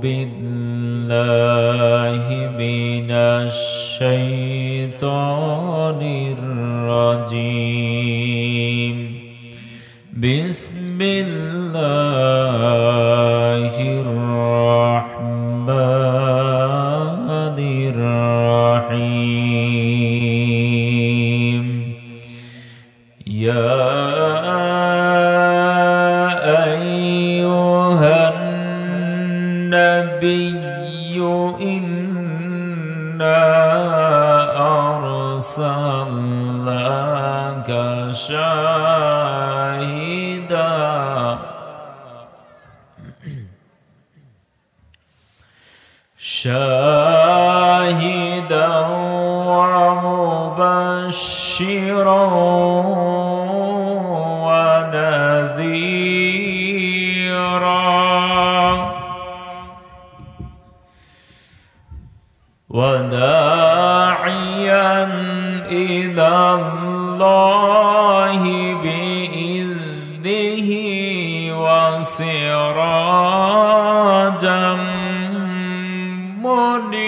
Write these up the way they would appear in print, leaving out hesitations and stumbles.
بالله من الشيطان الرجيم. بسم الله الرحمن الرحيم. يا أيها النبي إنا أرسلناك شاهدا ومبشرا ونذيرا وداعيا إلى الله بإذنه وسراجا منيرا.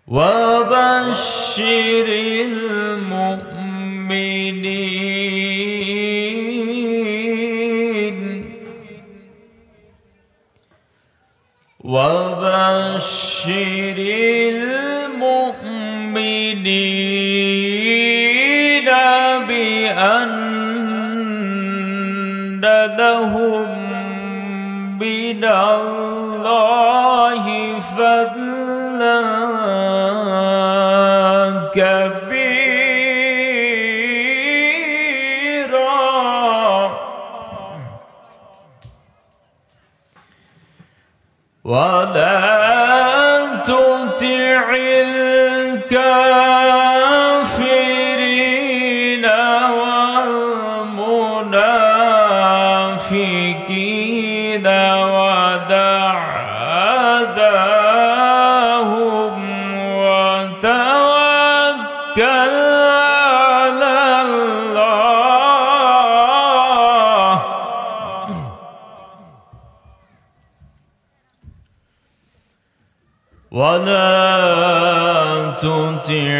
وبشر المؤمنين بأن لهم من الله فضلا كبيرا. ولا تطع الكافرين والمنافقين ودع أذاهم وتوكل على الله. ولا تطع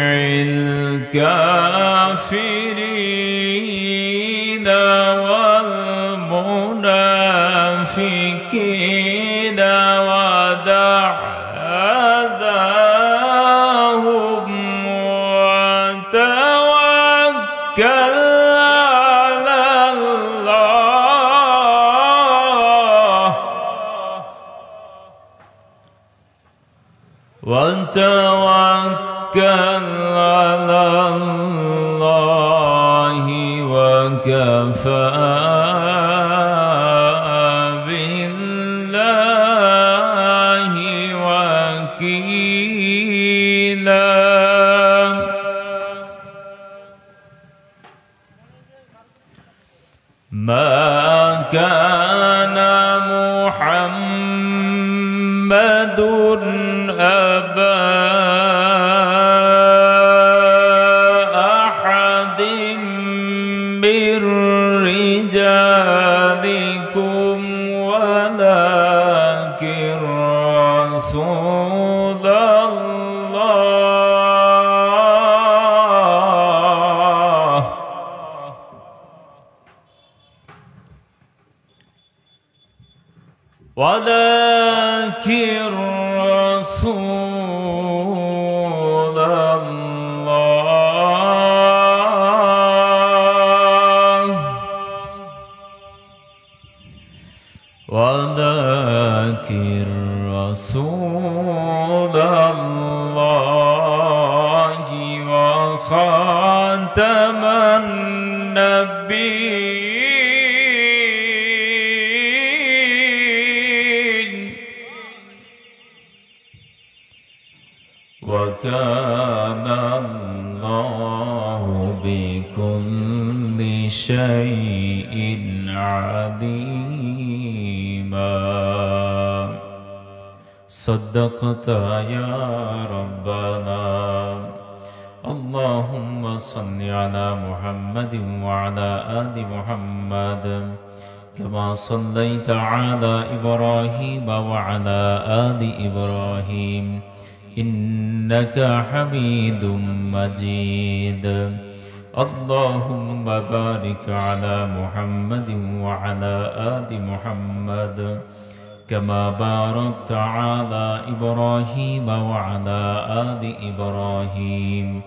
الكافرين والمنافقين ودع أذاهم وتوكل على الله. وتوكل على الله وكفى بالله وكيلا. ما كان محمد أبا أحد من رجالكم ولكن رسول الله. ولكن رسول الله. ولكن رسول الله وخاتم النبيين. وكان الله بكل شيء عليما. صدقت يا ربنا اللهم صل على محمد وعلى آل محمد كما صليت على إبراهيم وعلى آل إبراهيم إنك حميد مجيد اللهم بارك على محمد وعلى آل محمد كما باركت على إبراهيم وعلى آل إبراهيم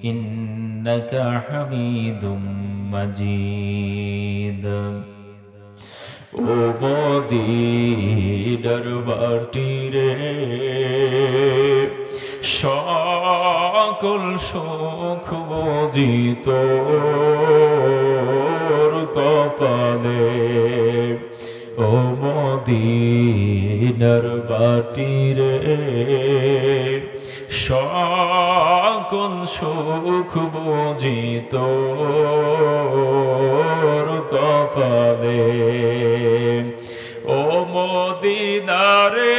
إنك حميد مجيد ও মদিনার মাটি রে সকল সুখ বুঝি তোর কপালে ও মদিনার মাটি রে সকল সুখ বুঝি তোর কপালে ও মদিনা রে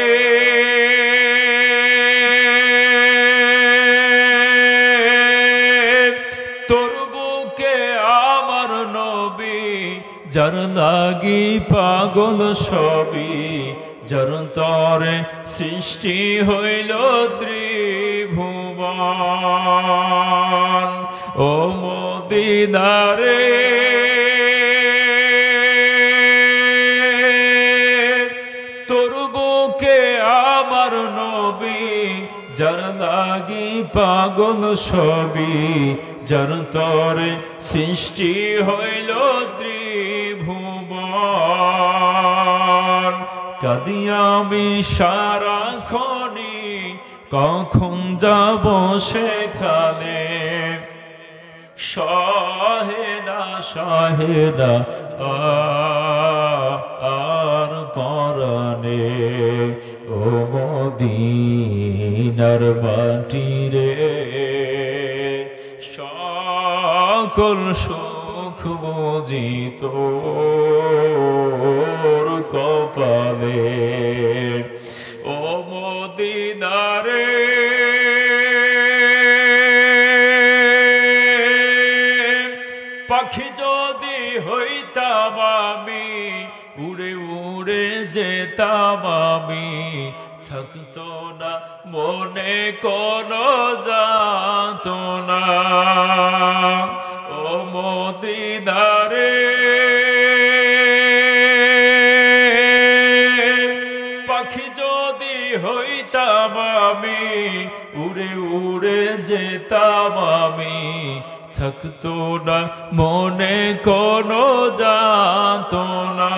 তোর বুকে আমার নবী যার লাগি পাগল সবই যার তরে সৃষ্টি হইল ত্রিভুবন ও মদিনা রে তোর বুকে আমার নবী যার লাগি পাগল সবই যার তরে সৃষ্টি হইল ত্রিভুবন কাঁদি আমি সারাক্ষণি কখন যাব সেখানে সহেদা সহেদা আর পরানে ও মদিনার মাটি রে সকল সুখ বুঝি তোর কপালে ও মদিনা রে পাখি যদি হইতাম আমি উড়ে উড়ে যেতাম আমি থাকতো না মনে কোনো যাতনা ও মদিনা রে পাখি যদি হইতাম আমি উড়ে উড়ে যেতাম আমি থাকতো না মনে কোনো যাতনা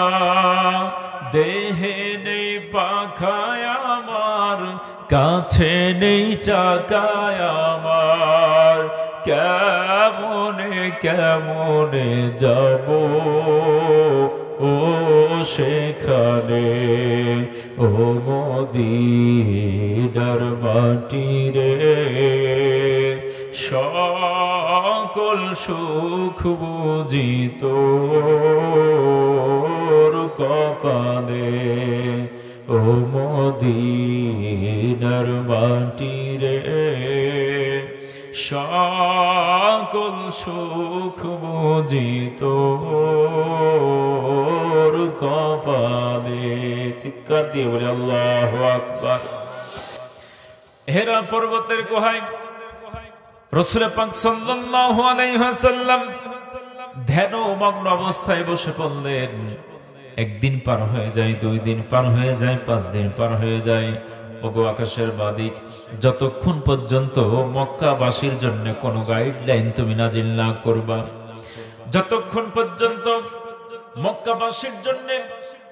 দেহে নেই পাখায় আমার কাছে নেই টাকায় আমার কেমনে কেমনে যাব ও সেখানে ও মদিনার মাটি রে সকল সুখ বুঝি তোর কপালে ও মদিনার মাটি রে সকল সুখ বুঝি তোর কপালে চিৎকার দিয়ে বলে আল্লাহু আকবার হেরা পর্বতের গুহায় রাসূল পাক সাল্লাল্লাহু আলাইহি ওয়াসাল্লাম ধ্যানমগ্ন অবস্থায় বসে পড়লেন একদিন পার হয়ে যায় দুই দিন পার হয়ে যায় 5 দিন পার হয়ে যায় ওগো আকাশের বাদিক যতক্ষণ পর্যন্ত মক্কাবাসীর জন্য কোনো গাইডলাইন তুমি নাজিল না করবা যতক্ষণ পর্যন্ত মক্কাবাসীর জন্য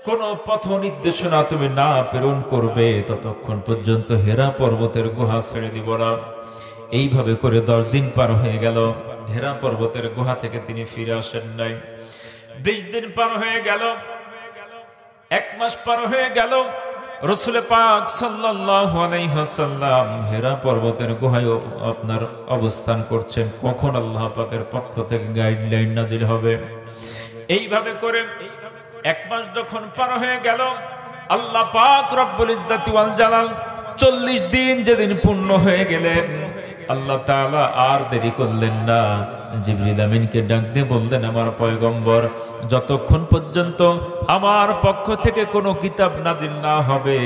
কোনো পথ নির্দেশনা তুমি না প্রেরণ করবে ততক্ষণ পর্যন্ত হেরা পর্বতের গুহা ছেড়ে দিব না এইভাবে করে 10 দিন পার হয়ে গেল হেরা পর্বতের গুহা থেকে তিনি ফিরে আসেন নাই 20 দিন পার হয়ে গেল 1 মাস পার হয়ে গেল রাসূল পাক সাল্লাল্লাহু আলাইহি ওয়াসাল্লাম হেরা পর্বতের গুহায় আপনার অবস্থান করছেন কখন আল্লাহ পাকের পক্ষ থেকে গাইডলাইন নাজিল হবে এইভাবে করে 1 মাস যখন পার হয়ে গেল আল্লাহ পাক রব্বুল ইজ্জতি ওয়াল জালাল 40 দিন যেদিন পূর্ণ হয়ে গেলেন আল্লাহ তাআলা আর দেরি করলেন না, জিবরিল আমিনকে ডাক দিয়ে বললেন, আমার পয়গম্বর, যতক্ষণ পর্যন্ত আমার পক্ষ থেকে কোনো কিতাব নাজিল না হবে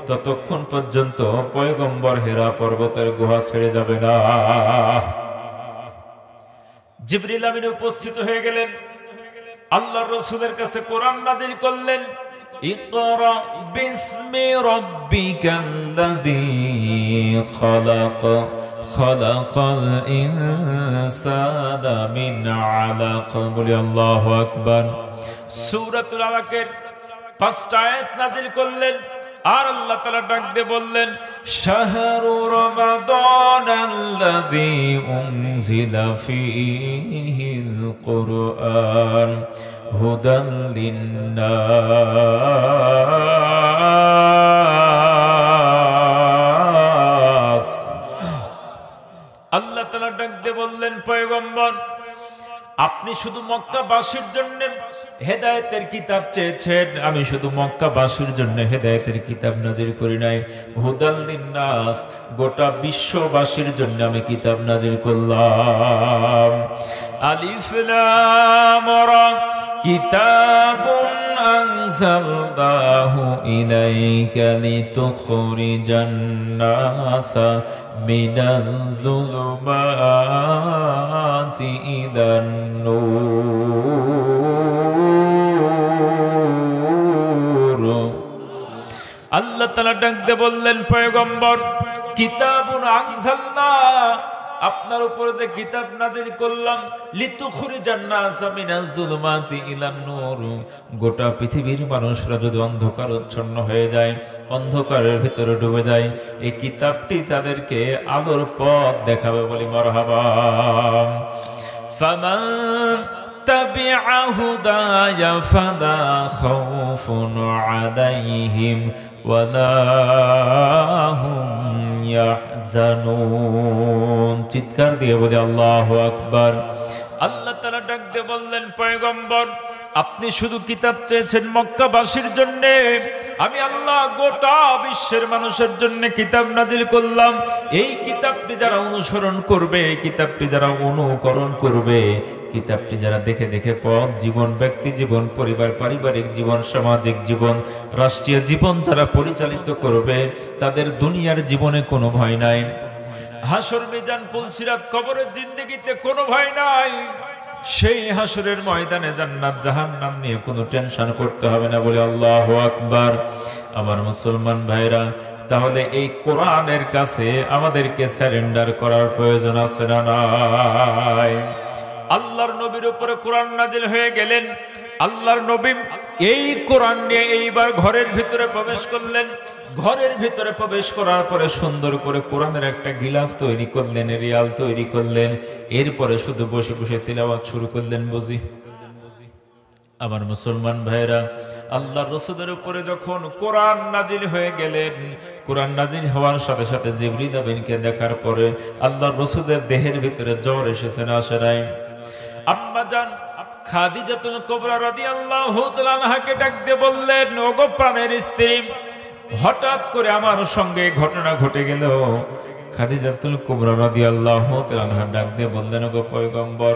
ততক্ষণ পর্যন্ত পয়গম্বর হেরা পর্বতের গুহা ছেড়ে যাবে না। জিবরিল আমিন উপস্থিত হয়ে গেলেন, আল্লাহর রাসূলের কাছে কোরআন নাজিল করলেন। ইকরা বিসমি রাব্বিকাল্লাযী খালাক খালাকাল ইনসানা মিন আলাক। বলি আল্লাহু আকবার। সূরাতুল আলাকের ৫টা আয়াত নাজিল করলেন। আর আল্লাহ তাআলা ডাক দিয়ে বললেন, শাহরু রমাদানাল্লাযী উনজিলা ফীহিল কুরআন হুদাল লিন্নাস। আল্লাহ তাআলা ডাক দিয়ে বললেন, পয়গম্বর, আপনি শুধু মক্কাবাসীর জন্য হেদায়েতের কিতাব চেয়েছেন, আমি শুধু মক্কাবাসীর জন্য হেদায়েতের কিতাব নাজিল করি নাই, হুদাল লিন্নাস, গোটা বিশ্ববাসীর জন্য আমি কিতাব নাজিল করলাম। আলিফ লাম রা কিতাবুন আনজালনাহু ইলাইকা লিতুখরিজান নাসা মিনাল যুলুমাতি ইলান নূর। আল্লাহ তাআলা ডাক দিয়ে বললেন, পয়গম্বর, কিতাবুন আনজালনা, আপনার উপরে যে কিতাব নাজিল করলাম, লিতুখরিজান নাসা মিনাল যুলুমাতি ইলান নূর, গোটা পৃথিবীর মানুষরা যদি অন্ধকারাচ্ছন্ন হয়ে যায়, অন্ধকারের ভিতরে ডুবে যায়, এই কিতাবটি তাদেরকে আলোর পথ দেখাবে। বলি মারহাবা। ফামান তাবিআ হুদায়া ফালা খাউফুন আলাইহিম ওয়ালা হুম ইয়াহজানুন। চিৎকার দিয়ে বলি আল্লাহু আকবার। আল্লাহ তাআলা ডাক দিয়ে বললেন, পয়গম্বর, আপনি শুধু কিতাব চেয়েছেন মক্কাবাসীর জন্য, আমি আল্লাহ গোটা বিশ্বের মানুষের জন্য কিতাব নাজিল করলাম। এই কিতাবটি যারা অনুসরণ করবে, এই কিতাবটি যারা অনুকরণ করবে, কিতাবটি যারা দেখে দেখে পথ জীবন, ব্যক্তি জীবন, পরিবার, পারিবারিক জীবন, সামাজিক জীবন, রাষ্ট্রীয় জীবন যারা পরিচালিত করবে, তাদের দুনিয়ার জীবনে কোনো ভয় নাই, হাসর মিজান পুলসিরাত কবরের জিন্দেগিতে কোনো ভয় নাই। সেই হাসরের ময়দানে জান্নাত জাহান্নাম নিয়ে কোনো টেনশন করতে হবে না। বলে আল্লাহু আকবার। আমার মুসলমান ভাইরা, তাহলে এই কোরআনের কাছে আমাদেরকে সারেন্ডার করার প্রয়োজন আছে না নাই? আল্লাহর নবীর উপরে কোরআন নাজিল হয়ে গেলেন। আল্লাহর নবী এই কোরআন নিয়ে এইবার ঘরের ভিতরে প্রবেশ করলেন। ঘরের ভিতরে প্রবেশ করার পরে সুন্দর করে কোরআনের একটা গিলাফ তৈরি করলেন, রিয়াল তৈরি করলেন। এরপরে শুধু বসে বসে তিলাওয়াত শুরু করলেন। বুঝি আমার মুসলমান ভাইরা, আল্লাহর রাসূলের উপরে যখন কোরআন নাজিল হয়ে গেলেন, কোরআন নাজিল হওয়ার সাথে সাথে জিবরিল আমিনকে দেখার পরে আল্লাহর রাসূলের দেহের ভিতরে জ্বর এসেছে না আসে নাই? আম্মা জান খাদিজাতুল কুবরা রাদিয়াল্লাহু তাআলা আনহাকে ডাক দিয়ে বললেন, ওগো প্রাণের স্ত্রী, হঠাৎ করে আমার সঙ্গে ঘটনা ঘটে গেল। খাদিজাতুল কুবরা রাদিয়াল্লাহু তাআলা আনহা ডাক দিয়ে বললেন, ওগো পয়গম্বর,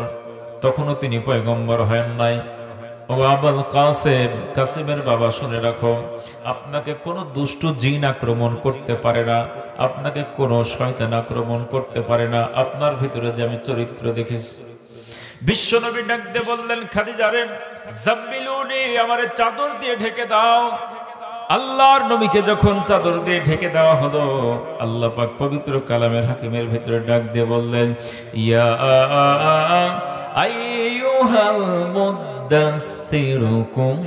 তখনও তিনি পয়গম্বর হন নাই। ও আবুল কাসেম, কাসেমের বাবা, শুনে রাখো, আপনাকে কোনো দুষ্ট জিন আক্রমণ করতে পারে না, আপনাকে কোনো শয়তান আক্রমণ করতে পারে না। আপনার ভিতরে যে আমি চরিত্র দেখেছি। বিশ্বনবী ডাক দিয়ে বললেন, খাদিজা রে, জাম্মিলুনি, আমারে চাদর দিয়ে ঢেকে দাও। আল্লাহর নবীকে যখন চাদর দিয়ে ঢেকে দেওয়া হলো, আল্লাহ পাক পবিত্র কালামের হাকিমের ভিতরে ডাক দিয়ে বললেন, ইয়া আইয়ুহাল মুদাসসিরু কুম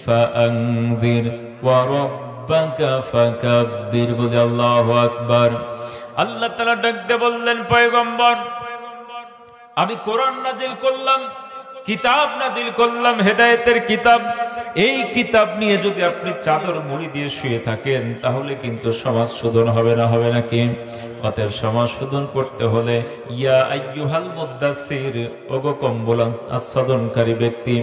ফাআনযির ওয়া রাব্বাকা ফাকাব্বির। বলে আল্লাহু আকবার। আল্লাহ তাআলা ডাক দিয়ে বললেন, পয়গম্বর, আমি কোরআন নাজিল করলাম, কিতাব নাজিল করলাম, হেদায়েতের কিতাব। এই কিতাব নিয়ে যদি আপনি চাদর মুড়ি দিয়ে শুয়ে থাকেন, তাহলে কিন্তু সমাজ শোধন হবে না, হবে নাকি? অতএব সমাজ শোধন করতে হলে ইয়া আইয়ুহাল মুদাসসির, ওগো কম্বল আচ্ছাদনকারী ব্যক্তি,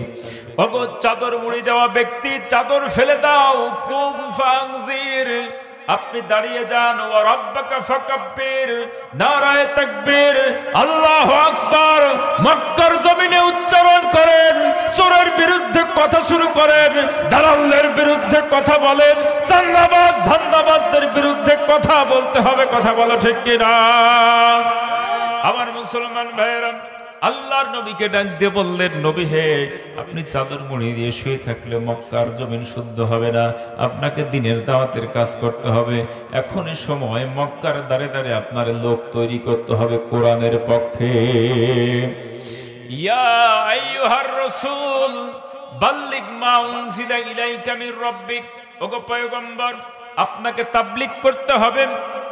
ওগো চাদর মুড়ি দেওয়া ব্যক্তি, চাদর ফেলে দাও। কুম ফাআনযির, আপনি দাঁড়িয়ে যান, ওয়া রাব্বাকা ফাকাব্বির, নারায়ে তাকবীর, আল্লাহু আকবার মক্কার জমিনে উচ্চারণ করেন। চোরের বিরুদ্ধে কথা শুরু করেন, দালালের বিরুদ্ধে কথা বলেন, চাঁদাবাজ ধান্দাবাজদের বিরুদ্ধে কথা বলতে হবে। কথা বলো ঠিক কিনা? আমার মুসলমান ভাইয়েরা, আল্লাহর নবীকে ডাক দিয়ে বললেন, নবী হে, আপনি চাদর মুড়ি দিয়ে শুয়ে থাকলে মক্কার জমিন শুদ্ধ হবে না, আপনাকে দিনের দাওয়াতের কাজ করতে হবে। এখনই সময় মক্কার দাঁড়ে দাঁড়ে আপনার লোক তৈরি করতে হবে কোরআনের পক্ষে। ইয়া আইয়ুহার রাসূল বাল্লিগ মা উনজিলা ইলাইকা মির রাব্বিক, ওগো পয়গম্বর, আপনাকে তাবলীগ করতে হবে।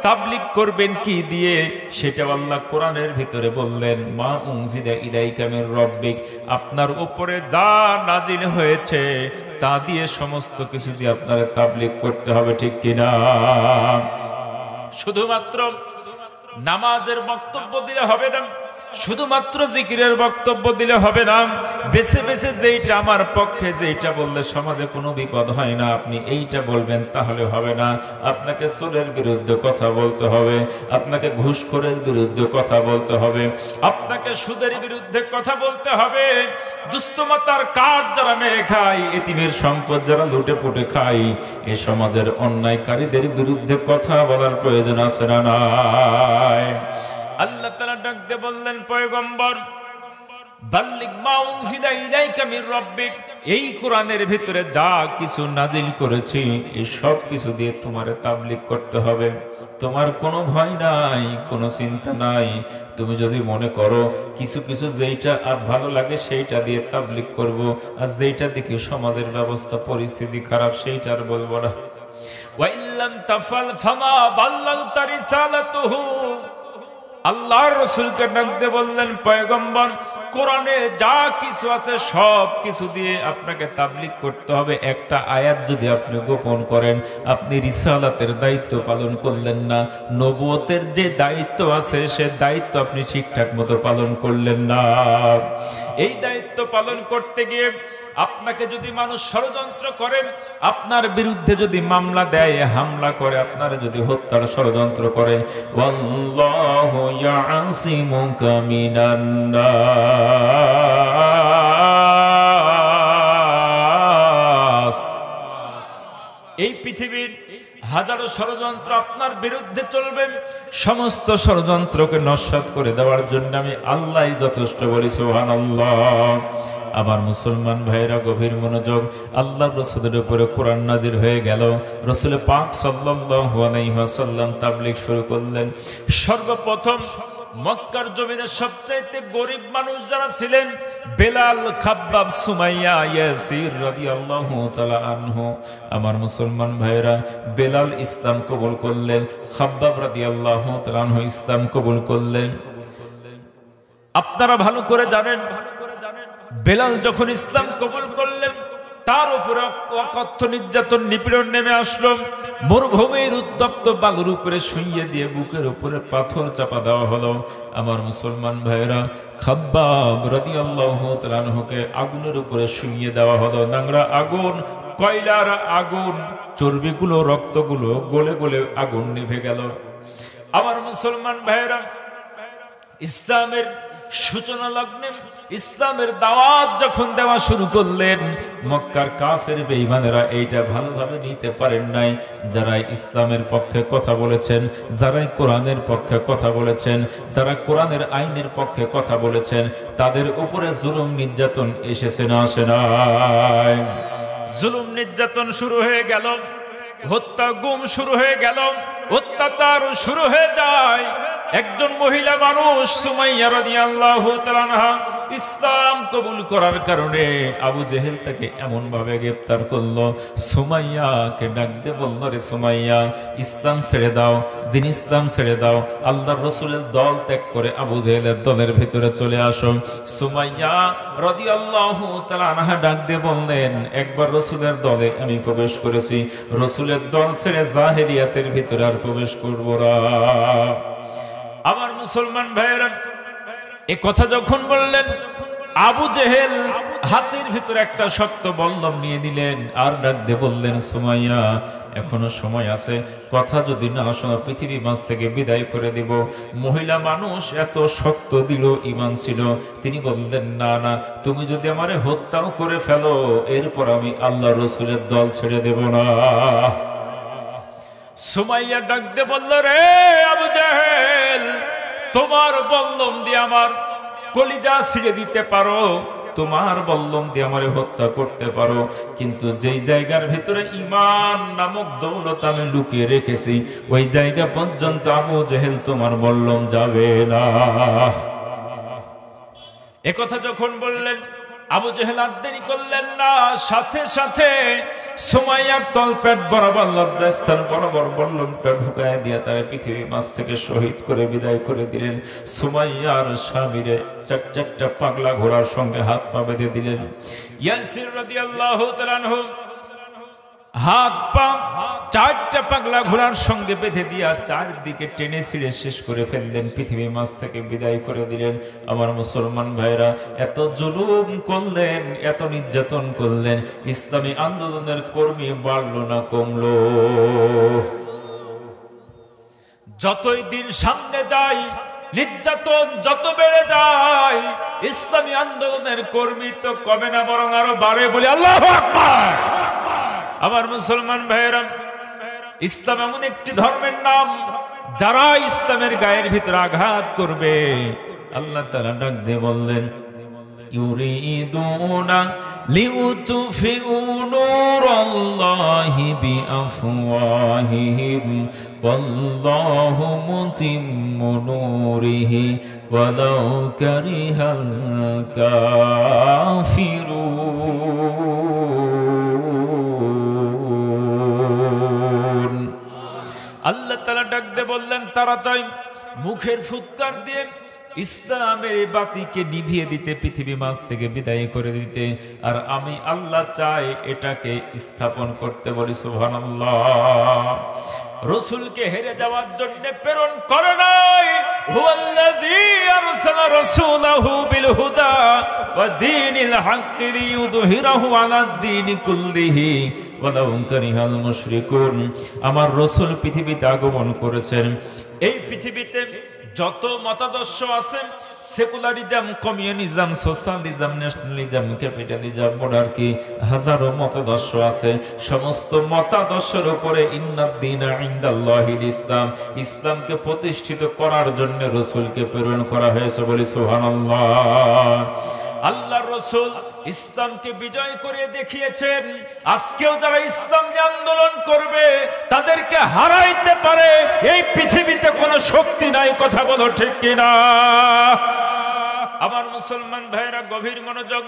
তাবলীগ করবেন কি দিয়ে? সেটা আল্লাহ কোরআনের ভিতরে বললেন, মা উনজিলা ইলাইকা মির রাব্বিক, আপনার উপরে যা নাজিল হয়েছে তা দিয়ে, সমস্ত কিছু দিয়ে আপনাকে তাবলীগ করতে হবে। ঠিক কিনা? শুধুমাত্র নামাজের বক্তব্য দিলে হবে না, শুধুমাত্র জিকিরের বক্তব্য দিলে হবে না, বেছে বেছে যেইটা আমার পক্ষে, যেইটা বললে সমাজে কোনো বিপদ হয় না, আপনি এইটা বলবেন, তাহলে হবে না। আপনাকে চোরের বিরুদ্ধে কথা বলতে হবে, আপনাকে ঘুষখোরের বিরুদ্ধে কথা বলতে হবে, আপনাকে সুদের বিরুদ্ধে কথা বলতে হবে, দুষ্টমাতার কাঠ যারা মেরে খায়, এতিমের সম্পদ যারা লুটে পুটে খায়, এ সমাজের অন্যায়কারীদের বিরুদ্ধে কথা বলার প্রয়োজন আছে না নাই? আল্লাহ তাআলা ডাক দিয়ে বললেন, পয়গম্বর, বাল্লিগ মা উনজিলা ইলাইকা মির রাব্বিক, এই কোরআনের ভিতরে যা কিছু নাজিল করেছি এই সব কিছু দিয়ে তোমারে তাবলীগ করতে হবে। তোমার কোনো ভয় নাই, কোনো চিন্তা নাই। তুমি যদি মনে করো কিছু কিছু যেইটা আর ভালো লাগে সেইটা দিয়ে তাবলীগ করব, আর যেইটা দেখি সমাজের ব্যবস্থা পরিস্থিতি খারাপ সেইটা আর বলবো না, ওয়া ইল্লাম তাফাল ফামা বাল্লাগতা রিসালাতুহু, আল্লাহর রাসূলকে ডাক দিয়ে বললেন, পয়গম্বর, কোরআনে যা কিছু আছে সব কিছু দিয়ে আপনাকে তাবলীগ করতে হবে। একটা আয়াত যদি আপনি গোপন করেন, আপনি রিসালাতের দায়িত্ব পালন করলেন না, নবুয়তের যে দায়িত্ব আছে সে দায়িত্ব আপনি ঠিকঠাক মতো পালন করলেন না। এই দায়িত্ব পালন করতে গিয়ে আপনাকে যদি মানুষ ষড়যন্ত্র করে, আপনার বিরুদ্ধে যদি মামলা দেয়, হামলা করে, আপনার যদি হত্যার ষড়যন্ত্র করে, ওয়াল্লাহু ইয়াসিমুকা মিনান নাস, এই পৃথিবীর হাজারো ষড়যন্ত্র আপনার বিরুদ্ধে চলবে, সমস্ত ষড়যন্ত্রকে নস্যাৎ করে দেওয়ার জন্য আমি আল্লাহই যথেষ্ট বলি। সুবহানাল্লাহ। আমার মুসলমান ভাইরা, গভীর মনোযোগ। আল্লাহর রাসূলের উপরে কোরআন নাজিল হয়ে গেল, রাসূল পাক সাল্লাল্লাহু আলাইহি ওয়াসাল্লাম তাবলীগ শুরু করলেন। সর্বপ্রথম মক্কার জমিনে সবচাইতে গরিব মানুষ যারা ছিলেন, বেলাল, খাব্বাব, সুমাইয়া, ইয়াসির রাদিয়াল্লাহু তাআলা আনহু। আমার মুসলমান ভাইরা, বেলাল ইসলাম কবুল করলেন, খাব্বাব রাদিয়াল্লাহু তাআলা আনহু ইসলাম কবুল করলেন। আপনারা ভালো করে জানেন, বেলাল যখন ইসলাম কবুল করলেন, তার উপরে অকথ্য নির্যাতন নিপীড়ন নেমে আসলো। মরুভূমির উত্তপ্ত বালুর উপরে শুইয়ে দিয়ে বুকের উপরে পাথর চাপা দেওয়া হলো। আমার মুসলমান ভাইয়েরা, খাব্বাব রাদিয়াল্লাহু তাআলা আনহুকে আগুনের উপরে শুইয়ে দেওয়া হলো। নাংরা আগুন, কয়লার আগুন, চর্বিগুলো, রক্তগুলো গলে গলে আগুন নিভে গেল। আমার মুসলমান ভাইয়েরা, ইসলামের সূচনা লগ্নে ইসলামের দাওয়াত যখন দেওয়া শুরু করলেন, মক্কার কাফের বেঈমানেরা এইটা ভালোভাবে নিতে পারেন নাই। যারা ইসলামের পক্ষে কথা বলেছেন, যারা কোরআনের পক্ষে কথা বলেছেন, যারা কোরআনের আইনের পক্ষে কথা বলেছেন, তাদের উপরে জুলুম নির্যাতন এসেছে না আসে নাই? জুলুম নির্যাতন শুরু হয়ে গেল, হত্যা গুম শুরু হয়ে গেল, অত্যাচার শুরু হয়ে যায়। একজন মহিলা মানুষ, সুমাইয়া রাদিয়াল্লাহু তাআলা আনহা, ইসলাম কবুল করার কারণে আবু জেহেল তাকে এমন ভাবে গ্রেফতার করলো। সুমাইয়াকে ডাক দিয়ে বলল, রে সুমাইয়া, ইসলাম ছেড়ে দাও, দিন ইসলাম ছেড়ে দাও, আল্লাহর রাসূলের দল ত্যাগ করে আবু জেহেলের দলের ভিতরে চলে আসো। সুমাইয়া রাদিয়াল্লাহু তাআলা আনহা ডাক দিয়ে বললেন, একবার রাসূলের দলে আমি প্রবেশ করেছি, রাসূলের দল ছেড়ে জাহেলিয়াতের ভিতরে আর প্রবেশ করব না। আমার মুসলমান ভাইয়েরা, এ কথা যখন বললেন, আবু জেহেল হাতের ভিতরে একটা শক্ত বল্লম নিয়ে নিলেন আর ডাক দিয়ে বললেন, সুমাইয়া এখনো সময় আছে, কথা যদি না শোনো পৃথিবী মাঝ থেকে বিদায় করে দিব। মহিলা মানুষ এত শক্ত দিল, ঈমান ছিল। তিনি বললেন, না না, তুমি যদি আমারে হত্যাও করে ফেলো, এরপর আমি আল্লাহ রসুলের দল ছেড়ে দেব না। সুমাইয়া ডাক দিয়ে বলল, রে আবু জেহেল, তোমার বল্লম দিয়ে আমার কলিজা ছিঁড়ে দিতে পারো, তোমার বল্লম দিয়ে আমারে হত্যা করতে পারো, কিন্তু যেই জায়গার ভিতরে ঈমান নামক দৌলত আমি লুকিয়ে রেখেছি, ওই জায়গা পর্যন্ত আবু জেহেল তোমার বল্লম যাবে না। একথা যখন বললেন, আবু জেহেল আর দেরি করলেন না, সাথে সাথে সুমাইয়ার তলপেট বরাবর, লজ্জাস্থান বরাবর বল্লমটা ঢুকায় দিয়ে তারা পৃথিবীর মাঝ থেকে শহীদ করে বিদায় করে দিলেন। সুমাইয়ার স্বামীরে চারটা পাগলা ঘোড়ার সঙ্গে হাত পা বেঁধে দিলেন। ইয়াসির রাদিয়াল্লাহু তাআলা আনহু হাত পা চারটা পাগলা ঘোড়ার সঙ্গে বেঁধে দিয়া চারদিকে টেনে ছিঁড়ে শেষ করে ফেললেন, পৃথিবীর মাঝ থেকে বিদায় করে দিলেন। আমার মুসলমান ভাইরা, এত জুলুম করলেন, এত নির্যাতন করলেন, ইসলামী আন্দোলনের কর্মী বাড়লো না কমলো? যতই দিন সামনে যায়, নির্যাতন যত বেড়ে যায়, ইসলামী আন্দোলনের কর্মী তো কমে না, বরং আরো বাড়ে। বলি আল্লাহু আকবার। আমার মুসলমান ভাইয়েরা, ইসলাম এমন একটি ধর্মের নাম, যারা ইসলামের গায়ের ভিতরে আঘাত করবে, আল্লাহ তাআলা ডাক দিয়ে বললেন, ইউরিদুনা লিউতফিউ নূরাল্লাহি বিআফওয়াহিহিম ওয়াল্লাহু মুতিম্মু নূরিহি ওয়ালাউ কারিহাল কাফিরুন। আল্লাহ তাআলা ডাক দিয়ে বললেন, তারা চাই মুখের ফুৎকার দিয়ে ইসলামের বাতিকে নিভিয়ে দিতে, পৃথিবী মাঝ থেকে বিদায় করে দিতে, আর আমি আল্লাহ চাই এটাকে স্থাপন করতে। বলি সুবহানাল্লাহ। রাসূলকে হেরে যাওয়ার জন্য প্রেরণ করে নাই, হুয়াল্লাযী আরসালা রাসূলাহু বিল হুদা ওয়া দীনিল হাক্কি লিইয়ুযহিরাহু আলাদ দীনি কুল্লিহি ওয়ালাউ কারিহাল মুশরিকুন। আমার রাসূল পৃথিবীতে আগমন করেছেন, এই পৃথিবীতে যত মতাদর্শ আছে, secularism, communism, socialism, nationalism, capitalism, monarchy, হাজারো মতাদর্শ আছে, সমস্ত মতাদর্শের উপরে ইন্নাদ-দীনা ইনদাল্লাহিল ইসলাম, ইসলামকে প্রতিষ্ঠিত করার জন্য রাসূলকে প্রেরণ করা হয়েছে। বলি সুবহানাল্লাহ। আল্লাহর রাসূল ইসলামকে বিজয় করে দেখিয়েছেন। আজকেও যারা ইসলাম নিয়ে আন্দোলন করবে, তাদেরকে হারাইতে পারে এই পৃথিবীতে কোনো শক্তি নাই। কথা বলো ঠিক কিনা? আমার মুসলমান ভাইরা, গভীর মনোযোগ।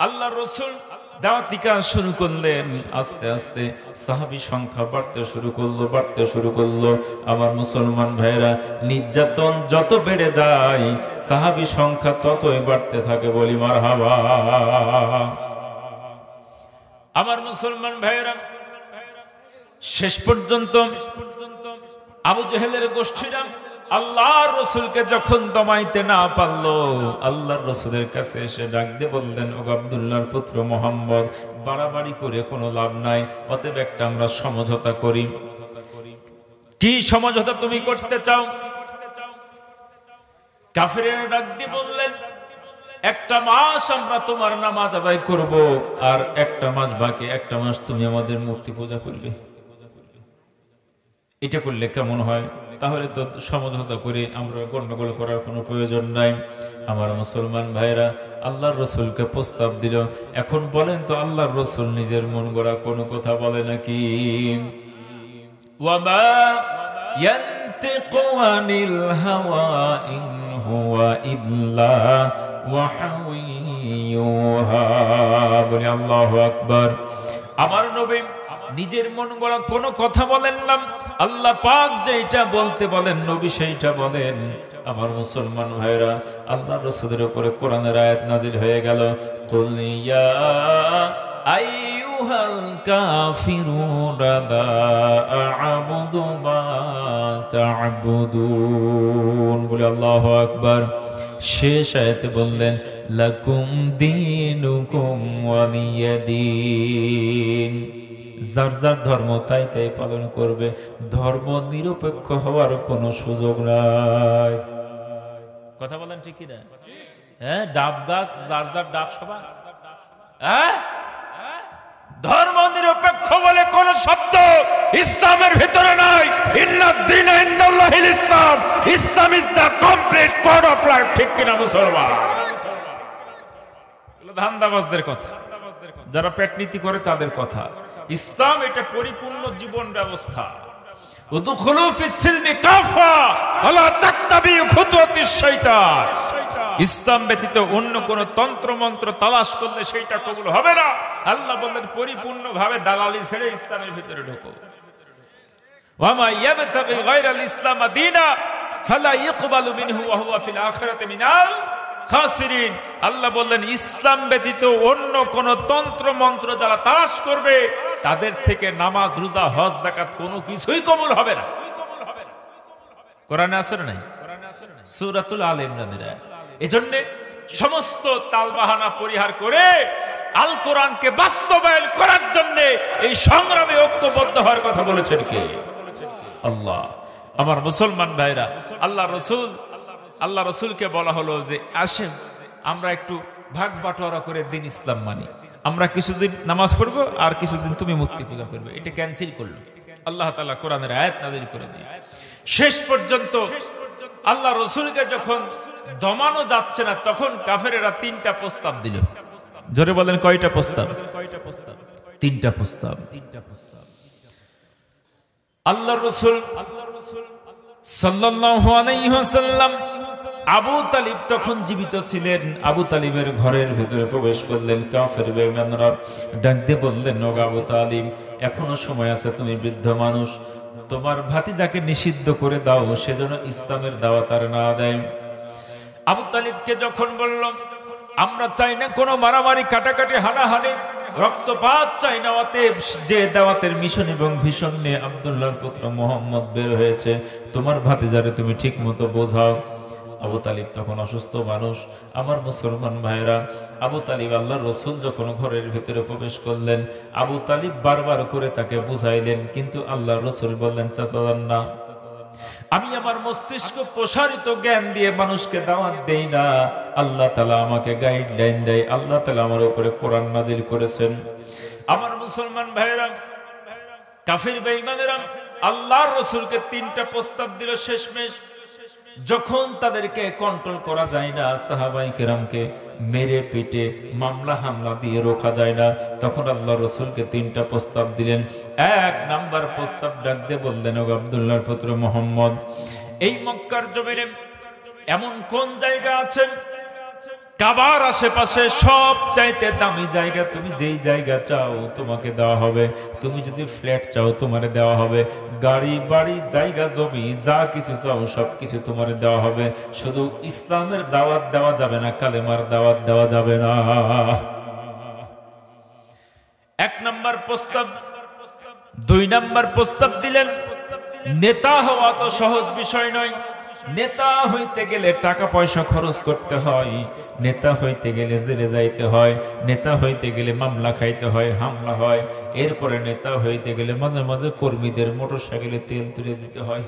আল্লাহর রাসূল দাওয়াতি কাজ শুরু করলেন, আস্তে আস্তে সাহাবী সংখ্যা বাড়তে শুরু করলো। আমার মুসলমান ভাইরা, নির্যাতন যত বেড়ে যায়, সাহাবী সংখ্যা ততই বাড়তে থাকে। বলি মারহাবা। আমার মুসলমান ভাইরা, শেষ পর্যন্ত আবু জেহেলের গোষ্ঠীরা আল্লাহর রাসূলকে যখন দমাইতে না পারলো, আল্লাহর রাসূলের কাছে এসে ডাক দিয়ে বললেন, ও আব্দুল্লাহর পুত্র মুহাম্মদ, বাড়াবাড়ি করে কোনো লাভ নাই, অতএব একটা আমরা সমঝোতা করি। কি সমঝোতা তুমি করতে চাও? কাফিরেরা ডাক দিয়ে বললেন, একটা মাস আমরা তোমার নামাজ আদায় করব, আর একটা মাস বাকি, একটা মাস তুমি আমাদের মূর্তি পূজা করবে। এটা করলে কেমন হয়? তাহলে তো সমঝোতা করে আমরা গন্ডগোল করার কোনো প্রয়োজন নাই। আমার মুসলমান ভাইরা, আল্লাহর রাসূলকে প্রস্তাব দিল। এখন বলেন তো, আল্লাহর রাসূল নিজের মন গড়া কোনো কথা বলে নাকি? ওয়ামা ইয়ানতিকু আনিল হাওয়া ইন হুয়া ইল্লা ওয়াহয়ুহা। বলি আল্লাহু আকবার। আমার নবী নিজের মন গড়া কোনো কথা বলেন না, আল্লাহ পাক যেটা বলতে বলেন নবী সেইটা বলেন। আমার মুসলমান ভাইরা, আল্লাহর রাসূলের উপরে কোরআনের আয়াত নাজিল হয়ে গেল, কুল ইয়া আইয়ুহাল কাফিরুনা লা আ'বুদু মা তা'বুদুন। বলে আল্লাহু আকবার। শেষ আয়াতে বললেন লাকুম দীনুকুম ওয়ালিয়াদিন, যার যার ধর্ম তাই তাই পালন করবে, ধর্ম নিরপেক্ষ হওয়ার কোনো সুযোগ নাই। কথা বলেন ঠিক কি না? হ্যাঁ, ডাব গাছ যার যার ডাব সভা, হ্যাঁ, ধর্ম নিরপেক্ষ বলে কোন শব্দ ইসলামের ভিতরে নাই। ইন্নাদ-দীনা ইনদাল্লাহিল ইসলাম, Islam is the complete code of life. ঠিক কিনা মুসলমান? ধান্দাবাজদের কথা, যারা পেটনীতি করে তাদের কথা। ইসলাম এটা পরিপূর্ণ জীবন ব্যবস্থা। উদখুলু ফিস সিলমি কাফা ওয়ালা তাত্তাবিউ খুতুওয়াতিশ শাইতান। ইসলাম ব্যতীত অন্য কোন তন্ত্র মন্ত্র তালাশ করলে সেইটা কবুল হবে না। আল্লাহ বলেন পরিপূর্ণভাবে দালালি ছেড়ে ইসলামের ভিতরে ঢোকো। ওয়া মা ইয়াবতাগি গায়রাল ইসলাম দীনা ফালা ইকবালু মিনহু ওয়া হুয়া ফিল আখিরাতি মিনাল খাসিরিন। আল্লাহ বললেন ইসলাম ব্যতীত অন্য কোন তন্ত্র মন্ত্র যারা তালাশ করবে তাদের থেকে নামাজ, রোজা, হজ, যাকাত কোনো কিছুই কবুল হবে না। কোরআনে আছে না নাই? সূরাতুল আল ইমরানের আয়াত। এজন্য সমস্ত তালবাহানা পরিহার করে আল কোরআনকে বাস্তবায়ন করার জন্য এই সংগ্রামে ঐক্যবদ্ধ হওয়ার কথা বলেছেন কে? আল্লাহ। আমার মুসলমান ভাইরা, আল্লাহ রসুলকে বলা হলো যে আসেন আমরা একটু ভাগ বাটোয়ারা করে দিন ইসলাম মানি, আমরা কিছুদিন নামাজ পড়বো আর কিছুদিন তুমি মূর্তি পূজা করবে। এটা ক্যান্সেল করলো আল্লাহ তাআলা কোরআনের আয়াত নাযিল করে দিয়ে। শেষ পর্যন্ত আল্লাহ রসুলকে যখন দমানো যাচ্ছে না তখন কাফেরেরা তিনটা প্রস্তাব দিল। জোরে বলেন কয়টা প্রস্তাব? তিনটা প্রস্তাব। আল্লাহ রসুল সাল্লাল্লাহু আলাইহি ওয়াসাল্লাম আবু তালিব তখন জীবিত ছিলেন। আবু তালিবের ঘরের ভিতরে প্রবেশ করলেন কাফের বেঈমানরা। ডাক দিয়ে বললেন, ও আবু তালিব, এখনো সময় আছে, তুমি বৃদ্ধ মানুষ, তোমার ভাতিজাকে নিষিদ্ধ করে দাও, সেজন্য ইসলামের দাওয়াত আর না দেয়। আবু তালিবকে যখন বলল, আমরা চাই না কোনো মারামারি, কাটাকাটি, হানাহানি, রক্তপাত চাই না, যে দাওয়াতের মিশন এবং ভীষণ নিয়ে আব্দুল্লাহর পুত্র মুহাম্মদ বের হয়েছে, তোমার ভাতিজারে তুমি ঠিক মতো বোঝাও। আবু তালিব তখন অসুস্থ মানুষ। আমার মুসলমান ভাইরা, আবু তালিব আল্লাহর রসুল যখন ঘরের ভিতরে প্রবেশ করলেন, আবু তালিব বারবার করে তাকে বুঝাইলেন, কিন্তু আল্লাহর রসুল বললেন, চাচা যান না, আমি আমার মস্তিষ্ক প্রসারিত জ্ঞান দিয়ে মানুষকে দাওয়াত দেই না, আল্লাহ তাআলা আমাকে গাইডলাইন দেয়, আল্লাহ তাআলা আমার উপরে কোরআন নাযিল করেছেন। আমার মুসলমান ভাইরা, কাফির বেঈমানেরা আল্লাহর রাসূলকে তিনটা প্রস্তাব দিল। শেষমেশ যখন তাদেরকে কন্ট্রোল করা যায় না, সাহাবায়ে কেরামকে মেরে পিটে মামলা হামলা দিয়ে রোখা যায় না, তখন আল্লাহর রাসূলকে তিনটা প্রস্তাব দিলেন। এক নাম্বার প্রস্তাব ডাক দিয়ে বললেন, ও আব্দুল্লাহর পুত্র মুহাম্মদ, এই মক্কার জমিনে এমন কোন জায়গা আছে কাবার আশেপাশে সব চাইতে দামি জায়গা, তুমি যেই জায়গা চাও তোমাকে দেওয়া হবে, তুমি যদি ফ্ল্যাট চাও তোমারে দেওয়া হবে, গাড়ি বাড়ি জায়গা জমি যা কিছু চাও সব কিছু তোমারে দেওয়া হবে, শুধু ইসলামের দাওয়াত দেওয়া যাবে না, কালেমার দাওয়াত দেওয়া যাবে না। এক নাম্বার প্রস্তাব। দুই নাম্বার প্রস্তাব দিলেন, নেতা হওয়া তো সহজ বিষয় নয়, নেতা হইতে গেলে টাকা পয়সা খরচ করতে হয়, নেতা হইতে গেলে জেলে যাইতে হয়, নেতা হইতে গেলে মামলা খাইতে হয়, হামলা হয়, এরপরে নেতা হইতে গেলে মাঝে মাঝে কর্মীদের মোটরসাইকেলে তেল তুলে দিতে হয়।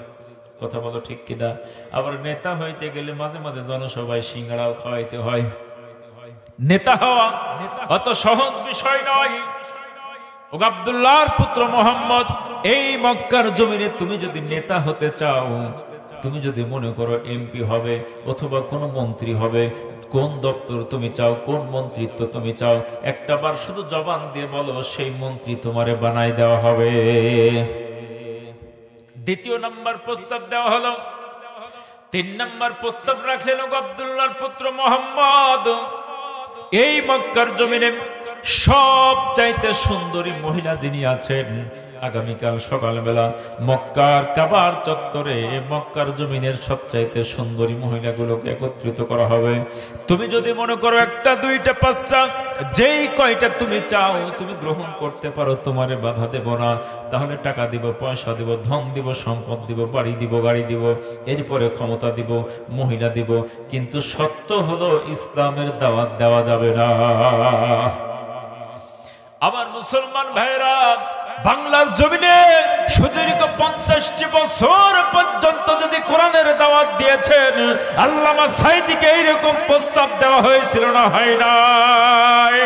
কথা বলো ঠিক কিনা? আবার নেতা হইতে গেলে মাঝে মাঝে জনসভায় সিঙ্গাড়াও খাওয়াইতে হয়। নেতা হওয়া অত সহজ বিষয় নয়। ও আব্দুল্লাহর পুত্র মুহাম্মদ, এই মক্কার জমিনে তুমি যদি নেতা হতে চাও, তুমি যদি মনে করো এমপি হবে অথবা কোন মন্ত্রী হবে, কোন দপ্তর তুমি চাও, কোন মন্ত্রিত্ব তুমি চাও, একটা বার শুধু জবান দিয়ে বলো, সেই মন্ত্রী তোমারে বানাই দেওয়া হবে। দ্বিতীয় নাম্বার প্রস্তাব দেওয়া হলো। তিন নাম্বার প্রস্তাব রাখলেন, আব্দুল্লাহর পুত্র মুহাম্মদ, এই মক্কার জমিনে সব চাইতে সুন্দরী মহিলা যিনি আছেন, আগামীকাল সকালবেলা মক্কার কাবার চত্বরে মক্কার জমিনের সবচাইতে সুন্দরী মহিলাগুলোকে একত্রিত করা হবে। তুমি যদি মনে করো একটা দুইটা পাঁচটা যেই কয়টা তুমি চাও তুমি গ্রহণ করতে পারো, তোমারে বাধা দেব না। তাহলে টাকা দিব, পয়সা দিব, ধন দিব, সম্পদ দিব, বাড়ি দিব, গাড়ি দিব, এরপরে ক্ষমতা দিব, মহিলা দিব, কিন্তু সত্য হলো ইসলামের দাওয়াত দেওয়া যাবে না। আমার মুসলমান ভাইরা, বাংলার জমিনে সুদীর্ঘ 50টি বছর পর্যন্ত যদি কোরআনের দাওয়াত দিয়েছেন, আল্লামা সাঈদীকে এইরকম প্রস্তাব দেওয়া হয়েছিল না, হয় নাই?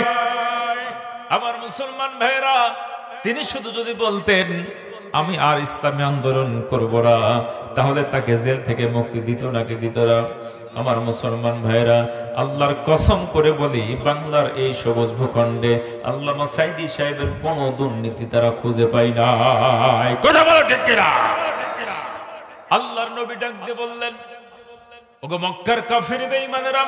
আমার মুসলমান ভাইরা, তিনি শুধু যদি বলতেন আমি আর ইসলামী আন্দোলন করব না, তাহলে তাকে জেল থেকে মুক্তি দিত নাকি দিত না? আমার মুসলমান ভাইরা, আল্লাহর কসম করে বলি, বাংলার এই সবুজ ভূখণ্ডে আল্লামা সাঈদী সাহেবের কোন দুর্নীতি তারা খুঁজে পায় না। কথা বলো ঠিক কিনা? আল্লাহর নবী ডাক দিয়ে বললেন, ওগো মক্কার কাফির বেঈমানেরা,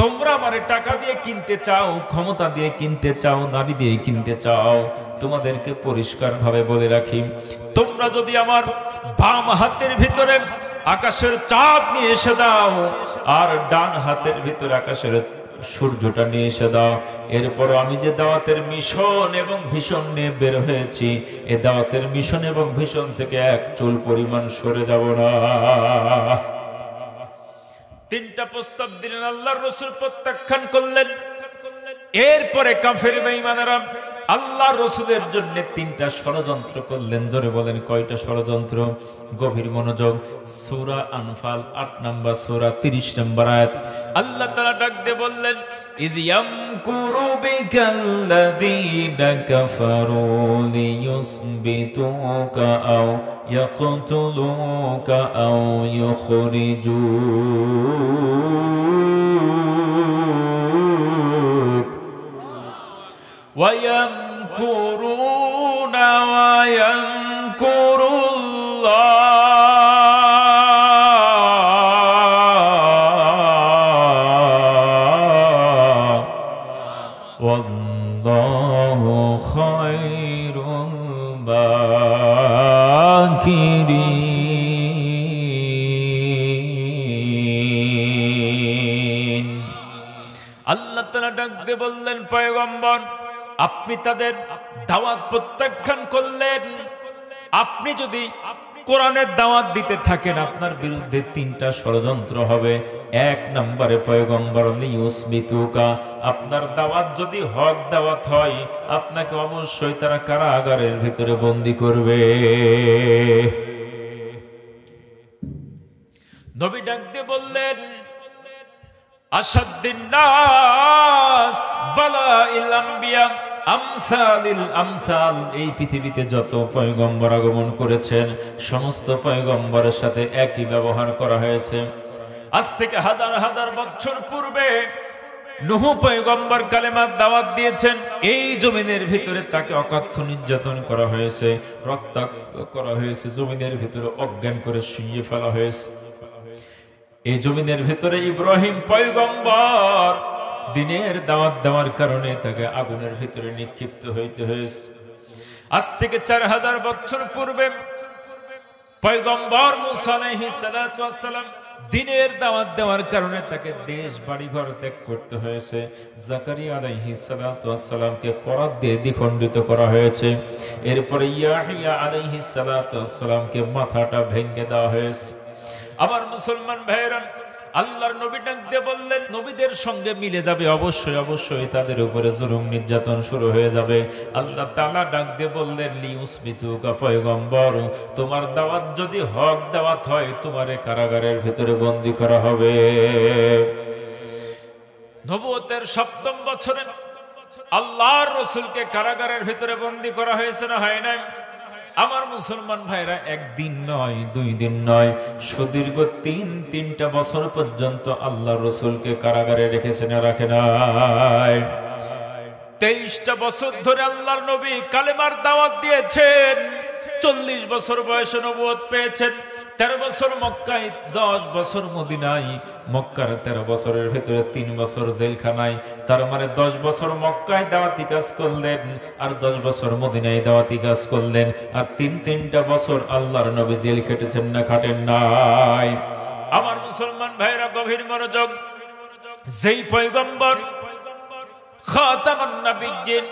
তোমরা আমারে টাকা দিয়ে কিনতে চাও, ক্ষমতা দিয়ে কিনতে চাও, নারী দিয়ে কিনতে চাও, তোমাদেরকে পরিষ্কার ভাবে বলে রাখি, তোমরা যদি আমার বাম হাতের ভিতরে আকাশের চাঁদ নিয়ে এসে দাও আর ডান হাতের ভিতরে আকাশের সূর্যটা নিয়ে এসে দাও, এরপর আমি যে দাওয়াতের মিশন এবং ভিশন নিয়ে বের হয়েছি, এই দাওয়াতের মিশন এবং ভিশন থেকে এক চুল পরিমাণ সরে যাব না। তিনটা প্রস্তাব দিলেন, আল্লাহর রাসূল প্রত্যাখ্যান করলেন। এরপরে কাফের বেঈমানেরা আল্লাহর রাসূলের জন্য তিনটা ষড়যন্ত্র করলেন। জোরে বলেন, কয়টা ষড়যন্ত্র? গভীর মনোযোগ। সূরা আনফাল 8 নম্বর সূরা 30 নম্বর আয়াত। আল্লাহ তাআলা ডাক দিয়ে বললেন, ইয ইয়ামকুরু বিকাল্লাযীনা কাফারু লিয়ুসবিতুকা আও ইয়াকতুলুকা আও ইখরিজুক وَيَمْكُرُونَ وَيَمْكُرُ اللَّهُ وَاللَّهُ خَيْرُ الْمَاكِرِينَ। আল্লাহ তাআলা ডাক দিয়ে বললেন, পয়গম্বর, আপনি তাদের দাওয়াত প্রত্যাখ্যান করলেন। আপনি যদি কোরআনের দাওয়াত দিতে থাকেন, আপনার বিরুদ্ধে তিনটা ষড়যন্ত্র হবে। এক নম্বরে পয়গম্বর, লিয়ুসবিতুকা, আপনার দাওয়াত যদি হক দাওয়াত হয়, আপনাকে অবশ্যই তারা কারাগারের ভিতরে বন্দী করবে। নবী ডাক দিয়ে বললেন, আসাদ্দিন নাস বালাইল আম্বিয়া আমসালিল আমসাল। এই পৃথিবীতে যত পয়গম্বর আগমন করেছেন, সমস্ত পয়গম্বরের সাথে একই ব্যবহার করা হয়েছে। আজ থেকে হাজার হাজার বছর পূর্বে নূহ পয়গম্বর কালেমার দাওয়াত দিয়েছেন। এই জমিনের ভিতরে তাকে অকথ্য নির্যাতন করা হয়েছে, রক্তাক্ত করা হয়েছে, জমিনের ভিতরে অজ্ঞান করে শুইয়ে ফেলা হয়েছে। এই জমিনের ভিতরে ইব্রাহিম পয়গম্বর দিনের দাওয়াত দেওয়ার কারণে তাকে আগুনের ভিতরে নিক্ষিপ্ত হইতে হয়েছে। আজ থেকে 4000 বছর পূর্বে পয়গম্বর মুসা আলাইহিস সালাতু ওয়াস সালাম দিনের দাওয়াত দেওয়ার কারণে তাকে দেশ বাড়িঘর ত্যাগ করতে হয়েছে। জাকারিয়া আলাইহিস সালাতু ওয়াস সালামকে করাত দিয়ে দ্বিখণ্ডিত করা হয়েছে। এরপরে ইয়াহিয়া আলাইহিস সালাতু ওয়াস সালামকে মাথাটা ভেঙে দেওয়া হয়েছে। আমার মুসলমান ভাইরা, আল্লাহর নবী ডাক দিয়ে বললেন, নবীদের সঙ্গে মিলে যাবে, অবশ্যই অবশ্যই তাদের উপরে জুলুম নির্যাতন শুরু হয়ে যাবে। আল্লাহ তাআলা ডাক দিয়ে বললেন, লিউসবিতুকা, পয়গম্বর, তোমার দাওয়াত যদি হক দাওয়াত হয়, তোমারে কারাগারের ভিতরে বন্দী করা হবে। নবুয়তের 7ম বছরে আল্লাহর রাসূলকে কারাগারের ভিতরে বন্দী করা হয়েছে না হয় নাই? আমার মুসলমান ভাইরা, একদিন নয়, 2 দিন নয়, সুদীর্ঘ 3টা বছর পর্যন্ত আল্লাহর রাসূলকে কারাগারে রেখেছেন, রাখে নাই? 23টা বছর ধরে আল্লাহর নবী কালেমার দাওয়াত দিয়েছেন। 40 বছর বয়সে নবুয়ত পেয়েছেন। 13 বছর মক্কায়, 10 বছর মদিনায়। মক্কার 13 বছরের ভেতরে 3 বছর জেলখানায়। তার মানে 10 বছর মক্কায় দাওয়াতি কাজ করলেন, আর 10 বছর মদিনায় দাওয়াতি কাজ করলেন, আর তিনটা বছর আল্লাহর নবী জেল খেটেছেন না খাটেন নাই? আমার মুসলমান ভাইরা গভীর মনোযোগ। যেই পয়গম্বর খাতামুন নবিয়্যিন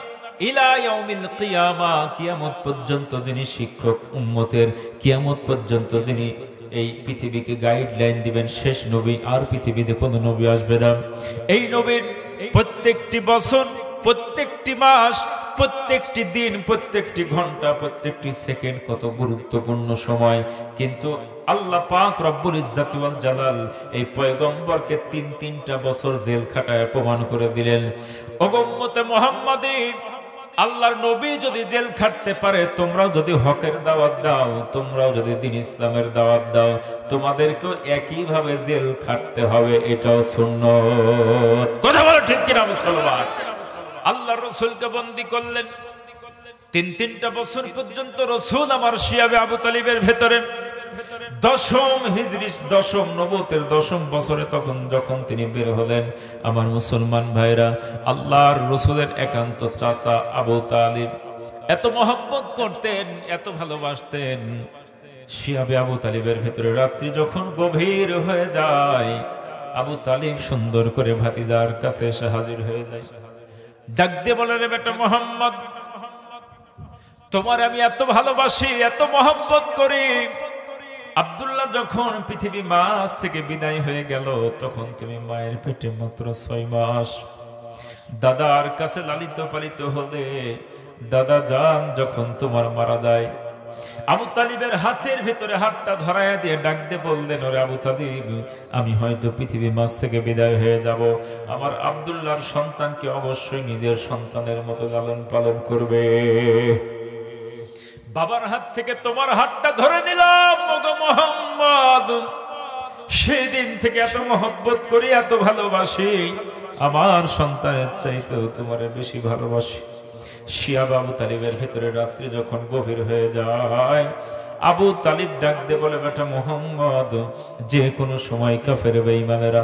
ইলা ইয়াউমিল কিয়ামা, কিয়ামত পর্যন্ত যিনি শিক্ষক উম্মতের, কিয়ামত পর্যন্ত যিনি এই পৃথিবীকে গাইডলাইন দিবেন, শেষ নবী, আর পৃথিবীতে কোনো নবী আসবে না। এই নবীর প্রত্যেকটি বছর, প্রত্যেকটি মাস, প্রত্যেকটি দিন, প্রত্যেকটি ঘন্টা, প্রত্যেকটি সেকেন্ড কত গুরুত্বপূর্ণ সময়। কিন্তু আল্লাহ পাক রব্বুল ইজ্জাত ওয়াল জালাল এই পয়গম্বরকে তিনটা বছর জেল খাটায় প্রমাণ করে দিলেন, ওগো উম্মতে মুহাম্মাদী, আল্লাহর নবী যদি জেল খাটতে পারে, তোমরাও যদি হকের দাওয়াত দাও, তোমরাও যদি দ্বীন ইসলামের দাওয়াত দাও, তোমাদেরকেও একইভাবে জেল খাটতে হবে। এটাও সুন্নাত। কথা বলো ঠিক কিনা মুসলমান? আল্লাহর রাসূলকে বন্দী করলেন, তিনটা বছর পর্যন্ত রাসূল আমার শিয়াবে আবু তালিবের ভেতরে। 10ম হিজরি, 10ম নবুয়তের 10ম বছরে তখন যখন তিনি বের হলেন, আমার মুসলমান ভাইরা, আল্লাহর রাসূলের একান্ত চাচা আবু তালিব এত মহব্বত করতেন, এত ভালোবাসতেন। শিয়াবে আবু তালিবের ভেতরে রাত্রি যখন গভীর হয়ে যায়, আবু তালিব সুন্দর করে ভাতিজার কাছে এসে হাজির হয়ে যায়। ডাক দিয়ে বলে, রে বেটা মুহাম্মদ, তোমার আমি এত ভালোবাসি, এত মহব্বত করি। আব্দুল্লাহ যখন পৃথিবী মাস থেকে বিদায় হয়ে গেল, তখন তুমি মায়ের পেটে মাত্র 6 মাস দাদার কাছে লালিত পালিত হলে। দাদা জান যখন তোমার মারা যায়, আবু তালিবের হাতের ভিতরে হাতটা ধরাইয়া দিয়ে ডাক দিয়ে বললেন, ওরে আবু তালিব, আমি হয়তো পৃথিবী মাছ থেকে বিদায় হয়ে যাব, আমার আব্দুল্লাহর সন্তানকে অবশ্যই নিজের সন্তানের মতো লালন পালন করবে। বাবার হাত থেকে তোমার হাতটা ধরে নিলাম, ওগো মুহাম্মদ, সেই দিন থেকে এত মহব্বত করি, এত ভালোবাসি, আমার সন্তানের চাইতেও তোমারে বেশি ভালোবাসি। শিয়াব আবু তালিবের ভেতরে রাত্রি যখন গভীর হয়ে যায়, আবু তালিব ডাক দিয়ে বলে, বেটা মুহাম্মদ, যে কোনো সময় কাফের বেঈমানেরা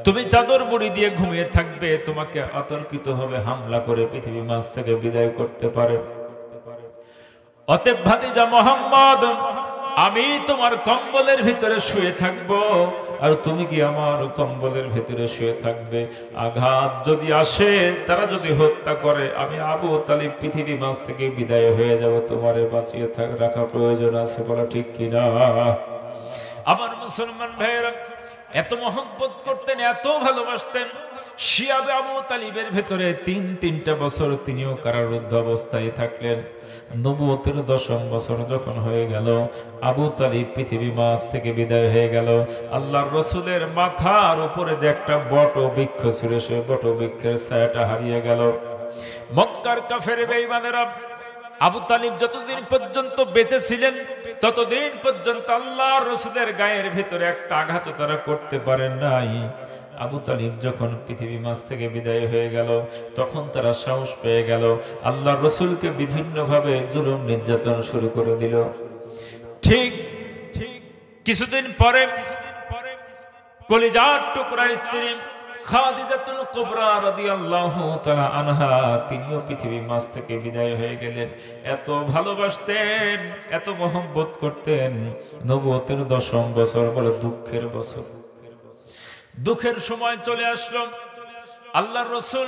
তুমি চাদর মুড়ি দিয়ে ঘুমিয়ে থাকবে, তোমাকে অতর্কিত ভাবে হামলা করে পৃথিবী মাঝ থেকে বিদায় করতে পারে। অতএব ভাতিজা মুহাম্মদ, আমি তোমার কম্বলের ভিতরে শুয়ে থাকব, আর তুমি কি আমার কম্বলের ভিতরে শুয়ে থাকবে। আঘাত যদি আসে, তারা যদি হত্যা করে, আমি আবু তালিব পৃথিবী মাঝ থেকে বিদায় হয়ে যাব, তোমারে বাঁচিয়ে রাখা প্রয়োজন আছে। বলা ঠিক কিনা? আমার মুসলমান ভাইয়েরা, এত মহব্বত করতেন, এত ভালোবাসতেন। শিয়াবে আবু তালিবের ভেতরে তিনটা বছর তিনিও কারারুদ্ধ অবস্থায় থাকলেন। নবুয়তের 10ম বছর যখন হয়ে গেল, আবু তালিব পৃথিবী মাঝ থেকে বিদায় হয়ে গেল। আল্লাহর রাসূলের মাথার উপরে যে একটা বট বৃক্ষ ছিল, সেই বট বৃক্ষের ছায়াটা হারিয়ে গেল। মক্কার কাফের বেঈমানেরা আবু তালিব যতদিন পর্যন্ত বেঁচে ছিলেন, ততদিন পর্যন্ত আল্লাহর রাসূলের গায়ের ভিতরে একটা আঘাত তারা করতে পারেন নাই। আবু তালিব যখন পৃথিবী মাঝ থেকে বিদায় হয়ে গেল, তখন তারা সাহস পেয়ে গেল, আল্লাহর রাসূলকে বিভিন্নভাবে জুলুম নির্যাতন শুরু করে দিল। ঠিক কিছুদিন পরে কলিজার টুকরা স্ত্রী খাদিজাতুল কুবরা রাদিয়াল্লাহু তাআলা আনহা, তিনিও পৃথিবী মাঝ থেকে বিদায় হয়ে গেলেন। এত ভালোবাসতেন, এত মহব্বত করতেন। নবুয়তের 10ম বছর বড় দুঃখের বছর। দুঃখের সময় চলে আসলো। আল্লাহর রাসূল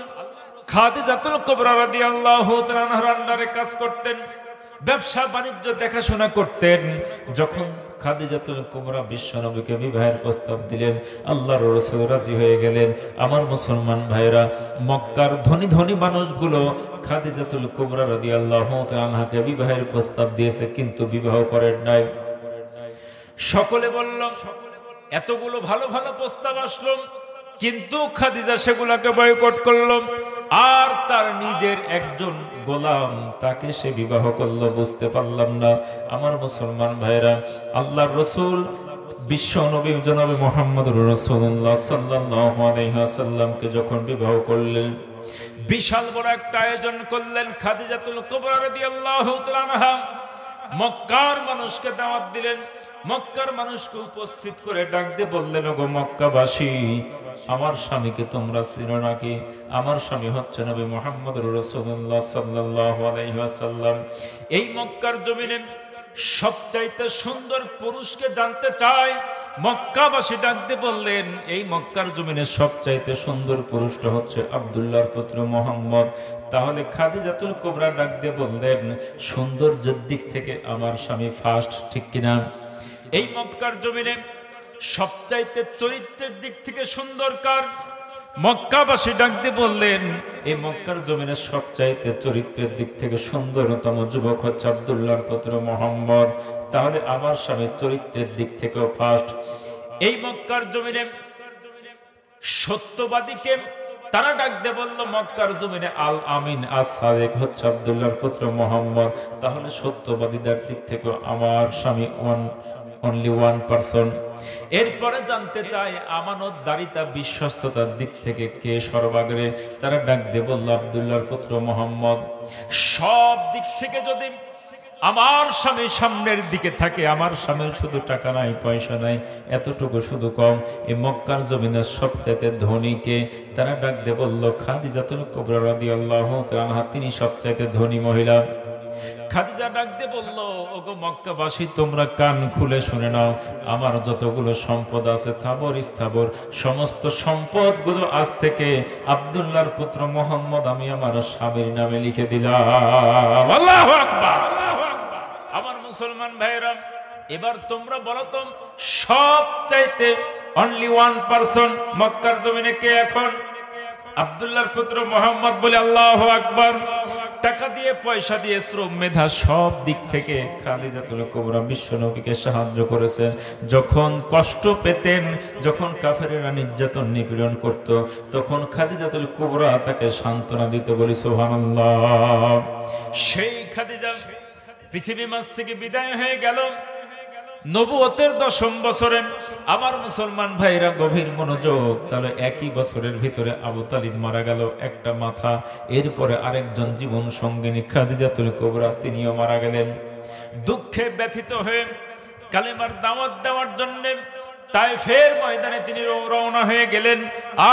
খাদিজাতুল কুবরা রাদিয়াল্লাহু তাআলা আনহার আন্ডারে কাজ করতেন, ব্যবসা বাণিজ্য দেখাশোনা করতেন। যখন খাদিজাতুল কুবরা বিশ্বনবীকে বিবাহের প্রস্তাব দিলেন, আল্লাহর রাসূল রাজি হয়ে গেলেন। আমার মুসলমান ভাইরা, মক্কার ধনী ধনী মানুষগুলো খাদিজাতুল কুবরা রাদিয়াল্লাহু তাআলা আনহাকে বিবাহের প্রস্তাব দিয়েছে, কিন্তু বিবাহ করেন নাই। সকলে বলল, এতগুলো ভালো ভালো প্রস্তাব আসলো, কিন্তু খাদিজা সেগুলাকে বয়কট করল, আর তার নিজের একজন গোলাম তাকে সে বিবাহ করলো। বুঝতে পারলাম না আমার মুসলমান ভাইরা, আল্লাহর রাসূল বিশ্ব নবী জনাবে মুহাম্মদুর রাসূলুল্লাহ সাল্লাল্লাহু আলাইহি ওয়াসাল্লামকে যখন বিবাহ করলেন, বিশাল বড় একটা আয়োজন করলেন। খাদিজাতুল কুবরা রাদিয়াল্লাহু তাআলা আনহা মক্কার মানুষকে দাওয়াত দিলেন, মক্কার মানুষকে উপস্থিত করে ডাক দিয়ে বললেন, ওগো মক্কাবাসী, আমার স্বামীকে তোমরা চিনো নাকি? আমার স্বামী হচ্ছে নবী মুহাম্মদুর রাসূলুল্লাহ সাল্লাল্লাহু আলাইহি ওয়াসাল্লাম। এই মক্কার জমিনে সবচাইতে সুন্দর পুরুষকে জানতে চাই। মক্কাবাসী ডাক দিয়ে বললেন, এই মক্কার জমিনে সবচাইতে সুন্দর পুরুষটা হচ্ছে আব্দুল্লাহর পুত্র মুহাম্মদ। তাহলে খাদিজাতুল কুবরা ডাক দিয়ে বললেন, সৌন্দর্যের দিক থেকে আমার স্বামী ফার্স্ট, ঠিক কিনা? এই মক্কার জমিনে সবচাইতে চরিত্রের দিক থেকে সুন্দর কার? মক্কাবাসী ডাক দিয়ে বললেন, এই মক্কার জমিনে সবচাইতে চরিত্রের দিক থেকে সুন্দরতম যুবক হচ্ছে আব্দুল্লাহর পুত্র মুহাম্মদ। তাহলে আমার স্বামী চরিত্রের দিক থেকেও ফার্স্ট। এই মক্কার জমিনে সত্যবাদীকে তারা ডাক দিয়ে বলল, মক্কার জমিনে আল আমিন আস-সাদিক হচ্ছে আব্দুল্লাহর পুত্র মুহাম্মদ। তাহলে সত্যবাদীদের দিক থেকে আমার স্বামী অনলি ওয়ান পারসন। এরপরে জানতে চাই আমানতদারিতা বিশ্বস্ততার দিক থেকে কে সর্বাগ্রে? তারা ডাক দিয়ে বলল, আব্দুল্লাহর পুত্র মুহাম্মদ। সব দিক থেকে যদি আমার স্বামী সামনের দিকে থাকে, আমার স্বামীর শুধু টাকা নাই, পয়সা নাই, এতটুকু শুধু কম, এই মক্কার জমিনের সবচাইতে ধনীকে? তারা ডাক দিয়ে বলল, খাদিজাতুল কুবরা রাদিয়াল্লাহু তাআলা আনহা, তিনি সবচাইতে ধনী মহিলা। খাদিজা ডাক দিয়ে বলল, ওগো মক্কাবাসী, তোমরা কান খুলে শুনে নাও, আমার যতগুলো সম্পদ আছে স্থাবর স্থাবর, সমস্ত সম্পদগুলো আজ থেকে আব্দুল্লাহর পুত্র মুহাম্মদ আমি আমার স্বামীর নামে লিখে দিলাম। আল্লাহু আকবার। আমার মুসলমান ভাইরা, এবার তোমরা বলো তো, সবচাইতে অনলি ওয়ান পারসন মক্কার জমিনে কে এখন? আব্দুল্লাহর পুত্র মুহাম্মদ। বলে আল্লাহু আকবার। টাকা দিয়ে, পয়সা দিয়ে, শ্রম মেধা সব দিক থেকে খাদিজাতুল কুবরা বিশ্ব নবীকে সাহায্য করেছেন। যখন কষ্ট পেতেন, যখন কাফেরেরা নির্যাতন নিপীড়ন করত, তখন খাদিজাতুল কুবরা তাকে সান্ত্বনা দিতে। বলি সুবহানাল্লাহ। সেই খাদিজা পৃথিবী মাঝ থেকে বিদায় হয়ে গেল নবুয়তের 10ম বছরে। আমার মুসলমান ভাইরা গভীর মনোযোগ। তাহলে একই বছরের ভিতরে আবু তালিব মারা গেল, একটা মাথা। এরপরে আরেকজন জীবন সঙ্গিনী খাদিজাতুল কুবরা, তিনিও মারা গেলেন। দুঃখে ব্যথিত হয়ে কালেমার দাওয়াত দেওয়ার জন্য তায়েফের ময়দানে তিনি রওনা হয়ে গেলেন।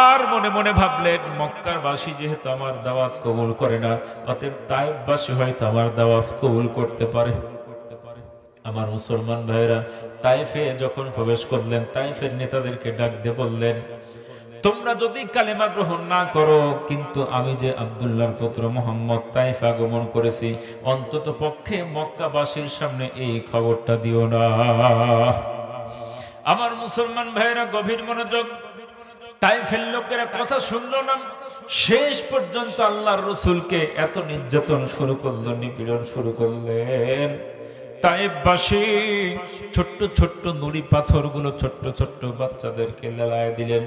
আর মনে মনে ভাবলেন, মক্কার বাসী যেহেতু আমার দাওয়াত কবুল করে না, অতএব তায়েফবাসী হয়তো আমার দাওয়াত কবুল করতে পারে। আমার মুসলমান ভাইরা, তায়েফে যখন প্রবেশ করলেন, তায়েফের নেতাদেরকে ডাক দিয়ে বললেন, তোমরা যদি কালেমা গ্রহণ না করো, কিন্তু আমি যে আব্দুল্লাহর পুত্র মুহাম্মদ তায়েফে আগমন করেছি, অন্তত পক্ষে মক্কাবাসীর সামনে এই খবরটা দিও না। আমার মুসলমান ভাইরা গভীর মনোযোগ। তায়েফের লোকেরা কথা শুনলো না। শেষ পর্যন্ত আল্লাহর রাসূলকে এত নির্যাতন শুরু করলো, নিপীড়ন শুরু করলেন। তায়েফবাসী ছোট্ট ছোট্ট নুড়ি পাথরগুলো ছোট্ট ছোট্ট বাচ্চাদেরকে লেলায় দিলেন।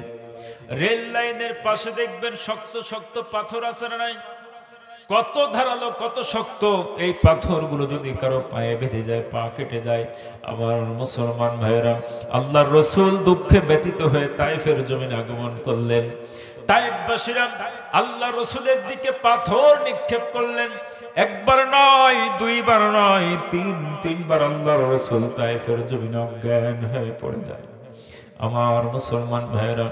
রেল লাইনের পাশে দেখবেন শক্ত শক্ত পাথর আছে না নাই? কত ধারালো, কত শক্ত। এই পাথরগুলো যদি কারো পায়ে বেঁধে যায়, পা কেটে যায়। আমার মুসলমান ভাইয়েরা, আল্লাহর রাসূল দুঃখে ব্যথিত হয়ে তায়েফের জমিনে আগমন করলেন। তায়েফবাসীরা আল্লাহর রাসূলের দিকে পাথর নিক্ষেপ করলেন। একবার নয়, দুইবার নয়, তিনবার আল্লাহর রাসূল তায়েফের জমিনে অজ্ঞান হয়ে পড়ে যায়। আমার মুসলমান ভাইয়েরা,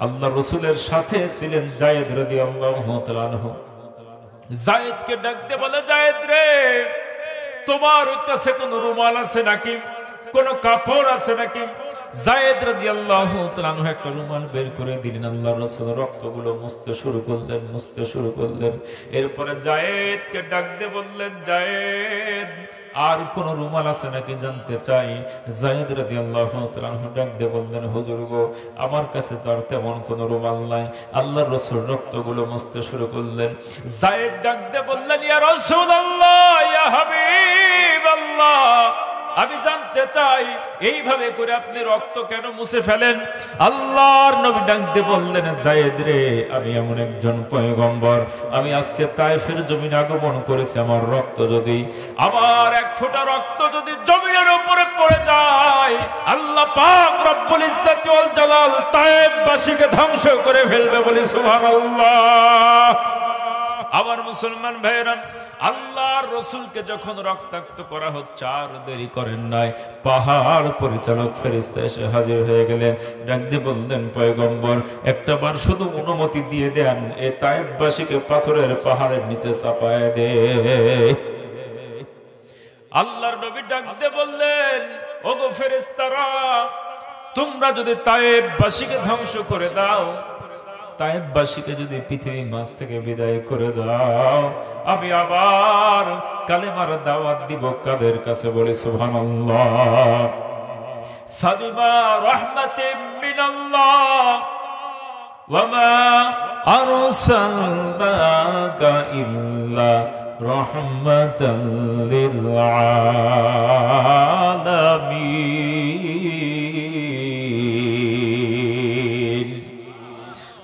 আল্লাহর রাসূলের সাথে ছিলেন যায়েদ রাদিয়াল্লাহু তাআলা আনহু। যায়েদকে ডাকতে বলে, যায়েদ রে, তোমার কাছে কোনো রুমাল আছে নাকি, কোনো কাপড় আছে নাকি? যায়েদ রাদিয়াল্লাহু তাআলা আনহু একটা রুমাল বের করে দিলেন। আল্লাহর রাসূল রক্তগুলো মুছতে শুরু করলেন। এরপরে যায়েদকে ডাক দিয়ে বললেন, যায়েদ, আর কোন রুমাল আছে নাকি জানতে চাই। যায়েদ রাদিয়াল্লাহু তাআলা আনহু ডাক দিয়ে বললেন, হুজুর গো, আমার কাছে তো আর তেমন কোনো রুমাল নাই। আল্লাহর রাসূল রক্তগুলো মুছতে শুরু করলেন। যায়েদ ডাক দিয়ে বললেন, ইয়া রাসূলুল্লাহ, ইয়া হাবিবাল্লাহ, আমি জানতে চাই এইভাবে করে আপনি রক্ত কেন মুছে ফেলেন? আল্লাহর নবী ডাক দিয়ে বললেন, যায়েদ রে, আমি এমন একজন পয়গম্বর, আমি আজকে তায়েফের জমিনে আগমন করেছি। আমার রক্ত যদি, আমার এক ফোঁটা রক্ত যদি জমিনের উপরে পড়ে যায়, আল্লাহ পাক রব্বুল ইজ্জত ওয়াল জালাল তায়েফবাসীকে ধ্বংস করে ফেলবে। বলি সুবহানাল্লাহ। আমার মুসলমান ভাইরা, আল্লাহর রাসূলকে যখন রক্তাক্ত করা হচ্ছে আর দেরি করেন নাই, পাহাড় পরিচালক ফেরেশতা এসে হাজির হয়ে গেলেন। ডাক দিয়ে বললেন, পয়গম্বর একটা বার শুধু অনুমতি দিয়ে দেন, এই তায়েফবাসীকে পাথরের পাহাড়ের নিচে চাপায় দে। আল্লাহর নবী ডাক দিয়ে বললেন, ওগো ফেরেশতারা, তোমরা যদি তায়েফবাসীকে ধ্বংস করে দাও, তায়েফবাসীকে যদি পৃথিবীর মাঝ থেকে বিদায় করে দাও, আমি আবার কালেমার দাওয়াত দিব কাদের কাছে? বলি সুবহানাল্লাহ। ফাবিমা রাহমাতিন মিনাল্লাহ ওয়া মা আরসালনাকা ইল্লা রাহমাতাল লিল আলামিন।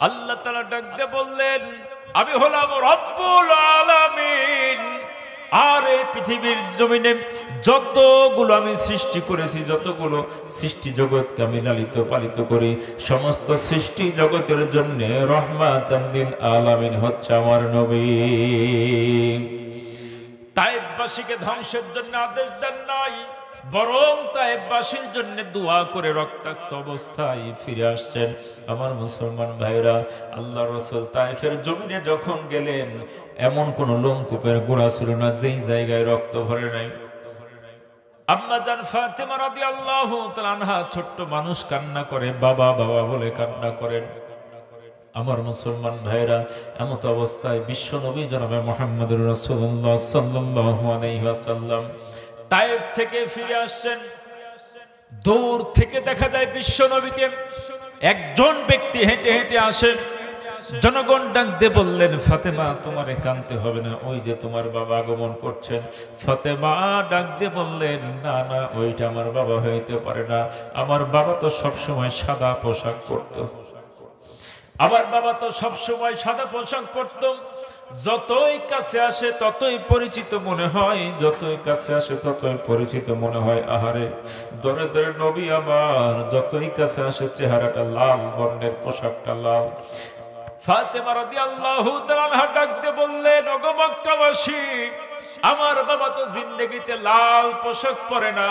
আল্লাহ তাআলা ডাক দিয়ে বললেন, আমি হলাম রব্বুল আলামিন, আর এই পৃথিবীর জমিনে যতগুলো আমি সৃষ্টি করেছি, যতগুলো সৃষ্টি জগৎকে আমি লালিত পালিত করি, সমস্ত সৃষ্টি জগতের জন্য রহমাতাল লিল আলামিন হচ্ছে আমার নবী। তায়েফবাসীকে ধ্বংসের জন্য আদেশ দেন নাই, বরং তায়েফবাসীর জন্য দোয়া করে রক্তাক্ত অবস্থায় ফিরে আসছেন। আমার মুসলমান ভাইরা, আল্লাহর রাসূল তায়েফের জমিনে যখন গেলেন, এমন কোন লোমকূপের গোড়া ছিল না যেই জায়গায় রক্ত ভরে নাই। আম্মা জান ফাতেমা রাদিয়াল্লাহু তাআলা আনহা, ছোট্ট মানুষ কান্না করে, বাবা বাবা বলে কান্না করেন। আমার মুসলমান ভাইরা, এমত অবস্থায় বিশ্ব নবী জনাবে মুহাম্মদুর রাসূলুল্লাহ সাল্লাল্লাহু আলাইহি ওয়াসাল্লাম তায়েফ থেকে ফিরে আসছেন। দূর থেকে দেখা যায় বিশ্ব নবীকে একজন ব্যক্তি হেঁটে হেঁটে আসেন। জনগণ ডাক দিয়ে বললেন, ফাতেমা তোমার কাঁদতে হবে না, ওই যে তোমার বাবা আগমন করছেন। ফাতেমা ডাক দিয়ে বললেন, না না, ওইটা আমার বাবা হইতে পারে না, আমার বাবা তো সবসময় সাদা পোশাক পরতো, আমার বাবা তো সবসময় সাদা পোশাক পরত। যতই কাছে আসে ততই পরিচিত মনে হয়, যতই কাছে আসে ততই পরিচিত মনে হয়। আহারে দরে দরে নবী আমার, যতই কাছে আসে চেহারাটা লাল, বর্ণের পোশাকটা লাল। ফাতেমা রাদিয়াল্লাহু তাআলা আনহা ডাকতে বললেন, ওগো মক্কাবাসী, আমার বাবা তো জিন্দেগিতে লাল পোশাক পরে না,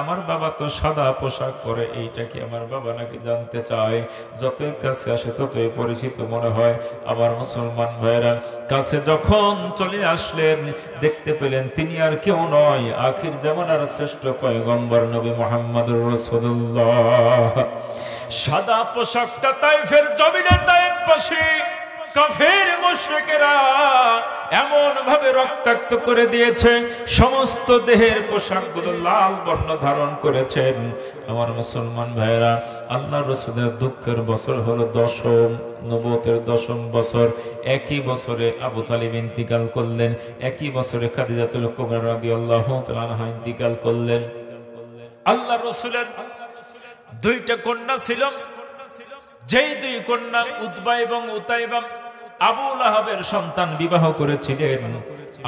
আমার বাবা তো সাদা পোশাক পরে, এইটা কি আমার বাবা নাকি জানতে চায়। যতই কাছে আসে ততই পরিচিত মনে হয়। আমার মুসলমান ভাইরা, কাছে যখন চলে আসলেন, দেখতে পেলেন তিনি আর কেউ নয়, আখির জামানার শ্রেষ্ঠ পয়গম্বর নবী মুহাম্মদুর রাসূলুল্লাহ। সাদা পোশাকটা তায়েফের জমিনে তায়েফবাসী কাফের মুশরিকেরা এমন ভাবে রক্তাক্ত করে দিয়েছে, সমস্ত দেহের পোশাকগুলো লাল বর্ণ ধারণ করেছেন। আমার মুসলমান ভাইরা, আল্লাহর রাসূলের দুঃখের বছর হলো 10ম, নবুয়তের 10ম বছর। একই বছরে আবু তালিব ইন্তিকাল করলেন, একই বছরে খাদিজাতুল কুবরা রাদিয়াল্লাহু তাআলা আনহা ইন্তিকাল করলেন। আল্লাহর রাসূলের দুইটা কন্যা ছিল, যেই দুই কন্যা উতবা এবং উতাইবা আবু লাহাবের সন্তান বিবাহ করেছিলেন।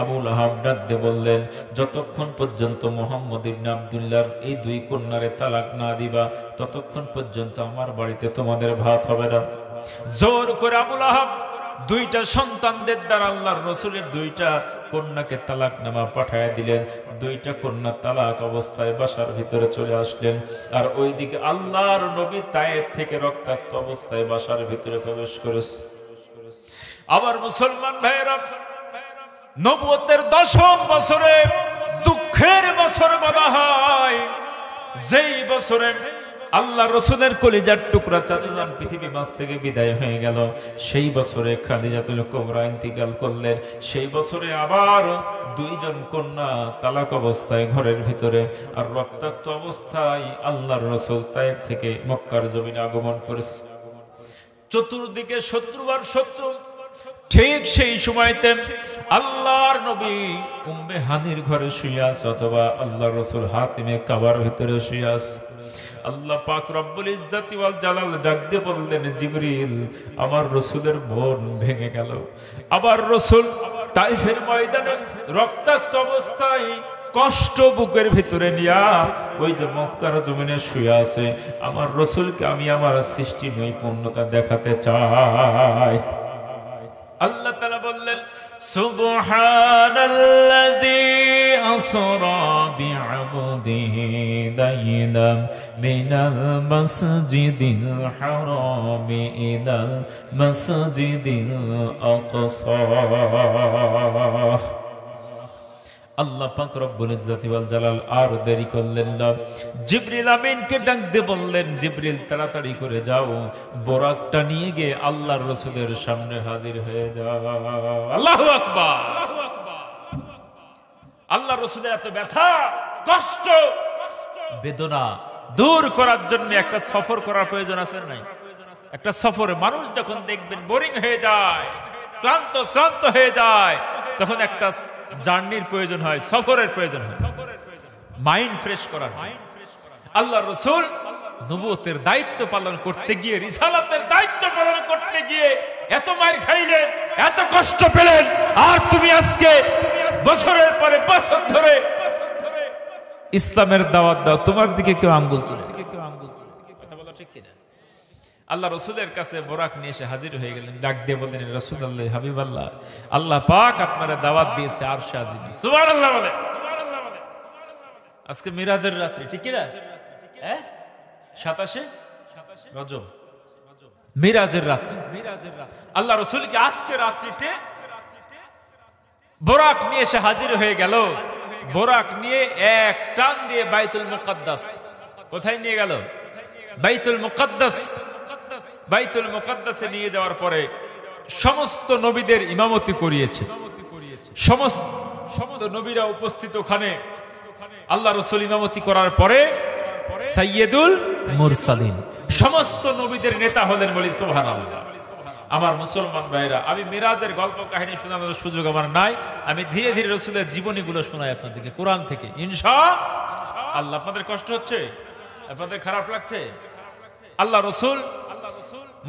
আবু লাহাব ডাক দিয়ে বললেন, যতক্ষণ পর্যন্ত মুহাম্মদ ইবনে আব্দুল্লাহর এই দুই কন্যারে তালাক না দিবা, ততক্ষণ পর্যন্ত আমার বাড়িতে তোমাদের ভাত হবে না। জোর করে আবু লাহাব দুইটা সন্তানদের দ্বারা আল্লাহর রাসূলের দুইটা কন্যাকে তালাকনামা পাঠায় দিলেন। দুইটা কন্যা তালাক অবস্থায় বাসার ভিতরে চলে আসলেন, আর ওইদিকে আল্লাহর নবী তায়েফ থেকে রক্তাক্ত অবস্থায় বাসার ভিতরে প্রবেশ করেছে। আবার মুসলমান ভাইরা, নবুয়তের 10ম বছরে দুঃখের বছর বলা হয়, যেই বছরে আল্লাহ রাসূলের কলিজার টুকরা চাচাজান পৃথিবী মাঝ থেকে বিদায় হয়ে গেল। সেই বছরে খাদিজাতুল কুবরা ইন্তিকাল করলেন। সেই বছরে আবার দুইজন কন্যা তালাক অবস্থায় ঘরের ভিতরে, আর রক্তাক্ত অবস্থায় আল্লাহর রাসূল তায়েফ থেকে মক্কার জমিনে আগমন করেছে। চতুর্দিকে শত্রু আর শত্রু। ঠিক সেই সময়তে আল্লাহর নবী উম্মে হানির ঘরে শুয়ে আছে, অথবা আল্লাহর রাসূল হাতিমে কাবার ভিতরে শুয়ে আছে। আল্লাহ পাক রব্বুল ইজ্জতি ওয়াল জালাল ডাক দিয়ে বললেন, জিবরিল, আমার রাসূলের মন ভেঙে গেল। আবার রাসূল তায়েফের ময়দানে রক্তাক্ত অবস্থায় কষ্ট বুকের ভিতরে নিয়া ওই যে মক্কার জমিনে শুয়ে আছে। আমার রাসূলকে আমি আমার সৃষ্টি নৈপুণ্যতা দেখাতে চাই। আল্লাহ তাআলা বললেন সুবহানাল্লাযী আসরা বিআবদিহি লাইলাম মিনাল মাসজিদিল হারামি ইলাল মাসজিদিল আকসা। আল্লাহ পাক রব্বুল ইজ্জতি ওয়াল জালাল আর দেরি করলেন না, জিবরিল আমিনকে ডাক দিয়ে বললেন, জিবরিল তাড়াতাড়ি করে যাও, বোরাকটা নিয়ে গিয়ে আল্লাহর রাসূলের সামনে হাজির হয়ে যাও। আল্লাহু আকবার। আল্লাহর রাসূলের এত ব্যথা, কষ্ট, বেদনা দূর করার জন্য একটা সফর করার প্রয়োজন আছে না? একটা সফরে মানুষ যখন দেখবেন বোরিং হয়ে যায়, ক্লান্ত শ্রান্ত হয়ে যায়, তখন একটা জার্নির প্রয়োজন হয়, সফরের প্রয়োজন হয়, মাইন্ড ফ্রেশ করার। আল্লাহর রাসূল নবুয়তের দায়িত্ব পালন করতে গিয়ে, রিসালাতের দায়িত্ব পালন করতে গিয়ে এত মার খাইলেন, এত কষ্ট পেলেন, আর তুমি আজকে বছরের পরে বছর ধরে ইসলামের দাওয়াত দাও, তোমার দিকে কেউ আঙ্গুল তুলে। কথা বলা ঠিক কিনা? আল্লাহ রাসূলের কাছে বোরাক নিয়ে এসে হাজির হয়ে গেলেন, ডাক দিয়ে বললেন, রাসূলুল্লাহ, হাবিবাল্লাহ, আল্লাহ পাক আপনারা দাওয়াত দিয়েছে আরশে আজিমে। সুবহানাল্লাহ বলে। আজকে মিরাজের রাত্রি, ঠিক কিনা? 27 রজব মিরাজের রাত্রি। আল্লাহ রাসূলকে আজকে রাত্রিতে বোরাক নিয়ে এসে হাজির হয়ে গেল। বোরাক নিয়ে এক টান দিয়ে বাইতুল মুকাদ্দাস, কোথায় নিয়ে গেল? বাইতুল মুকাদ্দাস। বাইতুল মুকাদ্দাসে নিয়ে যাওয়ার পরে সমস্ত নবীদের ইমামতি করিয়েছে। সমস্ত নবীরা উপস্থিত ওখানে। আল্লাহ রাসূল ইমামতি করার পরে সাইয়্যিদুল মুরসালিন, সমস্ত নবীদের নেতা হলেন। বলি সুবহানাল্লাহ। আমার মুসলমান ভাইরা, আমি মিরাজের গল্প কাহিনী শোনানোর সুযোগ আমার নাই, আমি ধীরে ধীরে রাসূলের জীবনীগুলো শোনাই আপনাদেরকে কোরআন থেকে, ইনশাআল্লাহ। আপনাদের কষ্ট হচ্ছে? আপনাদের খারাপ লাগছে? আল্লাহ রাসূল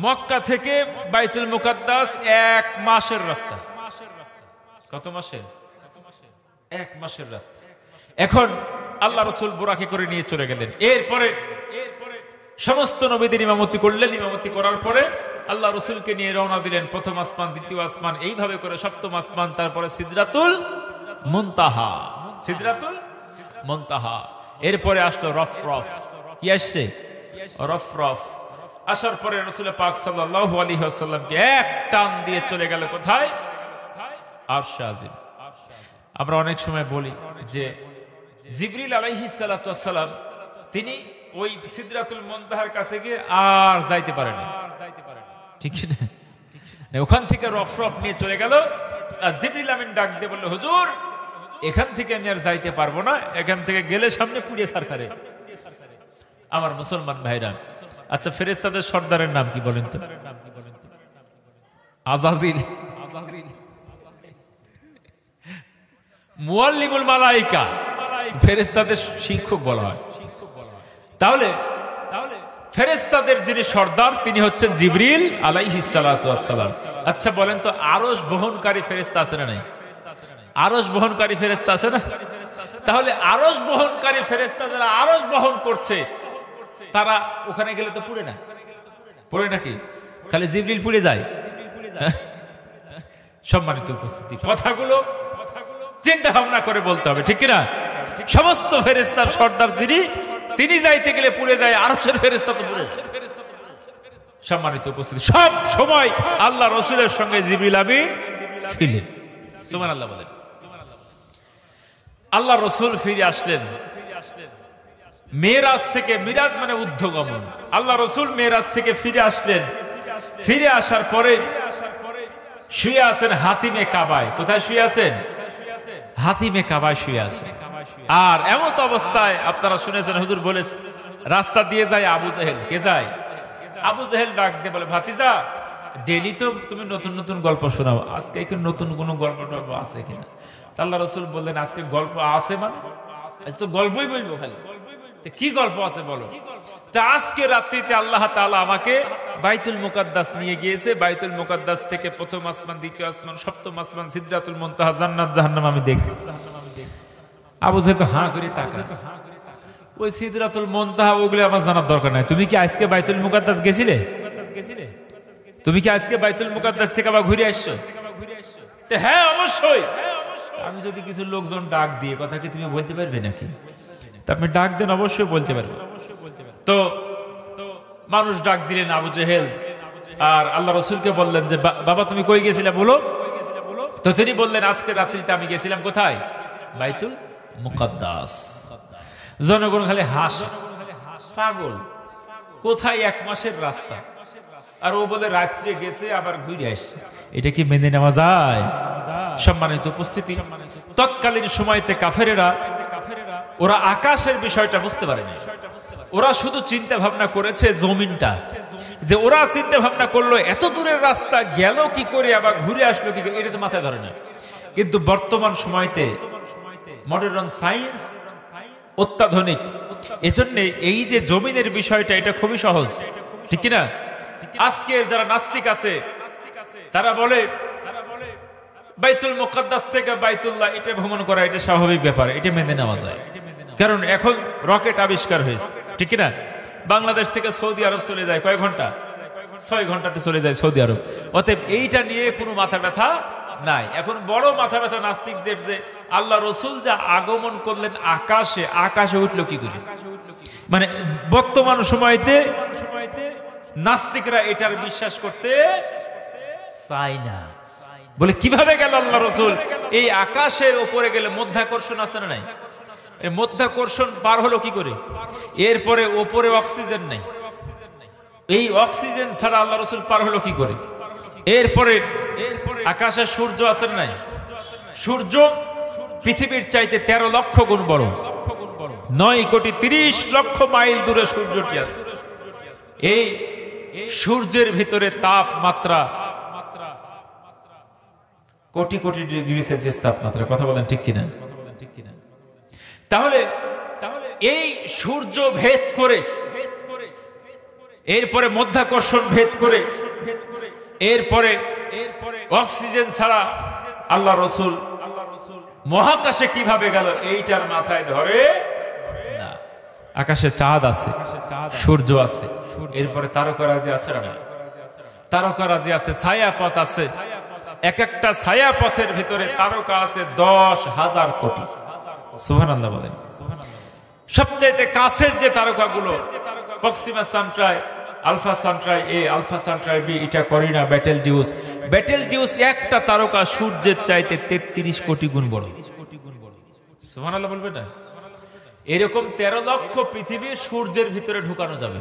মক্কা থেকে বাইতুল মুকাদ্দাস 1 মাসের রাস্তা। কত মাসের? 1 মাসের রাস্তা। এখন আল্লাহ রাসূল বোরাকে করে নিয়ে চলে গেলেন। এরপরে সমস্ত নবীদের ইমামতি করলেন। ইমামতি করার পরে আল্লাহ রাসূলকে নিয়ে রওনা দিলেন। প্রথম আসমান, দ্বিতীয় আসমান, এইভাবে করে সপ্তম আসমান, তারপরে সিদরাতুল মুনতাহা। সিদরাতুল মুনতাহা। এরপরে আসলো রফরফ। কি আসছে? রফরফ। আসার পরে রাসূল পাক সাল্লাল্লাহু আলাইহি ওয়াসাল্লামকে এক টান দিয়ে চলে গেল কোথায়? আরশে আজিম। আমরা অনেক সময় বলি যে জিবরিল আলাইহিস সালাতু ওয়াস সালাম তিনি ওই সিদরাতুল মুনতাহার কাছে গিয়ে আর যাইতে পারেন না, ঠিক না? ওখান থেকে রফরফ নিয়ে চলে গেল। আর জিবরিল আমিন ডাক দিয়ে বলল, হুজুর, এখান থেকে আমি আর যাইতে পারবো না, এখান থেকে গেলে সামনে পুড়িয়ে ছারখারে। আমার মুসলমান ভাইরা, আচ্ছা ফেরেশতাদের সর্দারের নাম কি বলেন তো? আযাজিল। মুআল্লিমুল মালায়েকা, ফেরেশতাদের শিক্ষক বলা হয়। তাহলে ফেরেশতাদের যিনি সর্দার তিনি হচ্ছেন জিবরিল আলাইহিস সালাতু ওয়াস সালাম। আচ্ছা বলেন তো, আরশ বহনকারী ফেরেশতা আছে না নাই? আরশ বহনকারী ফেরেশতা আছে না? তাহলে আরশ বহনকারী ফেরেশতা যারা আরশ বহন করছে, তারা ওখানে গেলে তো পুড়ে না? পুড়ে নাকি? খালি জিবরিল পুড়ে যায়? সম্মানিত উপস্থিতি, কথাগুলো চিন্তা ভাবনা করে বলতে হবে, ঠিক কিনা? সমস্ত ফেরেশতার সর্দার যিনি, তিনি যাইতে গেলে পুড়ে যায়, আরশের ফেরেশতা তো পুড়ে যায়। সম্মানিত উপস্থিতি, সব সময় আল্লাহ রাসূলের সঙ্গে জিবরিল আমিন ছিলেন। সুবহানাল্লাহ বলেন। আল্লাহ রাসূল ফিরে আসলেন মেরাজ থেকে। মিরাজ মানে ঊর্ধ্বগমন। আল্লাহ রাসূল মেরাজ থেকে ফিরে আসলেন। ফিরে আসার পরে শুয়ে আছেন হাতিমে কাবায়। কোথায় শুয়ে আছেন? হাতিমে কাবায় শুয়ে আছেন। আর এমত অবস্থায় আপনারা শুনেছেন, হুজুর বলেছেন, রাস্তা দিয়ে যায় আবু জেহেল। কে যায়? আবু জেহেল ডাক দিয়ে বলে, ভাতিজা, ডেইলি তো তুমি নতুন নতুন গল্প শোনাও, আজকে কি নতুন কোনো গল্প টল্প আছে কিনা? আল্লাহ রাসূল বললেন, আজকে গল্প আছে মানে আজ তো গল্পই বলবো খালি। কি গল্প আছে বলো? তা আজকে রাত্রিতে আল্লাহ তাআলা আমাকে বাইতুল মুকাদ্দাস নিয়ে গিয়েছে। বাইতুল মুকাদ্দাস থেকে প্রথম আসমান, দ্বিতীয় আসমান, সপ্তম আসমান, সিদরাতুল মুনতাহা, জান্নাত জাহান্নাম আমি দেখছি। আবু জেহেল তো হাঁ করে তাকাচ্ছে। ওই সিদরাতুল মুনতাহা ওগুলো আমার জানার দরকার নাই। তুমি কি আজকে বাইতুল মুকাদ্দাস গেছিলে? তুমি কি আজকে বাইতুল মুকাদ্দাস থেকে আবার ঘুরে আসছো? হ্যাঁ অবশ্যই। আমি যদি কিছু লোকজন ডাক দিয়ে কথা কি তুমি বলতে পারবে নাকি? তা আপনি ডাক দেন, অবশ্যই বলতে পারবেন। তো মানুষ ডাক দিলেন আবু জেহেল, আর আল্লাহ রসুলকে বললেন যে বাবা তুমি কই গেছিলে বলো। তো তিনি বললেন আজকে রাত্রিতে আমি গেছিলাম কোথায়? বাইতুল মুকাদ্দাস। জনগণ খালি হাসে, পাগল, কোথায় 1 মাসের রাস্তা, আর ও বলে রাত্রে গেছে আবার ঘুরে আসছে। এটা কি মেনে নেওয়া যায়? সম্মানিত উপস্থিতি, তৎকালীন সময়তে কাফেরেরা ওরা আকাশের বিষয়টা বুঝতে পারেনি। ওরা শুধু চিন্তা ভাবনা করেছে জমিনটা, যে ওরা চিন্তা ভাবনা করলো এত দূরের রাস্তা গেল কি করে, আবার ঘুরে আসলো কি করে, এটা তো মাথায় ধরে না। কিন্তু বর্তমান সময়তে মডার্ন সায়েন্স অত্যাধুনিক, এজন্য এই যে জমিনের বিষয়টা এটা খুবই সহজ, ঠিক কিনা? আজকের যারা নাস্তিক আছে তারা বলে বাইতুল মুকাদ্দাস থেকে বাইতুল্লাহ এটা ভ্রমণ করা এটা স্বাভাবিক ব্যাপার, এটা মেনে নেওয়া যায়, কারণ এখন রকেট আবিষ্কার হয়েছে, ঠিক কিনা? বাংলাদেশ থেকে সৌদি আরব চলে যায় কয় ঘন্টা? 6 ঘন্টাতে চলে যায় সৌদি আরব। অতএব এইটা নিয়ে কোনো মাথা ব্যথা নাই। এখন বড় মাথা ব্যথা নাস্তিকদের যে আল্লাহ রসুল যা আগমন করলেন আকাশে, আকাশে উঠলো কি করে? মানে বর্তমান সময়তে নাস্তিকরা এটার বিশ্বাস করতে চায় না। বলে কিভাবে গেল আল্লাহ রসুল? এই আকাশের উপরে গেলে মধ্যাকর্ষণ আছে না নাই? এই মধ্যাকর্ষণ পার হলো কি করে? এরপরে উপরে অক্সিজেন নেই, এই অক্সিজেন ছাড়া আল্লাহ রসুল পার হলো কি করে? এরপরে আকাশে সূর্য আছে না নাই? সূর্য পৃথিবীর চাইতে 13 লক্ষ গুণ বড়, 9,30,00,000 মাইল দূরে সূর্যটি আছে। এই সূর্যের ভিতরে তাপমাত্রা কোটি কোটি ডিগ্রি সেলসিয়াস তাপমাত্রা, কথা বলেন ঠিক কিনা? তাহলে এই সূর্য ভেদ করে, এরপরে মধ্যাকর্ষণ ভেদ করে, এরপরে অক্সিজেন ছাড়া আল্লাহ রসুল মহাকাশে কিভাবে গেল এইটার মাথায় ধরে না। আকাশে চাঁদ আছে, সূর্য আছে, এরপরে তারকারাজি আছে না? তারকারাজি আছে, ছায়াপথ আছে, এক একটা ছায়াপথের ভিতরে তারকা আছে 10,000 কোটি। সুবহানাল্লাহ বলেন। সবচাইতে কাছের যে তারকাগুলো প্রক্সিমা সেন্ট্রাই, আলফা সেন্ট্রাই এ, আলফা সেন্ট্রাই বি, এটা করিনা, বেটেলজিউস। বেটেলজিউস একটা তারকা সূর্যের চাইতে 33 কোটি গুণ বড়। সুবহানাল্লাহ বলবে না? এরকম 13 লক্ষ পৃথিবী সূর্যের ভিতরে ঢুকানো যাবে,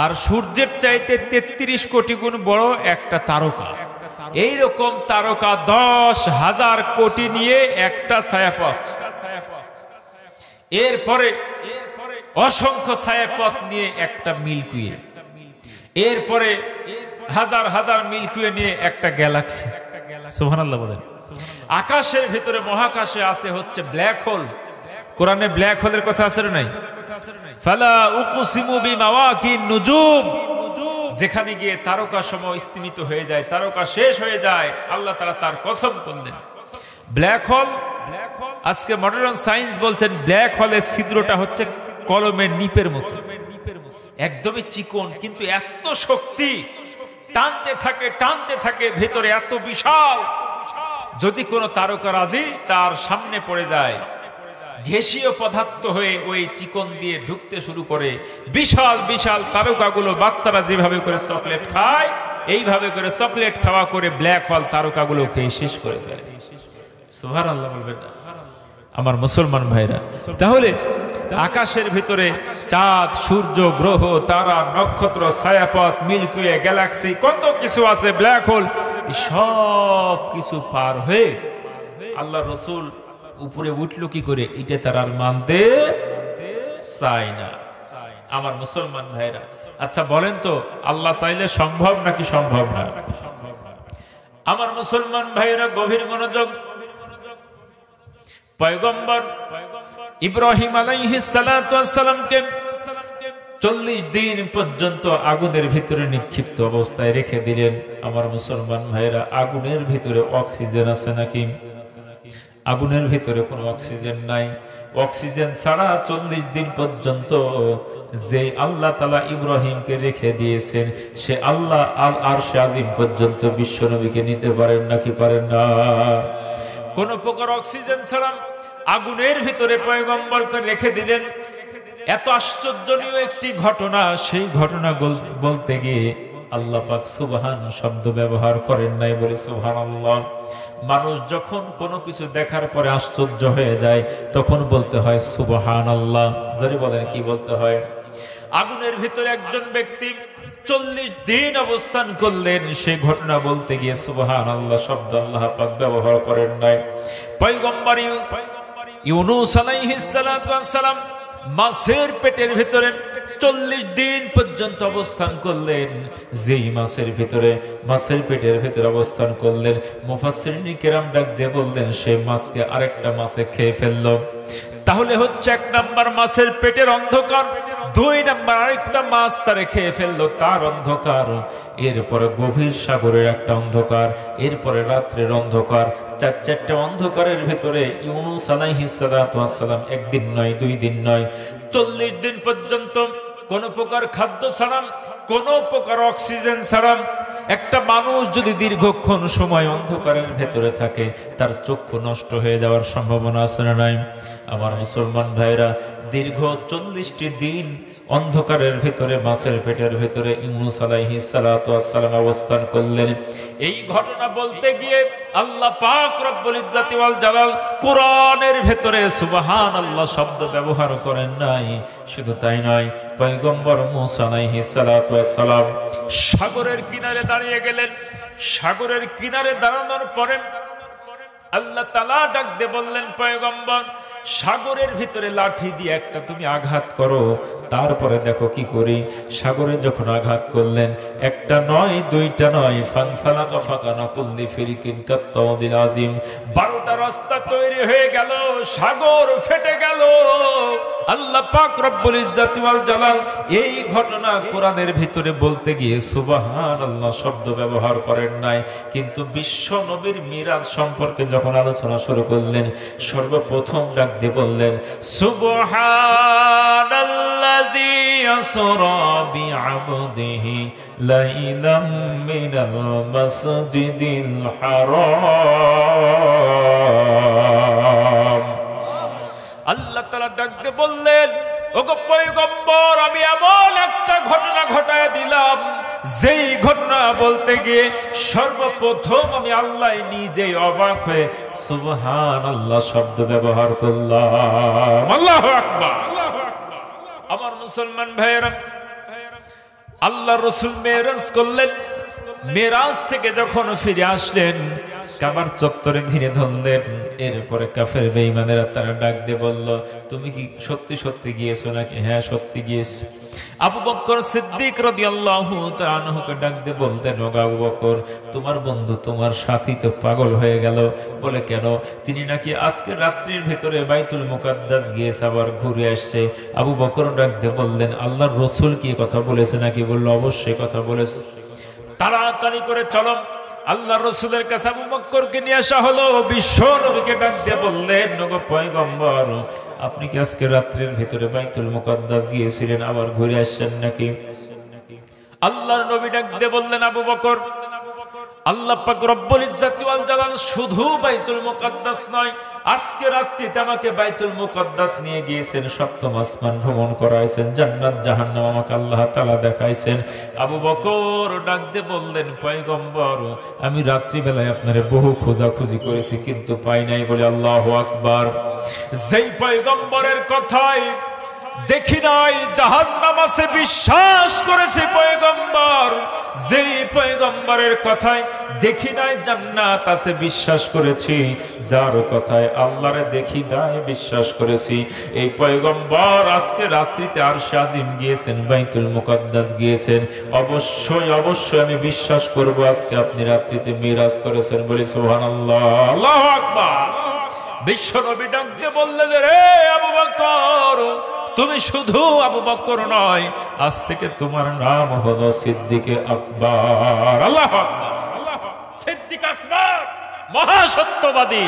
আর সূর্যের চাইতে 33 কোটি গুণ বড় একটা তারকা। এইরকম তারকা 10,000 কোটি নিয়ে একটা ছায়াপথ, এরপরে অসংখ্য ছায়াপথ নিয়ে একটা মিল্কি ওয়ে, এরপরে হাজার হাজার মিল্কি ওয়ে নিয়ে একটা গ্যালাক্সি। সুবহানাল্লাহ বলেন। আকাশের ভিতরে মহাকাশে আছে হচ্ছে ব্ল্যাক হোল। কোরআনে ব্ল্যাক হোলের কথা আছে না নাই? ফালা উকসিমু বিমাওয়াকিন নুজুম, যেখানে গিয়ে তারকা সমূহ স্তিমিত হয়ে যায়, তারকা শেষ হয়ে যায়, আল্লাহ তাআলা তার কসম করলেন। ব্ল্যাক হোল, আজকে মডার্ন সায়েন্স বলছেন ব্ল্যাক হোলের ছিদ্রটা হচ্ছে কলমের নিপের মতো, একদমই চিকন, কিন্তু এত শক্তি, টানতে থাকে ভেতরে এত বিশাল। যদি কোনো তারকারাজি তার সামনে পড়ে যায়, গ্যাসীয় পদার্থ হয়ে ওই চিকন দিয়ে ঢুকতে শুরু করে। বিশাল বিশাল তারকাগুলো বাচ্চারা যেভাবে করে চকলেট খায়, এইভাবে করে চকলেট খাওয়া করে ব্ল্যাক হোল তারকাগুলো খেয়ে শেষ করে ফেলে। সুবহানাল্লাহ বলবেন না আমার মুসলমান ভাইরা? তাহলে আকাশের ভিতরে চাঁদ, সূর্য, গ্রহ, তারা, নক্ষত্র, ছায়াপথ, মিল্কি ওয়ে, গ্যালাক্সি, কত কিছু আছে, ব্ল্যাক হোল, সব কিছু পার হয়ে আল্লাহ রসুল উপরে উঠলো কি করে, এটা তারা আর মানতে চায় না। আমার মুসলমান ভাইরা, আচ্ছা বলেন তো, আল্লাহ চাইলে সম্ভব নাকি সম্ভব না? আমার মুসলমান ভাইরা গভীর মনোযোগ। পয়গম্বর ইব্রাহিম আলাইহিস সালাতু ওয়াস সালামকে 40 দিন পর্যন্ত আগুনের ভিতরে নিক্ষিপ্ত অবস্থায় রেখে দিলেন। আমার মুসলমান ভাইরা, আগুনের ভিতরে অক্সিজেন আছে নাকি? আগুনের ভিতরে কোনো অক্সিজেন নাই। অক্সিজেন ছাড়া 40 দিন পর্যন্ত যে আল্লাহ তাআলা ইব্রাহিমকে রেখে দিয়েছেন, সে আল্লাহ আল আরশ আজিম পর্যন্ত বিশ্বনবীকে নিতে পারেন নাকি পারেন না? কোন প্রকার অক্সিজেন ছাড়া আগুনের ভিতরে পয়গম্বরকে রেখে দিলেন। এত আশ্চর্যনীয় একটি ঘটনা, সেই ঘটনা বলতে গিয়ে আল্লাহ পাক সুবহান শব্দ ব্যবহার করেন নাই, বলে সুবহানাল্লাহ। মানুষ যখন কোনো কিছু দেখার পরে আশ্চর্য হয়ে যায় তখন বলতে হয় সুবহানাল্লাহ। যদি বলেন কি বলতে হয়? আগুনের ভিতরে একজন ব্যক্তি 40 দিন অবস্থান করলেন, সেই ঘটনা বলতে গিয়ে সুবহানাল্লাহ শব্দ আল্লাহ পাক ব্যবহার করেন নাই। পয়গম্বর ইউনূস আলাইহিস সালাতু ওয়াস সালাম মাছের পেটের ভিতরে 40 দিন পর্যন্ত অবস্থান করলেন। যেই মাছের পেটের ভিতরে অবস্থান করলেন, মুফাসসিরিন কিরাম ডাক দিয়ে বললেন সেই মাছকে আরেকটা মাছে খেয়ে ফেললো। তাহলে হচ্ছে 1 নাম্বার মাছের পেটের অন্ধকার, 2 নাম্বার আরেকটা মাছ তারে খেয়ে ফেললো, তার অন্ধকার, এরপরে গভীর সাগরের একটা অন্ধকার, এরপরে রাত্রের অন্ধকার, 4টা অন্ধকারের ভিতরে ইউনূস আলাইহিস সালাতু ওয়াস সালাম 1 দিন নয় 2 দিন নয় 40 দিন পর্যন্ত কোন প্রকার খাদ্য ছাড়া, কোন প্রকার অক্সিজেন ছাড়া। একটা মানুষ যদি দীর্ঘক্ষণ সময় অন্ধকারের ভেতরে থাকে, তার চক্ষু নষ্ট হয়ে যাওয়ার সম্ভাবনা আছে না নাই? আমার মুসলমান ভাইরা, দীর্ঘ 40টি দিন অন্ধকারের ভিতরে মাছের পেটের ভিতরে ইউনূস আলাইহিস সালাতু ওয়াস সালাম অবস্থান করলেন। এই ঘটনা বলতে গিয়ে আল্লাহ পাক রব্বুল ইজ্জাতি ওয়াল জালাল কোরআনের ভিতরে সুবহানাল্লাহ শব্দ ব্যবহার করেন নাই। শুধু তাই নয়, পয়গম্বর মূসা আলাইহিস সালাতু ওয়াস সালাম সাগরের কিনারে দাঁড়িয়ে গেলেন। সাগরের কিনারে দাঁড়ানোর পরে আল্লাহ তাআলা ডাক দিয়ে বললেন, পয়গম্বর সাগরের ভিতরে লাঠি দিয়ে একটা তুমি আঘাত করো, তারপরে দেখো কি করি। সাগরে যখন আঘাত করলেন, একটা নয় 2টা নয়, ফানফালাকা ফাকানা কুল্লি ফিরিকিন কাত্তাউদিল আজিম, 12টা রাস্তা তৈরি হয়ে গেল, সাগর ফেটে গেল। আল্লাহ পাক রব্বুল ইজ্জাতি ওয়াল জালাল এই ঘটনা কোরআনের ভিতরে বলতে গিয়ে সুবহানাল্লাহ শব্দ ব্যবহার করেন নাই। কিন্তু বিশ্ব নবীর মিরাজ সম্পর্কে যখন আলোচনা শুরু করলেন, সর্বপ্রথম ডাক দিয়ে বললেন সুবহানাল্লাযী আসরা বিআবদিহি লাইলাম মিনাল মাসজিদিল হারাম। আল্লাহ তাআলা ডাক দিয়ে বললেন, ওগো পয়গম্বর, আমি এমন একটা ঘটনা ঘটায় দিলাম, যেই ঘটনা বলতে গিয়ে সর্বপ্রথম আমি আল্লাহ নিজেই অবাক হয়ে সুবহানাল্লাহ শব্দ ব্যবহার করলাম। আল্লাহু আকবার। আমার মুসলমান ভাইয়েরা, আল্লাহ রাসূল মেরাজ করলেন। মেরাজ থেকে যখন ফিরে আসলেন, কাবার চত্বরে ঘিরে ধরলেন। এরপরে কাফের বেঈমানেরা তারা ডাক দিয়ে বলল, তুমি কি সত্যি সত্যি গিয়েছো নাকি? হ্যাঁ, সত্যি গিয়েছি। আবু বকর সিদ্দিক রাদিয়াল্লাহু তাআলা আনহুকে ডাক দিয়ে বলতেন, ওগো আবু বকর, তোমার বন্ধু, তোমার সাথী তো পাগল হয়ে গেল। বলে কেন? তিনি নাকি আজকে রাত্রির ভিতরে বাইতুল মুকাদ্দাস গিয়েছে, আবার ঘুরে আসছে। আবু বকর ডাক দিয়ে বললেন, আল্লাহর রাসূল কি কথা বলেছে নাকি? বলল, অবশ্যই কথা বলেছে। তাড়াতাড়ি করে চলো। আল্লাহ রাসূলের কাছে আবু বকরকে নিয়ে আসা হলো। বিশ্ব নবীকে ডাক দিয়ে বললেন, ওগো পয়গম্বর, আপনি কি আজকে রাত্রির ভিতরে বাইতুল মুকাদ্দাস গিয়েছিলেন, আবার ঘুরে আসছেন নাকি? আল্লাহর নবী ডাক দিয়ে বললেন, আবু বকর, আল্লাহ পাক রব্বুল ইজ্জাতি ওয়াল জালাল শুধু বাইতুল মুকাদ্দাস নয়, আজকে রাত্রিতে আমাকে বাইতুল মুকাদ্দাস নিয়ে গিয়েছেন, সপ্তম আসমান ভ্রমণ করাইছেন, জান্নাত জাহান্নাম আমাকে আল্লাহ তাআলা দেখাইছেন। আবু বকর ডাক দিয়ে বললেন, পয়গম্বর, আমি রাত্রি বেলায় আপনারে বহু খোঁজাখুঁজি করেছি, কিন্তু পাই নাই। বলে আল্লাহু আকবার। যেই পয়গম্বরের কথায় দেখি নাই জাহান্নাম আছে বিশ্বাস করেছে পয়গম্বর, যেই পয়গম্বরের কথায় দেখি নাই জান্নাত আছে বিশ্বাস করেছি, যার কথায় আল্লাহরে দেখি নাই বিশ্বাস করেছি, এই পয়গম্বর আজকে রাত্রিতে আরশে আজিম গিয়েছেন, বাইতুল মুকাদ্দাস গিয়েছেন। অবশ্যই অবশ্যই আমি বিশ্বাস করব আজকে আপনি রাত্রিতে মিরাজ করেছেন। বলি সুবহানাল্লাহ, আল্লাহু আকবার। বিশ্ব নবী ডাক দিয়ে বললেন, রে আবু বকর, তুমি শুধু আবু বকর নয়, আজ থেকে তোমার নাম হলো সিদ্দিকে আকবর। আল্লাহু আকবার। সিদ্দিক আকবর, মহাসত্যবাদী।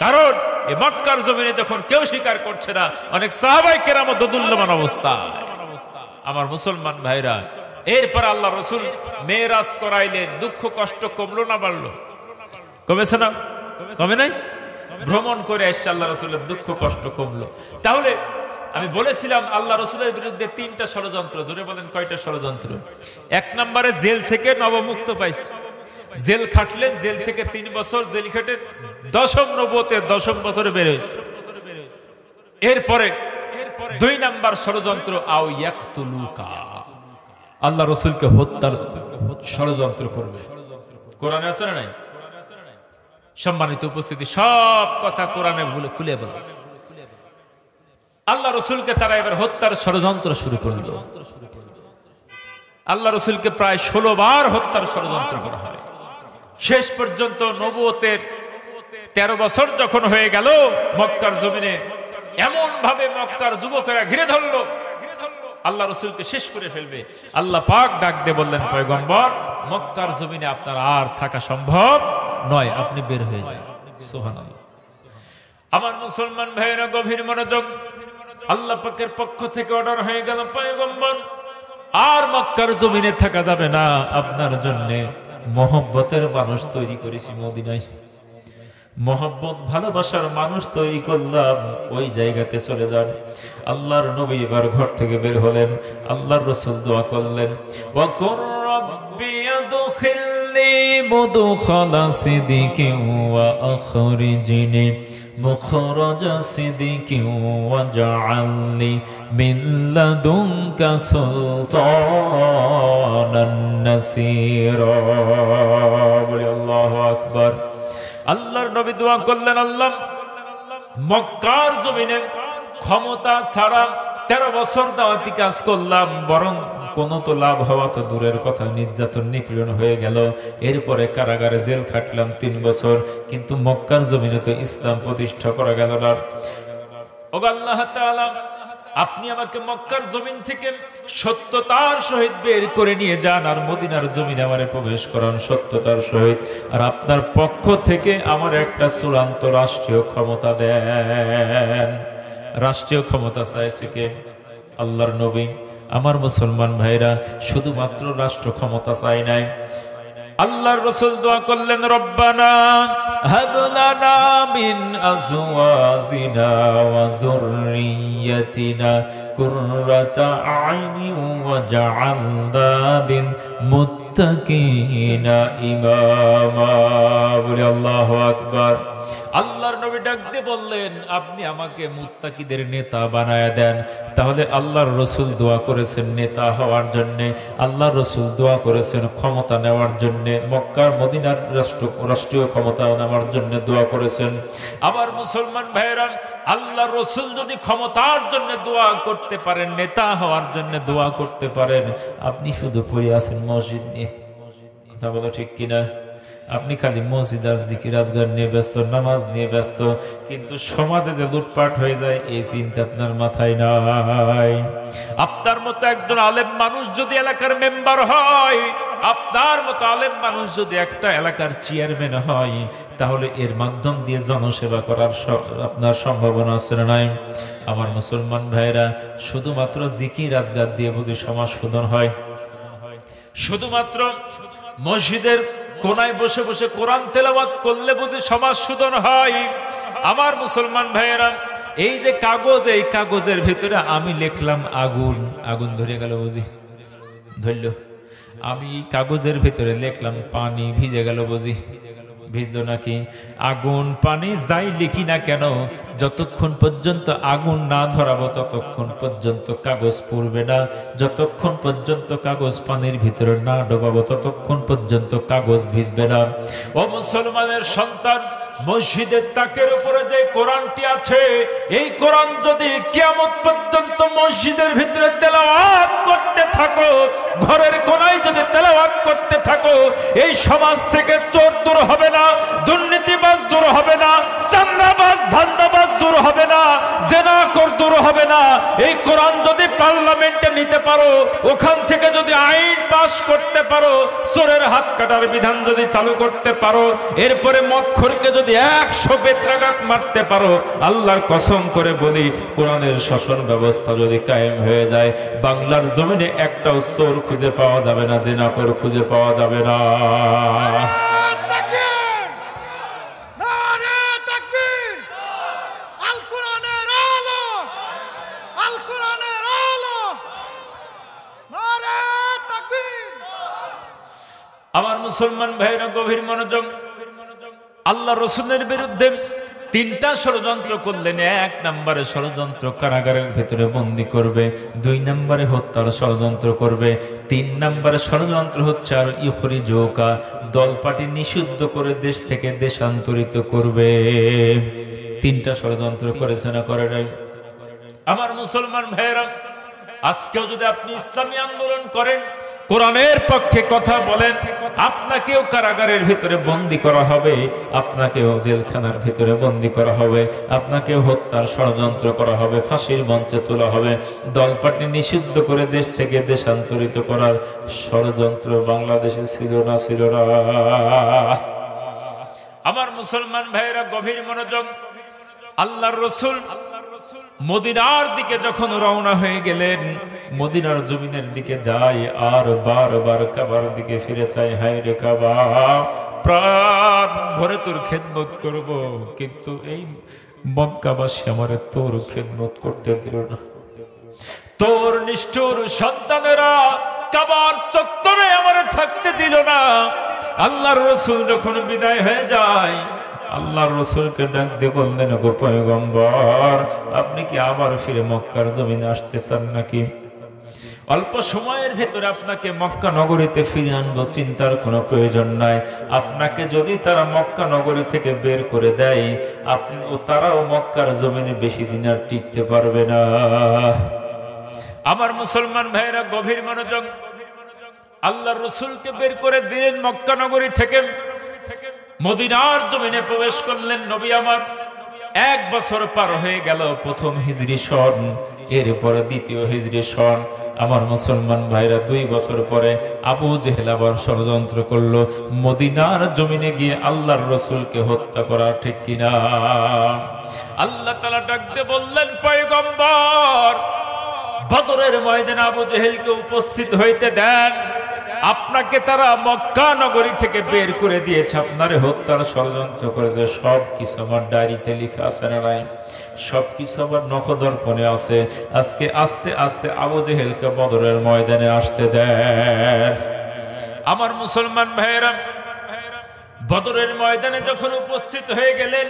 কারণ এই মক্কার জমিনে যখন কেউ স্বীকার করছে না, অনেক সাহাবায়ে কেরাম দোদুল্যমান অবস্থা। আমার মুসলমান ভাইরা, এরপর আল্লাহ রাসূল মেরাজ করাইলেন, দুঃখ কষ্ট কমলো না বাড়লো? কমেছে না? কমে নাই? ভ্রমণ করে এসে আল্লাহ রাসূলের দুঃখ কষ্ট কমলো। তাহলে আমি বলেছিলাম আল্লাহ রাসূলের বিরুদ্ধে 3টা ষড়যন্ত্র। জোরে বলেন কয়টা ষড়যন্ত্র? 1 নম্বরে জেল থেকে নবমুক্ত পাইছে, জেল খাটলেন, জেল থেকে 3 বছর জেল খেটে 10ম নবুয়তে 10ম বছরে বের হয়েছে। এরপরে 2 নাম্বার ষড়যন্ত্র, আও ইয়াকতুলুকা, আল্লাহ রাসূলকে হত্যার ষড়যন্ত্র করবে। কোরআনে আছে না নাই? সম্মানিত উপস্থিতি, সব কথা কোরআনে খুলে বলা আছে। আল্লাহ রাসূলকে তারা এবার হত্যার ষড়যন্ত্র শুরু করল। আল্লাহ রাসূলকে প্রায় 16 বার হত্যার ষড়যন্ত্র করা হয়। শেষ পর্যন্ত নবুয়তের 13 বছর যখন হয়ে গেল, মক্কার জমিনে এমন ভাবে মক্কার যুবকেরা ঘিরে ধরল, আল্লাহ রাসূলকে শেষ করে ফেলবে। আল্লাহ পাক ডাক দিয়ে বললেন, পয়গম্বর, মক্কার জমিনে আপনার আর থাকা সম্ভব নয়, আপনি বের হয়ে যান। সুবহানাল্লাহ। আমার মুসলমান ভাইয়েরা গভীর মনোযোগ, আল্লাহ পাকের পক্ষ থেকে অর্ডার হয়ে গেল, পয়গম্বর আর মক্কার জমিনে থাকা যাবে না, আপনার জন্য মহব্বতের মানুষ তৈরি করেছি মদিনায়, মহব্বত ভালোবাসার মানুষ তৈরি করলাম, ওই জায়গাতে চলে যান। আল্লাহর নবী এবার ঘর থেকে বের হলেন। আল্লাহর রাসূল দোয়া করলেন, ওয়া কুর রাব্বি আদখিলনি মুদখালা সিদকিন ওয়া আখরিজনি মুখরাজা সিদকিন ওয়াজআলনি মিন লাদুনকা সুলতানান নাসীরা। বলি আল্লাহু আকবার। আল্লাহর নবী দোয়া করলেন, আল্লাহ মক্কার জমিনে ক্ষমতা ছাড়া 13 বছর দাওয়াতি কাজ করলাম, বরং কোনো তো লাভ হওয়া তো দূরের কথা, নির্যাতন নিপীড়ন হয়ে গেল। এরপরে কারাগারে জেল খাটলাম 3 বছর, কিন্তু মক্কার জমিনে তো ইসলাম প্রতিষ্ঠা করা গেল না। ও আল্লাহ তাআলা, আপনি আমাকে মক্কার জমিন থেকে সত্যতার সহিত বের করে নিয়ে যান, আর মদিনার জমিনে আমারে প্রবেশ করান সত্যতার সহিত, আর আপনার পক্ষ থেকে আমার একটা চূড়ান্ত রাষ্ট্রীয় ক্ষমতা দেন। রাষ্ট্রীয় ক্ষমতা চাইছে কে? আল্লাহর নবী। আমার মুসলমান ভাইরা, শুধুমাত্র রাষ্ট্র ক্ষমতা চাই নাই, আল্লাহর রাসূল দোয়া করলেন, রব্বানা হাব লানা মিন আজওয়াজিনা ওয়া যুররিয়্যাতিনা কুররাতা আ'ইনিন ওয়াজআলনা লিল মুত্তাকিনা ইমামা। বলি আল্লাহু আকবার। আল্লাহর নবী ডাক দিয়ে বললেন, আপনি আমাকে মুত্তাকিদের নেতা বানায়া দেন। তাহলে আল্লাহর রাসূল দোয়া করেছেন নেতা হওয়ার জন্য, আল্লাহর রাসূল দোয়া করেছেন ক্ষমতা নেওয়ার জন্য, মক্কার মদিনার রাষ্ট্রীয় ক্ষমতা নেওয়ার জন্য দোয়া করেছেন। আবার মুসলমান ভাইরা, আল্লাহর রাসূল যদি ক্ষমতার জন্য দোয়া করতে পারেন, নেতা হওয়ার জন্য দোয়া করতে পারেন, আপনি শুধু পড়ে আছেন মসজিদ নিয়ে। কথা বলো ঠিক কিনা? আপনি খালি মসজিদ আর জিকির আজগার নিয়ে ব্যস্ত, নামাজ নিয়ে ব্যস্ত, কিন্তু সমাজে যে লুটপাট হয়ে যায় এই চিন্তা আপনার মাথায় নাই। আপনার মতো একজন আলেম মানুষ যদি এলাকার মেম্বার হয়, আপনার মতো আলেম মানুষ যদি একটা এলাকার চেয়ারম্যান হয়, তাহলে এর মাধ্যম দিয়ে জনসেবা করার আপনার সম্ভাবনা আছে না নাই? আমার মুসলমান ভাইরা, শুধুমাত্র জিকির আজগার দিয়ে বুঝি সমাজ শোধন হয়? শুধুমাত্র মসজিদের কোনায় বসে বসে কোরআন তেলাওয়াত করলে বুঝি সমাজ শোধন হয়? আমার মুসলমান ভাইয়েরা, এই যে কাগজ, এই কাগজের ভিতরে আমি লিখলাম আগুন, আগুন ধরে গেল বুঝি? ধরল। আমি কাগজের ভিতরে লিখলাম পানি, ভিজে গেল বুঝি? ভিজলো নাকি? আগুন পানি যাই লিখি না কেন, যতক্ষণ পর্যন্ত আগুন না ধরাবো ততক্ষণ পর্যন্ত কাগজ পুড়বে না, যতক্ষণ পর্যন্ত কাগজ পানির ভিতরে না ডোবাবো ততক্ষণ পর্যন্ত কাগজ ভিজবে না। ও মুসলমানের সন্তান, মসজিদের তাকের উপরে যে কোরআনটি আছে, এই কোরআন যদি কিয়ামত পর্যন্ত মসজিদের ভিতরে তেলাওয়াত করতে থাকো, ঘরের কোনায় যদি তেলাওয়াত করতে থাকো, এই সমাজ থেকে চোর দূর হবে না, দুর্নীতিবাজ দূর হবে না, চাঁদাবাজ ধান্দাবাজ দূর হবে না, জেনা পোকামাকড় দূর হবে না। এই কোরআন যদি পার্লামেন্টে নিতে পারো, ওখান থেকে যদি আইন পাস করতে পারো, চোরের হাত কাটার বিধান যদি চালু করতে পারো, এরপরে মদখোরকে যদি 100 বেত্রাঘাত মারতে পারো, আল্লাহর কসম করে বলি কোরআনের শাসন ব্যবস্থা যদি কায়েম হয়ে যায়, বাংলার জমিনে একটাও চোর খুঁজে পাওয়া যাবে না, জিনাখোর খুঁজে পাওয়া যাবে না। আমার মুসলমান ভাইরা গভীর মনোযোগ। আল্লাহ রসুলের বিরুদ্ধে 3টা ষড়যন্ত্র করলেন। 1 নম্বরে ষড়যন্ত্র কারাগারের ভেতরে বন্দী করবে, 2 নম্বরে হত্যার ষড়যন্ত্র করবে, 3 নম্বরে ষড়যন্ত্র হচ্ছে আর ইখরিজুকা, দলপাটি নিষিদ্ধ করে দেশ থেকে দেশান্তরিত করবে। 3টা ষড়যন্ত্র করেছে না করে নাই? আমার মুসলমান ভাইরা, আজকেও যদি আপনি ইসলামী আন্দোলন করেন, কোরআনের পক্ষে কথা বলেন, আপনাকেও কারাগারের ভিতরে বন্দী করা হবে, আপনাকেও জেলখানার ভিতরে বন্দী করা হবে, আপনাকেও হত্যার ষড়যন্ত্র করা হবে, ফাঁসির মঞ্চে তোলা হবে। দলপাটি নিষিদ্ধ করে দেশ থেকে দেশান্তরিত করার ষড়যন্ত্র বাংলাদেশে ছিল না? ছিল না? আমার মুসলমান ভাইয়েরা গভীর মনোযোগ। আল্লাহর রসুল মদিনার দিকে যখন রওনা হয়ে গেলেন, মদিনার জমিনের দিকে যায় আর বারবার কাবার দিকে ফিরে চায়, হায় রে কাবা, প্রাণ ভরে তোর খেদমত করব, কিন্তু এই মক্কাবাসী আমারে তোর খেদমত করতে দিল না। তোর নিষ্ঠুর সন্তানেরা কাবার চত্বরে আমারে থাকতে দিল না। আল্লাহর রসুল যখন বিদায় হয়ে যায়, আল্লাহর রসুলকে ডাক দিয়ে বললেন, গো পয়গম্বর, আপনি কি আবার ফিরে মক্কার জমিনে আসতে চান নাকি? অল্প সময়ের ভেতরে আপনাকে মক্কা নগরীতে ফিরে আনবো, চিন্তার কোনো প্রয়োজন নাই। আপনাকে যদি তারা মক্কা নগরী থেকে বের করে দেয়, আপনি ও তারাও মক্কার জমিনে বেশি দিন আর টিকতে পারবে না। আমার মুসলমান ভাইয়েরা গভীর মনোযোগ। আল্লাহর রসুলকে বের করে দিলেন মক্কা নগরী থেকে, মদিনার জমিনে প্রবেশ করলেন নবী আমার। 1 বছর পার হয়ে গেল, প্রথম হিজরি সন, এরপরে দ্বিতীয় হিজরি সন। আমার মুসলমান ভাইরা 2 বছর পরে আবু জেহেল আবার ষড়যন্ত্র করলো মদিনার জমিনে গিয়ে আল্লাহর রসুলকে হত্যা করা, ঠিক কিনা? আল্লাহ তাআলা ডাক দিয়ে বললেন, পয়গম্বর, বদরের ময়দানে আবু জেহেলকে উপস্থিত হইতে দেন। আপনাকে তারা মক্কা নগরী থেকে বের করে দিয়েছে, আপনারে হত্যার ষড়যন্ত্র করেছে। সব কিছু আমার ডায়েরিতে লেখা আছে না নাই? সব কিছু আমার নখদর্পণে আছে। আজকে আস্তে আস্তে আবু জেহেলকে বদরের ময়দানে আসতে দেন। আমার মুসলমান ভাইয়েরা, বদরের ময়দানে যখন উপস্থিত হয়ে গেলেন,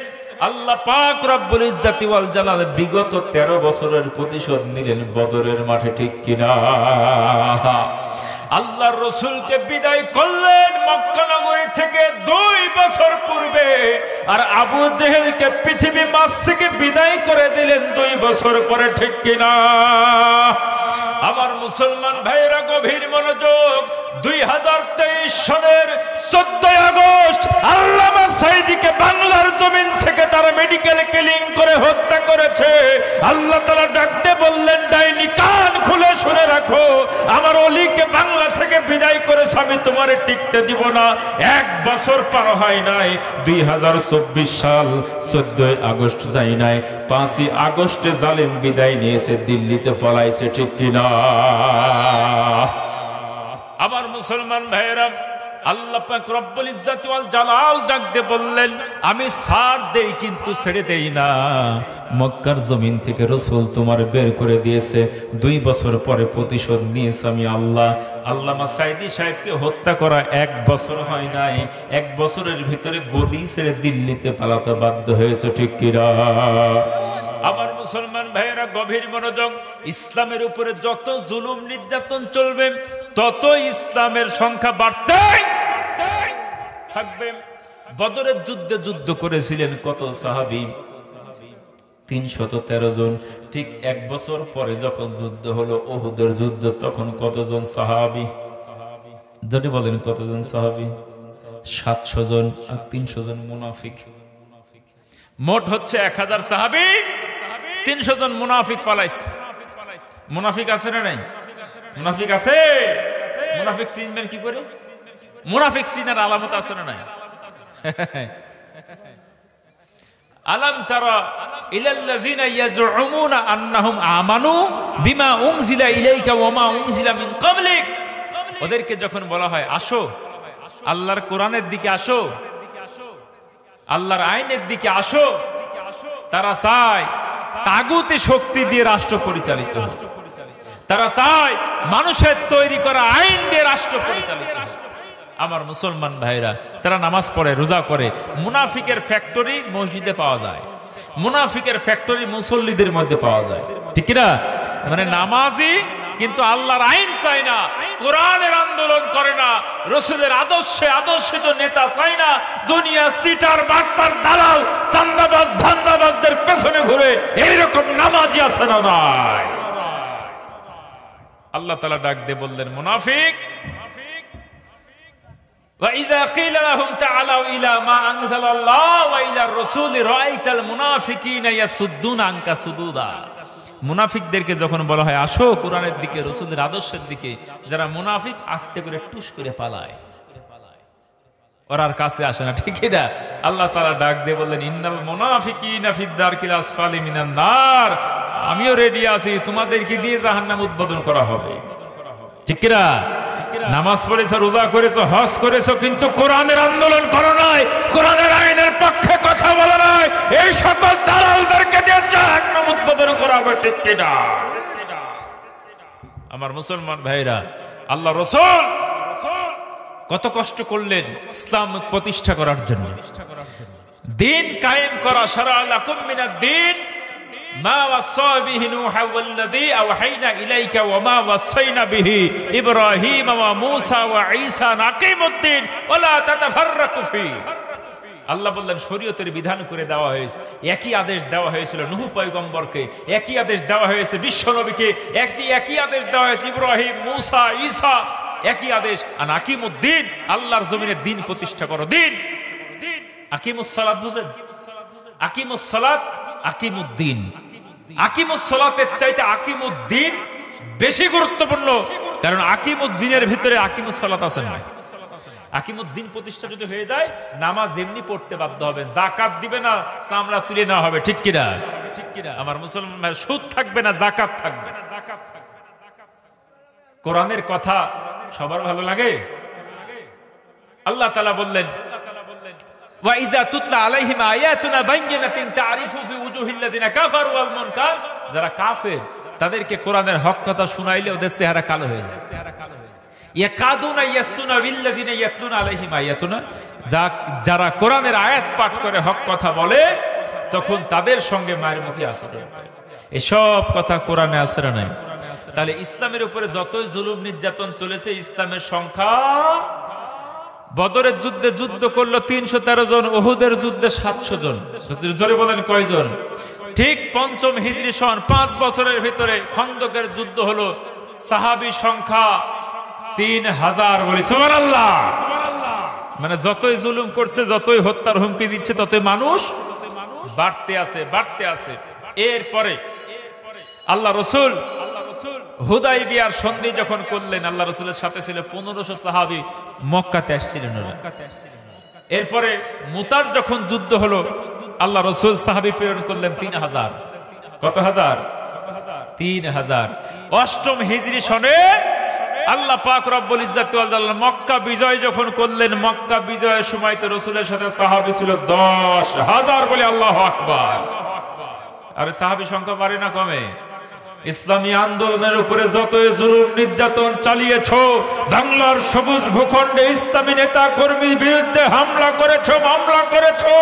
আল্লাহ পাক রব্বুল ইজ্জাতি ওয়াল জালাল বিগত 13 বছরের প্রতিশোধ নিলেন বদরের মাঠে, ঠিক কিনা? আল্লাহর রসুলকে বিদায় করলেন মক্কা নগরী থেকে 2 বছর পূর্বে, আর আবু জেহেলকে পৃথিবী মাঝ থেকে বিদায় করে দিলেন 2 বছর পরে, ঠিক কিনা? আমার মুসলমান ভাইরা গভীর মনোযোগ। 2023 সনের 14 আগস্ট আল্লামা সাঈদীকে বাংলার জমিন থেকে তারা মেডিকেল কিলিং করে হত্যা করেছে। আল্লাহ তাআলা ডাকতে বললেন, ডাইনি কান খুলে শুনে রাখো, আমার ওলিকে বাংলা থেকে বিদায় করেছে, আমি তোমারে টিকতে দিব না। 1 বছর পার হয় নাই, 2024 সাল 14 আগস্ট যাই নাই, 5ই আগস্টে জালিম বিদায় নিয়েছে, দিল্লিতে পলাইছে, ঠিক কিনা? আমার মুসলমান ভাইয়েরা, আল্লাহ পাক রব্বুল ইজ্জাতি ওয়াল জালাল ডাক দিয়ে বললেন, আমি ছাড় দেই কিন্তু ছেড়ে দেই না। মক্কার জমিন থেকে রাসূল তোমার বের করে দিয়েছে, 2 বছর পরে প্রতিশোধ নিয়েছে আমি আল্লাহ। আল্লামা সাঈদী সাহেবকে হত্যা করা 1 বছর হয় নাই, 1 বছরের ভিতরে গদি ছেড়ে দিল্লিতে পালাতে বাধ্য হয়েছে, ঠিক কিনা? আমার মুসলমান ভাইয়েরা গভীর মনোযোগ। ইসলামের উপরে যত জুলুম নির্যাতন চলবে, তত ইসলামের সংখ্যা বাড়তে থাকবে। বদরের যুদ্ধে যুদ্ধ করেছিলেন কত সাহাবী? 313 জন। ঠিক 1 বছর পরে যখন যুদ্ধ হলো উহুদের যুদ্ধ, তখন কতজন সাহাবী? যদি বলেন কতজন সাহাবী? 700 জন, আর 300 জন মুনাফিক। মোট হচ্ছে 1000 সাহাবী। 300 জন মুনাফিক পালাইছে। মুনাফিক আছে না নাই? মুনাফিক আছে। মুনাফিক চিনবেন কি করে? মুনাফিক চিনার আলামত আছে না নাই? আলাম তারা ইলাল্লাযিনা ইয়াজউমুনা আন্নাহুম আমানু বিমা উনজিলা ইলাইকা ওয়া মা উনজিলা মিন ক্বাবলিক। ওদেরকে যখন বলা হয় আসো আল্লাহর কোরআনের দিকে আসো, আল্লাহর আইনের দিকে আসো, তারা চায় তাগুতি শক্তি দিয়ে রাষ্ট্র পরিচালিত হোক। তারা চায় মানুষের তৈরি করা আইন দিয়ে রাষ্ট্র পরিচালিত হোক। আমার মুসলমান ভাইরা, তারা নামাজ পড়ে, রোজা করে। মুনাফিকের ফ্যাক্টরি মসজিদে পাওয়া যায়, মুনাফিকের ফ্যাক্টরি মুসল্লিদের মধ্যে পাওয়া যায়, ঠিক না? মানে নামাজি কিন্তু আল্লাহর আইন চায় না, কোরআনের আন্দোলন করে না, রাসূলের আদর্শে আদর্শিত নেতা চায় না, দুনিয়া সিটার বাটপার দালাল চান্দাবাজ ধান্দাবাজদের পেছনে ঘুরে এইরকম নামাজি আছে না নাই? আল্লাহ তাআলা ডাক দিয়ে বললেন মুনাফিক, وَإِذَا قِيلَ لَهُمْ تَعَالَوْا إِلَى مَا أَنزَلَ اللَّهُ وَإِلَى الرَّسُولِ رَأَيْتَ الْمُنَافِقِينَ يَصُدُّونَ عَنكَ صُدُودًا। মুনাফিকদেরকে যখন বলা হয় আসো কোরআনের দিকে, রাসূলের আদর্শের দিকে, যারা মুনাফিক আস্তে করে টুস করে পালায়, ওরার কাছে আসে না, ঠিক না? আল্লাহ তাআলা ডাক দিয়ে বললেন ইন্নাল মুনাফিকিনা ফিদ দারকিল আসফালি মিনান নার। আমিও রেডি আছি, তোমাদেরকে দিয়ে জাহান্নাম উদ্বোধন করা হবে, ঠিক না? নামাজ পড়েছো, রোজা করেছো, হজ করেছো, কিন্তু কোরআনের আন্দোলন করো নাই, কোরআনের আইনের পক্ষে কথা বলো নাই, এই সকল দালালদেরকে দিয়ে জাহান্নাম উদ্বোধন করা হবে, ঠিক কিনা? আমার মুসলমান ভাইরা, আল্লাহ রাসূল কত কষ্ট করলেন ইসলাম প্রতিষ্ঠা করার জন্য, দ্বীন কায়েম করা। শারআ লাকুম মিনাদ দ্বীন মা ওয়াসা বিহি নূহা ওয়াল্লাযী আওহাইনা ইলাইকা ওয়া মা ওয়াসাইনা বিহি ইব্রাহিম ওয়া মূসা ওয়া ঈসা আকিমুদ্দিন ওয়া লা তাতাফাররাকু ফি। আল্লাহ বললেন শরীয়তের বিধান করে দেওয়া হয়েছে, একই আদেশ দেওয়া হয়েছিল নূহ পয়গম্বরকে, একই আদেশ দেওয়া হয়েছে বিশ্ব নবীকে, একই আদেশ দেওয়া হয়েছে ইব্রাহিম, মূসা, ঈসা, একই আদেশ। আর আকিমুদ্দিন, আল্লাহর জমিনে দ্বীন প্রতিষ্ঠা করো। দ্বীন, আকিমুস সালাত বুঝেন? আকিমুস সালাত, আকিমুদ্দিন। আকিমুস সালাতের চাইতে আকিমুদ্দিন বেশি গুরুত্বপূর্ণ, কারণ আকিমুদ্দিনের ভিতরে আকিমুস সালাত আছে না। আকিমুদ্দিন প্রতিষ্ঠা যদি হয়ে যায়, নামাজ এমনি পড়তে বাধ্য হবে, যাকাত দিবে না, চামড়া তুলে নেওয়া হবে, ঠিক কিনা? আমার মুসলমান, সুদ থাকবে না, যাকাত থাকবে। কোরআনের কথা সবার ভালো লাগে? আল্লাহ তাআলা বললেন ওয়া ইযা তুতলা আলাইহিম আয়াতুনা বাইয়িনাতিন তারিফু ফি উজুহিল্লাযিনা কাফারু ওয়াল মুনকার। যারা কাফের তাদেরকে কোরআনের হক কথা শুনাইলে ওদের চেহারা কালো হয়ে যায়। ইয়াকাদুনা ইয়াসুনা বিল্লাযিনা ইয়াতলুনা আলাইহিম আয়াতুনা। যারা কোরআনের আয়াত পাঠ করে হক কথা বলে, তখন তাদের সঙ্গে মায়ের মুখে আসে। এসব কথা কোরআনে আছে না নাই? তাহলে ইসলামের উপরে যতই জুলুম নির্যাতন চলেছে, ইসলামের সংখ্যা, বদরের যুদ্ধে যুদ্ধ করলো 313 জন, উহুদের যুদ্ধে 700 জন। জোরে বলেন কয়জন? ঠিক 5ম হিজরি সন 5 বছরের ভিতরে খন্দকের যুদ্ধ হলো, সাহাবী সংখ্যা 3000। বলি সুবহানাল্লাহ। মানে যতই জুলুম করছে, যতই হত্যার হুমকি দিচ্ছে, ততই মানুষ বাড়তে আছে, বাড়তে আছে। এরপরে আল্লাহ রাসূল হুদাইবিয়ার সন্ধি যখন করলেন, আল্লাহ রাসূলের সাথে ছিল 1500 সাহাবী, মক্কাতে আসছিলেন ওরা। এরপরে মুতার যখন যুদ্ধ হলো, আল্লাহ রাসূল সাহাবী প্রেরণ করলেন 3000। কত হাজার? 3000। 8ম হিজরি সনে আল্লাহ পাক রব্বুল ইজ্জত ওয়াল জালাল মক্কা বিজয় যখন করলেন, মক্কা বিজয়ের সময় তো রাসূলের সাথে সাহাবী ছিল 10,000। বলে আল্লাহু আকবার। আরে সাহাবী সংখ্যা বাড়ে না কমে? ইসলামী আন্দোলনের উপরে যতই জুলুম নির্যাতন চালিয়েছো, বাংলার সবুজ ভূখণ্ডে ইসলামী নেতা কর্মীর বিরুদ্ধে হামলা করেছো, মামলা করেছো,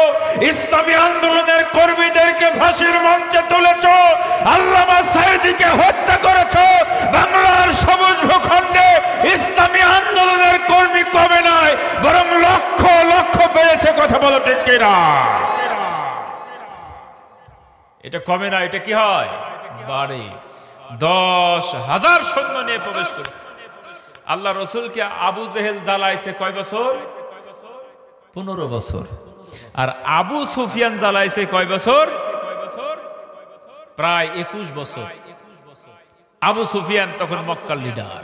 ইসলামী আন্দোলনের কর্মীদেরকে ফাঁসির মঞ্চে তুলেছো, আল্লামা সাঈদীকে হত্যা করেছো, বাংলার সবুজ ভূখণ্ডে ইসলামী আন্দোলনের কর্মী কমে নাই, বরং লক্ষ লক্ষ বেড়েছে। কথা বলো ঠিক কিনা? এটা কমে না, এটা কি হয়? বাড়ে। 10,000 সৈন্য নিয়ে প্রবেশ করেছে। আল্লাহ রাসূলকে আবু জেহেল জ্বালাইছে কয় বছর? 15 বছর। আর আবু সুফিয়ান জ্বালাইছে কয় বছর? প্রায় 21 বছর। আবু সুফিয়ান তখন মক্কার লিডার।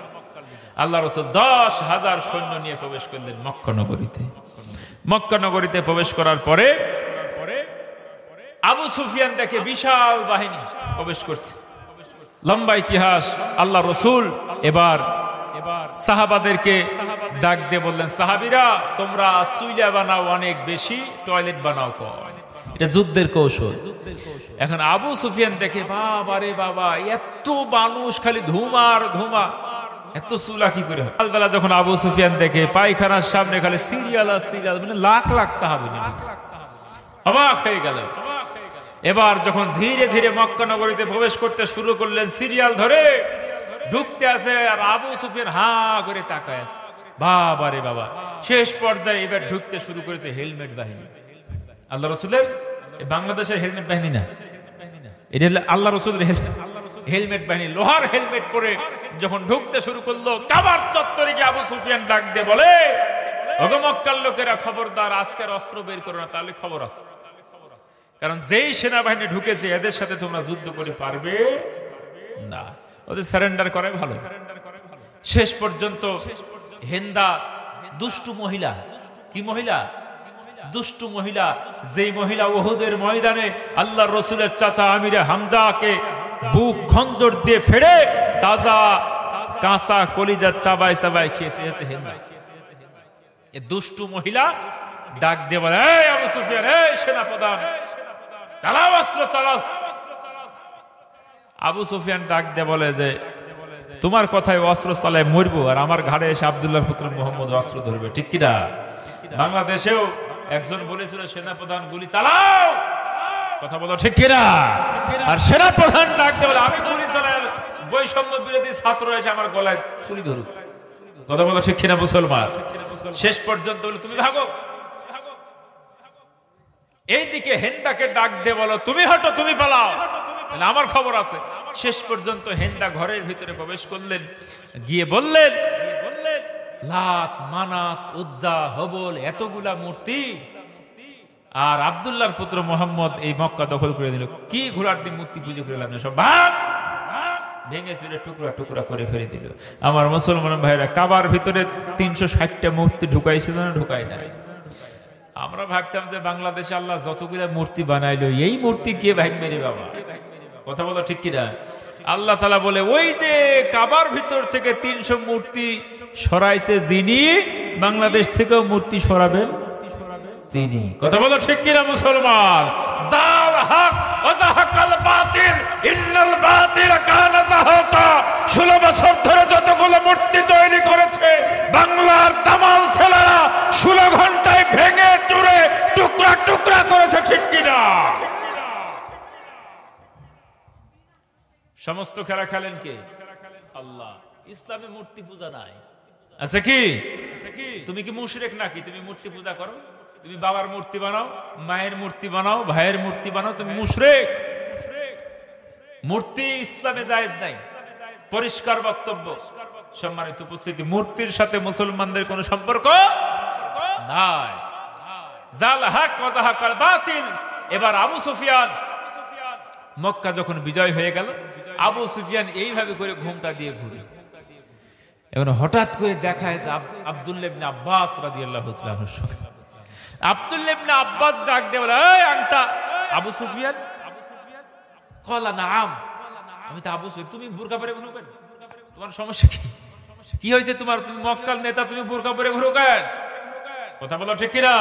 আল্লাহ রাসূল 10,000 সৈন্য নিয়ে প্রবেশ করলেন মক্কা নগরীতে। মক্কা নগরীতে প্রবেশ করার পরে আবু সুফিয়ান দেখে বিশাল বাহিনী প্রবেশ করছে। লম্বা ইতিহাস। আল্লাহ রাসূল এবার সাহাবাদেরকে ডাক দিয়ে বললেন, সাহাবীরা তোমরা সুইলা বানাও অনেক বেশি, টয়লেট বানাও কম। এটা যুদ্ধের কৌশল। এখন আবু সুফিয়ান দেখে, বাবা রে বাবা, এত মানুষ খালি ধুমা আর ধুমা, এত চুলা কি করে হয়? সকালবেলা যখন আবু সুফিয়ান দেখে পায়খানার সামনে খালি সিরিয়াল আর সিরিয়াল, মানে লাখ লাখ সাহাবী, অবাক হয়ে গেল। এবার যখন ধীরে ধীরে মক্কা নগরীতে প্রবেশ করতে শুরু করলেন, সিরিয়াল ধরে ঢুকতে আছে আর আবু সুফিয়ান হা করে তাকায় আছে। বাবা রে বাবা, শেষ পর্যায়ে এবার ঢুকতে শুরু করেছে হেলমেট বাহিনী। আল্লাহ রাসূলের বাংলাদেশের হেলমেট বাহিনী না, এটা আল্লাহ রাসূলের হেলমেট বাহিনী। লোহার হেলমেট পরে যখন ঢুকতে শুরু করলো, কাবার চত্বরে গিয়ে আবু সুফিয়ান ডাক দিয়ে বলে, ওগো মক্কার লোকেরা, খবরদার আজকের অস্ত্র বের করো না, তাহলে খবর আছে। কারণ যেই সেনাবাহিনী ঢুকেছে এদের সাথে তোমরা যুদ্ধ করে পারবে না, ওদের সারেন্ডার করে ভালো। শেষ পর্যন্ত হিন্দা, দুষ্টু মহিলা, কি মহিলা? দুষ্টু মহিলা, যেই মহিলা উহুদের ময়দানে আল্লাহর রাসূলের চাচা আমিরে হামজাকে বুক খঞ্জর দিয়ে ফেড়ে তাজা কাঁচা কলিজা চাবাই চাবাই খেয়েছে, এসে হিন্দা। এই দুষ্টু মহিলা ডাক দিয়ে বলে, এই আবু সুফিয়ান, এই সেনাপ্রধান, চালাও অস্ত্র চালাও। আবু সুফিয়ান ডাক দিয়ে বলে যে, তোমার কথায় অস্ত্র চালায় মরবো, আর আমার ঘাড়ে এসে আব্দুল্লাহর পুত্র মুহাম্মদ অস্ত্র ধরবে, ঠিক কিনা? বাংলাদেশেও একজন বলেছিল, সেনাপ্রধান গুলি চালাও, কথা বলো ঠিক কিনা? আর সেনাপ্রধান ডাক দিয়ে বলে, আমি গুলি চালাই, বৈষম্য বিরোধী ছাত্র এসে আমার গলায় ছুরি ধরুক, কথা বলো ঠিক কিনা মুসলমান? শেষ পর্যন্ত বলে, তুমি ভাগো। এইদিকে হেন্দাকে ডাক দিয়ে বলো, তুমি হটো, তুমি পালাও, আমার খবর আছে। শেষ পর্যন্ত হেন্দা ঘরের ভিতরে প্রবেশ করলেন, গিয়ে বললেন, লাত, মানাত, উজ্জা, হবল, এতগুলা মূর্তি, আর আব্দুল্লাহর পুত্র মুহাম্মদ এই মক্কা দখল করে দিল। কি ঘোড়াটি মূর্তি পুজো করে লাভ নেই, সব ভাগ ভেঙে চুরে টুকরা টুকরা করে ফেলে দিল। আমার মুসলমান ভাইরা, কাবার ভিতরে 360টা মূর্তি ঢুকাইছিল না? ঢুকাই নাই। আমরা ভাবতাম যে বাংলাদেশে আল্লাহ যতগুলা মূর্তি বানাইলো, এই মূর্তি কে ভাগ মেরে বাবা, কথা বলো ঠিক কিনা? আল্লাহ তাআলা বলে, ওই যে কাবার ভিতর থেকে 300 মূর্তি সরাইছে যিনি, বাংলাদেশ থেকেও মূর্তি সরাবেন তিনি, কথা বলো ঠিক কিনা মুসলমান? জাল হক ওয়া যাহাকাল বাতিল ইন্নাল বাতিল কানা যাহুকা। 16 বছর ধরে যতগুলো মূর্তি তৈরি করেছে বাংলার দামাল ছেলেরা, 16 ঘন্টায় ভেঙে চুরে টুকরা টুকরা করেছে, ঠিক কিনা? সমস্ত খেলা খেলেন কে? আল্লাহ। ইসলামে মূর্তি পূজা নাই, আছে কি? তুমি কি মুশরিক নাকি? তুমি মূর্তি পূজা করো? তুমি বাবার মূর্তি বানাও, মায়ের মূর্তি বানাও, ভাইয়ের মূর্তি বানাও, তুমি মুশরিক। মূর্তি ইসলামে জায়েজ নাই, পরিষ্কার বক্তব্য। সম্মানিত উপস্থিতি, মূর্তির সাথে মুসলমানদের কোনো সম্পর্ক নাই। জাল হক ওয়া যাহাকাল বাতিল। এবার আবু সুফিয়ান মক্কা যখন বিজয় হয়ে গেল, আবু সুফিয়ান এইভাবে করে ঘুমটা দিয়ে ঘুরে, এবার হঠাৎ করে দেখা যাচ্ছে আব্দুল্লাহ ইবনে আব্বাস রাদিয়াল্লাহু তাআলা আনহুর সঙ্গে। আব্দুল্লাহ ইবনে আব্বাস ডাক দিয়ে বলে, এই আনতা আবু সুফিয়ান? ক্বালা নাআম। আমি তো আবু সুফিয়ান। তুমি বুরকা পরে ঘুরো কেন? তোমার সমস্যা কি? কি হয়েছে তোমার? তুমি মক্কার নেতা, তুমি বুরকা পরে ঘুরো কেন? কথা বলো ঠিক কিনা?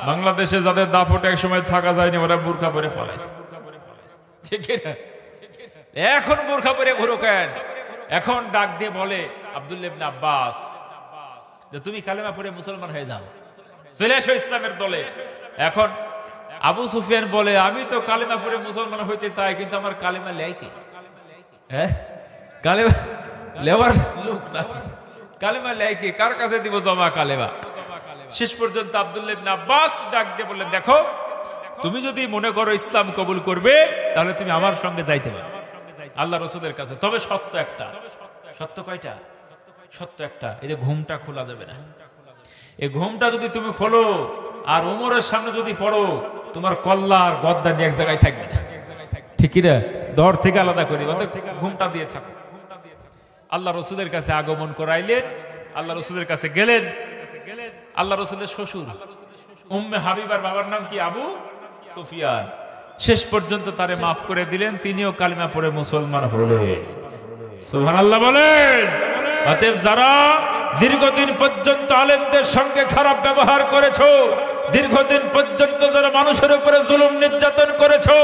বাংলাদেশে যাদের দাপটে এক সময় থাকা যায়নি, ওরা বুরকা পরে পালাইছে, ঠিক কিনা? এখন বুরকা পরে ঘুরো কেন? এখন ডাক দিয়ে বলে আব্দুল্লাহ ইবনে আব্বাস যে, তুমি কালেমা পড়ে মুসলমান হয়ে যাও, চলে এসো ইসলামের দলে। এখন আবু সুফিয়ান বলে, আমি তো কালেমা পড়ে মুসলমান হইতে চাই, কিন্তু আমার কালেমা লেখে, হ্যাঁ, কালেমা লেবার লোক না, কালেমা লেখে কার কাছে দিব জমা কালেমা? শেষ পর্যন্ত আব্দুল্লাহ ইবনে আব্বাস ডাক দিয়ে বললেন, দেখো, তুমি যদি মনে করো ইসলাম কবুল করবে, তাহলে তুমি আমার সঙ্গে যাইতে পারো আল্লাহ রাসূলের কাছে। তবে সত্য একটা। সত্য কয়টা? সত্য একটা। এই যে ঘুমটা খোলা যাবে না। এই ঘুমটা যদি তুমি খোলো আর ওমরের সামনে যদি পড়ো, তোমার কল্লা আর গদ্দানি এক জায়গায় থাকবে না, ঠিক কি না? দর থেকে আলাদা করি, ঘুমটা দিয়ে থাকো। আল্লাহ রসুলের কাছে আগমন করাইলেন, আল্লাহ রসুলের কাছে গেলেন। আল্লাহ রসুলের শ্বশুর উম্মে হাবিবার বাবার নাম কি? আবু সুফিয়ান। শেষ পর্যন্ত তারে মাফ করে দিলেন, তিনিও কালিমা পড়ে মুসলমান হলেন। সুবহানাল্লাহ বলেন। অতএব যারা দীর্ঘদিন পর্যন্ত আলেমদের সঙ্গে খারাপ ব্যবহার করেছো, দীর্ঘদিন পর্যন্ত যারা মানুষের উপরে জুলুম নির্যাতন করেছো,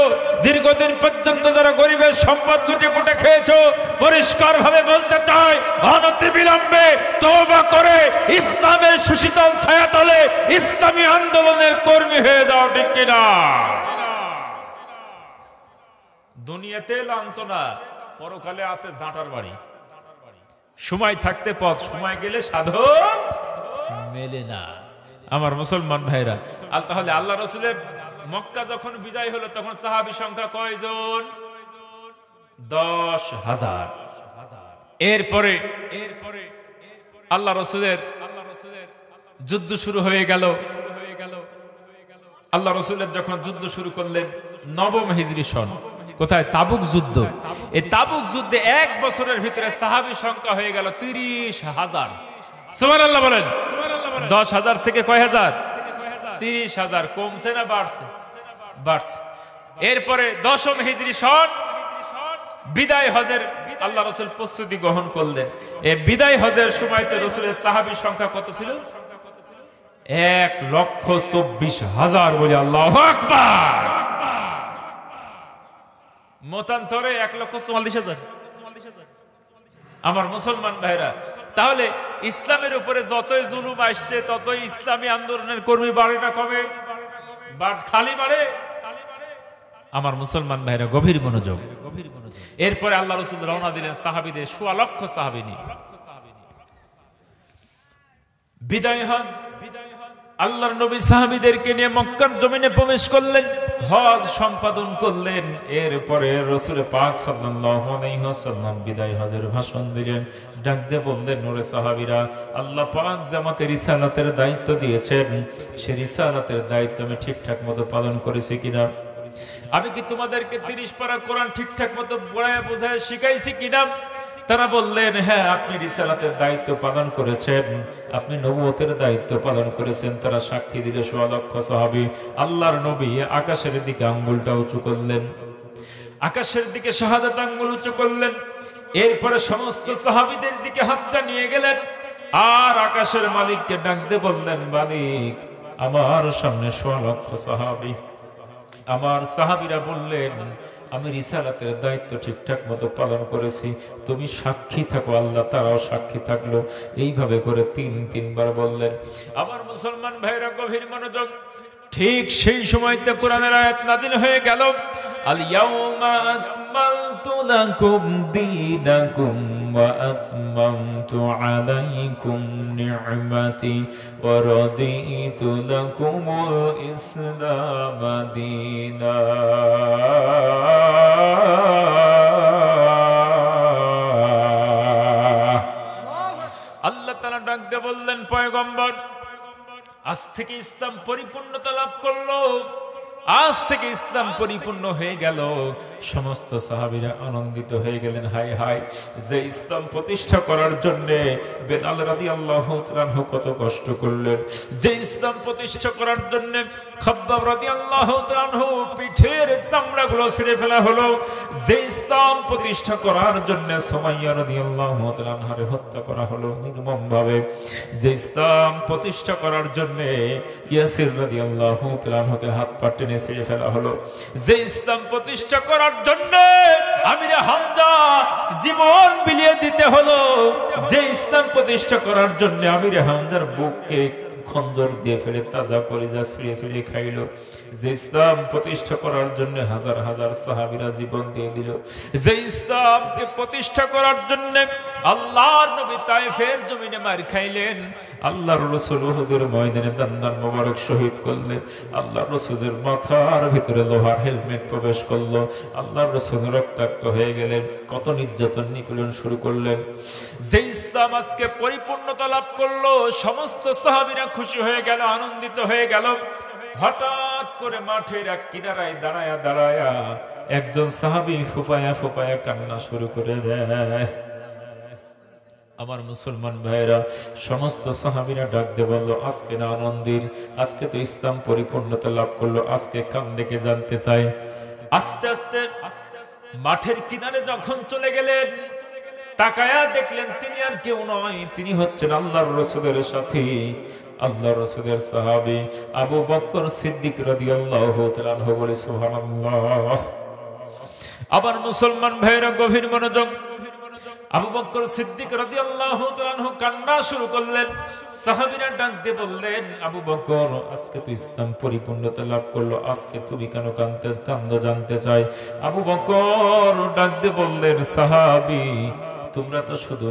দীর্ঘদিন পর্যন্ত যারা গরিবের সম্পদ লুটে পুটে খেয়েছো, পরিষ্কার ভাবে বলতে চাই, অনতি বিলম্বে তওবা করে ইসলামের সুশীতল ছায়াতলে ইসলামী আন্দোলনের কর্মী হয়ে যাও, ঠিক কিনা? দুনিয়াতে লাঞ্ছনা, পরকালে আছে ঝাঁটার বাড়ি। সময় থাকতে পথ, সময় গেলে সাধন মেলে না। আমার মুসলমান ভাইরা, তাহলে আল্লাহ রসুলের মক্কা যখন বিজয় হলো তখন সাহাবী সংখ্যা কয়জন? 10,000। এরপরে আল্লাহ রসুলের যুদ্ধ শুরু হয়ে গেল। আল্লাহ রসুলের যখন যুদ্ধ শুরু করলেন নবম হিজরি সন, কোথায়? তাবুক যুদ্ধ। এই তাবুক যুদ্ধে 1 বছরের ভিতরে সাহাবী সংখ্যা হয়ে গেল 30,000। সুবহানাল্লাহ বলেন। 10,000 থেকে কয় হাজার? 30,000। কমছে না বাড়ছে? বাড়ছে। এরপরে 10ম হিজরি সন বিদায় হজের আল্লাহ রসুল প্রস্তুতি গ্রহণ করলেন। এই বিদায় হজের সময়তে রসুলের সাহাবী সংখ্যা কত ছিল? 1,24,000 বলে আল্লাহু আকবার। মতান্তরে 1,44,000। আমার মুসলমান ভাইরা, তাহলে ইসলামের উপরে যতই জুলুম আসছে ততই ইসলামী আন্দোলনের কর্মী বাড়ে না কমে? খালি বাড়ে। আমার মুসলমান ভাইরা গভীর মনোযোগ। এরপরে আল্লাহ রাসূল রওনা দিলেন সাহাবীদের, 1.25 লক্ষ সাহাবী নিয়ে। বিদায় হজ, আল্লাহর নবী সাহাবীদেরকে নিয়ে মক্কার জমিনে প্রবেশ করলেন, হজ সম্পাদন করলেন। এরপরে রাসূল পাক সাল্লাল্লাহু আলাইহি ওয়াসাল্লাম বিদায় হজের ভাষণ দিলেন। ডাক দিয়ে বললেন, ওরে সাহাবীরা, আল্লাহ পাক যে আমাকে রিসালাতের দায়িত্ব দিয়েছেন, সেই রিসালাতের দায়িত্ব আমি ঠিকঠাক মতো পালন করেছি কিনা? আমি কি তোমাদেরকে 30 পারা কোরআন ঠিকঠাক মতো পড়ায় বোঝায় শিখাইছি কিনা? তারা বললেন, হ্যাঁ, আপনি রিসালাতের দায়িত্ব পালন করেছেন, আপনি নবুয়তের দায়িত্ব পালন করেছেন। তারা সাক্ষী দিল 1.25 লক্ষ সাহাবী। আল্লাহর নবী আকাশের দিকে আঙ্গুলটা উঁচু করলেন, আকাশের দিকে শাহাদাত আঙ্গুল উঁচু করলেন। এরপরে সমস্ত সাহাবীদের দিকে হাতটা নিয়ে গেলেন, আর আকাশের মালিককে ডাক দিয়ে বললেন, মালিক, আমার সামনে 1.25 লক্ষ সাহাবী। আমার সাহাবীরা বললেন, আমি রিসালাতের দায়িত্ব ঠিকঠাক মতো পালন করেছি, তুমি সাক্ষী থাকো। আল্লাহ তারাও সাক্ষী থাকলো। এইভাবে করে 3বার বললেন। আমার মুসলমান ভাইরা গভীর মনোযোগ। ঠিক সেই সময়তে কোরআনের আয়াত নাজিল হয়ে গেল, আল ইয়াউমা আকমালতু লাকুম দীনাকুম ওয়া আতমামতু আলাইকুম নি'মাতি ওয়া রাদিতু লাকুমুল ইসলাম দীনা। আল্লাহ তাআলা ডাক দিয়ে বললেন, পয়গম্বর, আজ থেকে ইসলাম পরিপূর্ণতা লাভ করলো, আজ থেকে ইসলাম পরিপূর্ণ হয়ে গেল। সমস্ত সাহাবীরা আনন্দিত হয়ে গেলেন। হায় হায়, যে ইসলাম প্রতিষ্ঠা করার জন্য বেলাল রাদিয়াল্লাহু তাআলা আনহু কত কষ্ট করলেন, যে ইসলাম প্রতিষ্ঠা করার জন্য খাব্বাব রাদিয়াল্লাহু তাআলা আনহু পিঠের চামড়াগুলো ছিঁড়ে ফেলা হলো, যে ইসলাম প্রতিষ্ঠা করার জন্য সুমাইয়া রাদিয়াল্লাহু তাআলা আনহারে হত্যা করা হলো নির্মমভাবে, যে ইসলাম প্রতিষ্ঠা করার জন্য ইয়াসির রাদিয়াল্লাহু তাআলা আনহুকে হাত পা টেনে ছিঁড়ে ফেলা হলো, যে ইসলাম প্রতিষ্ঠা করার জন্য আমির হামজা জীবন বিলিয়ে দিতে হলো, যে ইসলাম প্রতিষ্ঠা করার জন্য আমির হামজার বুককে খঞ্জর দিয়ে ফেলে তাজা কলিজা ছিঁড়ে ছিঁড়ে খাইলো, যে ইসলাম প্রতিষ্ঠা করার জন্য হাজার হাজার সাহাবীরা জীবন দিয়ে দিল, যে ইসলামকে প্রতিষ্ঠা করার জন্য আল্লাহর নবী তায়েফের জমিনে মার খাইলেন, আল্লাহর রাসূল উহুদের ময়দানে দান্দান মোবারক শহীদ করলেন, আল্লাহর রাসূলের মাথার ভিতরে লোহার হেলমেট প্রবেশ করলো, আল্লাহর রাসূল রক্তাক্ত হয়ে গেলেন, কত নির্যাতন নিপীড়ন শুরু করলেন। যে ইসলাম আজকে পরিপূর্ণতা লাভ করলো, সমস্ত সাহাবীরা খুশি হয়ে গেল, আনন্দিত হয়ে গেল। হঠাৎ করে মাঠের এক কিনারায় দাঁড়ায়া দাঁড়ায়া একজন সাহাবী ফুপায়া ফুপায়া কান্না শুরু করে দেয়। আমার মুসলমান ভাইরা, সমস্ত সাহাবীরা ডাক দিয়ে বলল, আজকে না আনন্দের, আজকে তো ইসলাম পরিপূর্ণতা লাভ করলো, আজকে কান দেখে জানতে চাই। আস্তে আস্তে মাঠের কিনারে যখন চলে গেলেন, তাকায়া দেখলেন তিনি আর কেউ নয়, তিনি হচ্ছেন আল্লাহর রাসূলের সাথী, আল্লাহর রাসূলের সাহাবী আবু বকর সিদ্দিক রাদিয়াল্লাহু তাআলা আনহু। বলে সুবহানাল্লাহ। আবার মুসলমান ভাইরা গভীর মনোযোগ, আবু বকর সিদ্দিক রাদিয়াল্লাহু তাআলা আনহু কান্না শুরু করলেন। সাহাবীরা ডাক দিয়ে বললেন, আবু বকর, আজকে তো ইসলাম পরিপূর্ণতা লাভ করলো, আজকে তুমি কেন কান্দো জানতে চাই। আবু বকর ডাক দিয়ে বললেন, সাহাবী, তোমরা তো শুধু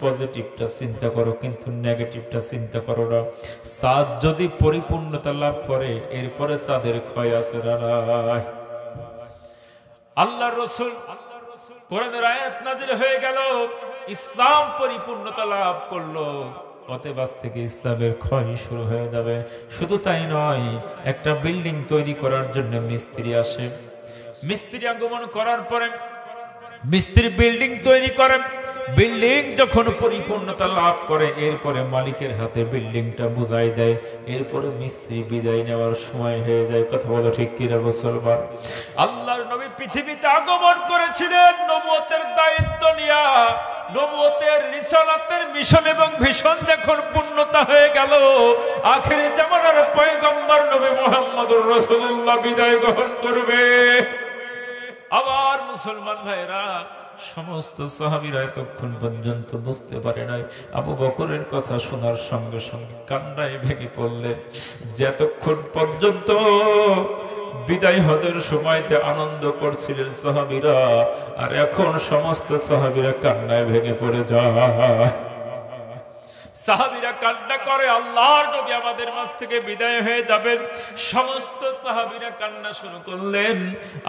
পজিটিভটা চিন্তা করো, কিন্তু নেগেটিভটা চিন্তা করো না। চাঁদ যদি পরিপূর্ণতা লাভ করে, এরপরে চাঁদের ক্ষয় আছে না? আল্লাহর রাসূল কোরআনের আয়াত নাযিল হয়ে গেল, ইসলাম পরিপূর্ণতা লাভ করলো, অতএব আজ থেকে ইসলামের ক্ষয় শুরু হয়ে যাবে। শুধু তাই নয়, একটা বিল্ডিং তৈরি করার জন্য মিস্ত্রি আসে, মিস্ত্রি আগমন করার পরে মিস্ত্রি বিল্ডিং তৈরি করেন, বিল্ডিং যখন পরিপূর্ণতা লাভ করে, এরপরে মালিকের হাতে বিল্ডিংটা বুঝাই দেয়, এরপরে মিস্ত্রি বিদায় নেওয়ার সময় হয়ে যায়। কথা বলো ঠিক কিনা মুসলমান? আল্লাহর নবী পৃথিবীতে আগমন করেছিলেন নবুয়তের দায়িত্ব নিয়া, নবুয়তের রিসালাতের মিশন এবং ভিশন যখন পূর্ণতা হয়ে গেল, আখিরি জামানার পয়গম্বর নবী মুহাম্মদুর রাসূলুল্লাহ বিদায় গ্রহণ করবে। আবার মুসলমান ভাইরা, সমস্ত সাহাবীরা এতক্ষণ পর্যন্ত বুঝতে পারে নাই। আবু বকরের কথা শোনার সঙ্গে সঙ্গে কান্নায় ভেঙে পড়লেন। যতক্ষণ পর্যন্ত বিদায় হজের সময়তে আনন্দ করছিলেন সাহাবীরা, আর এখন সমস্ত সাহাবীরা কান্নায় ভেঙে পড়ে যায়। সাহাবীরা কান্না করে, আল্লাহর নবী আমাদের মাঝ থেকে বিদায় হয়ে যাবেন। সমস্ত সাহাবীরা কান্না শুরু করলেন।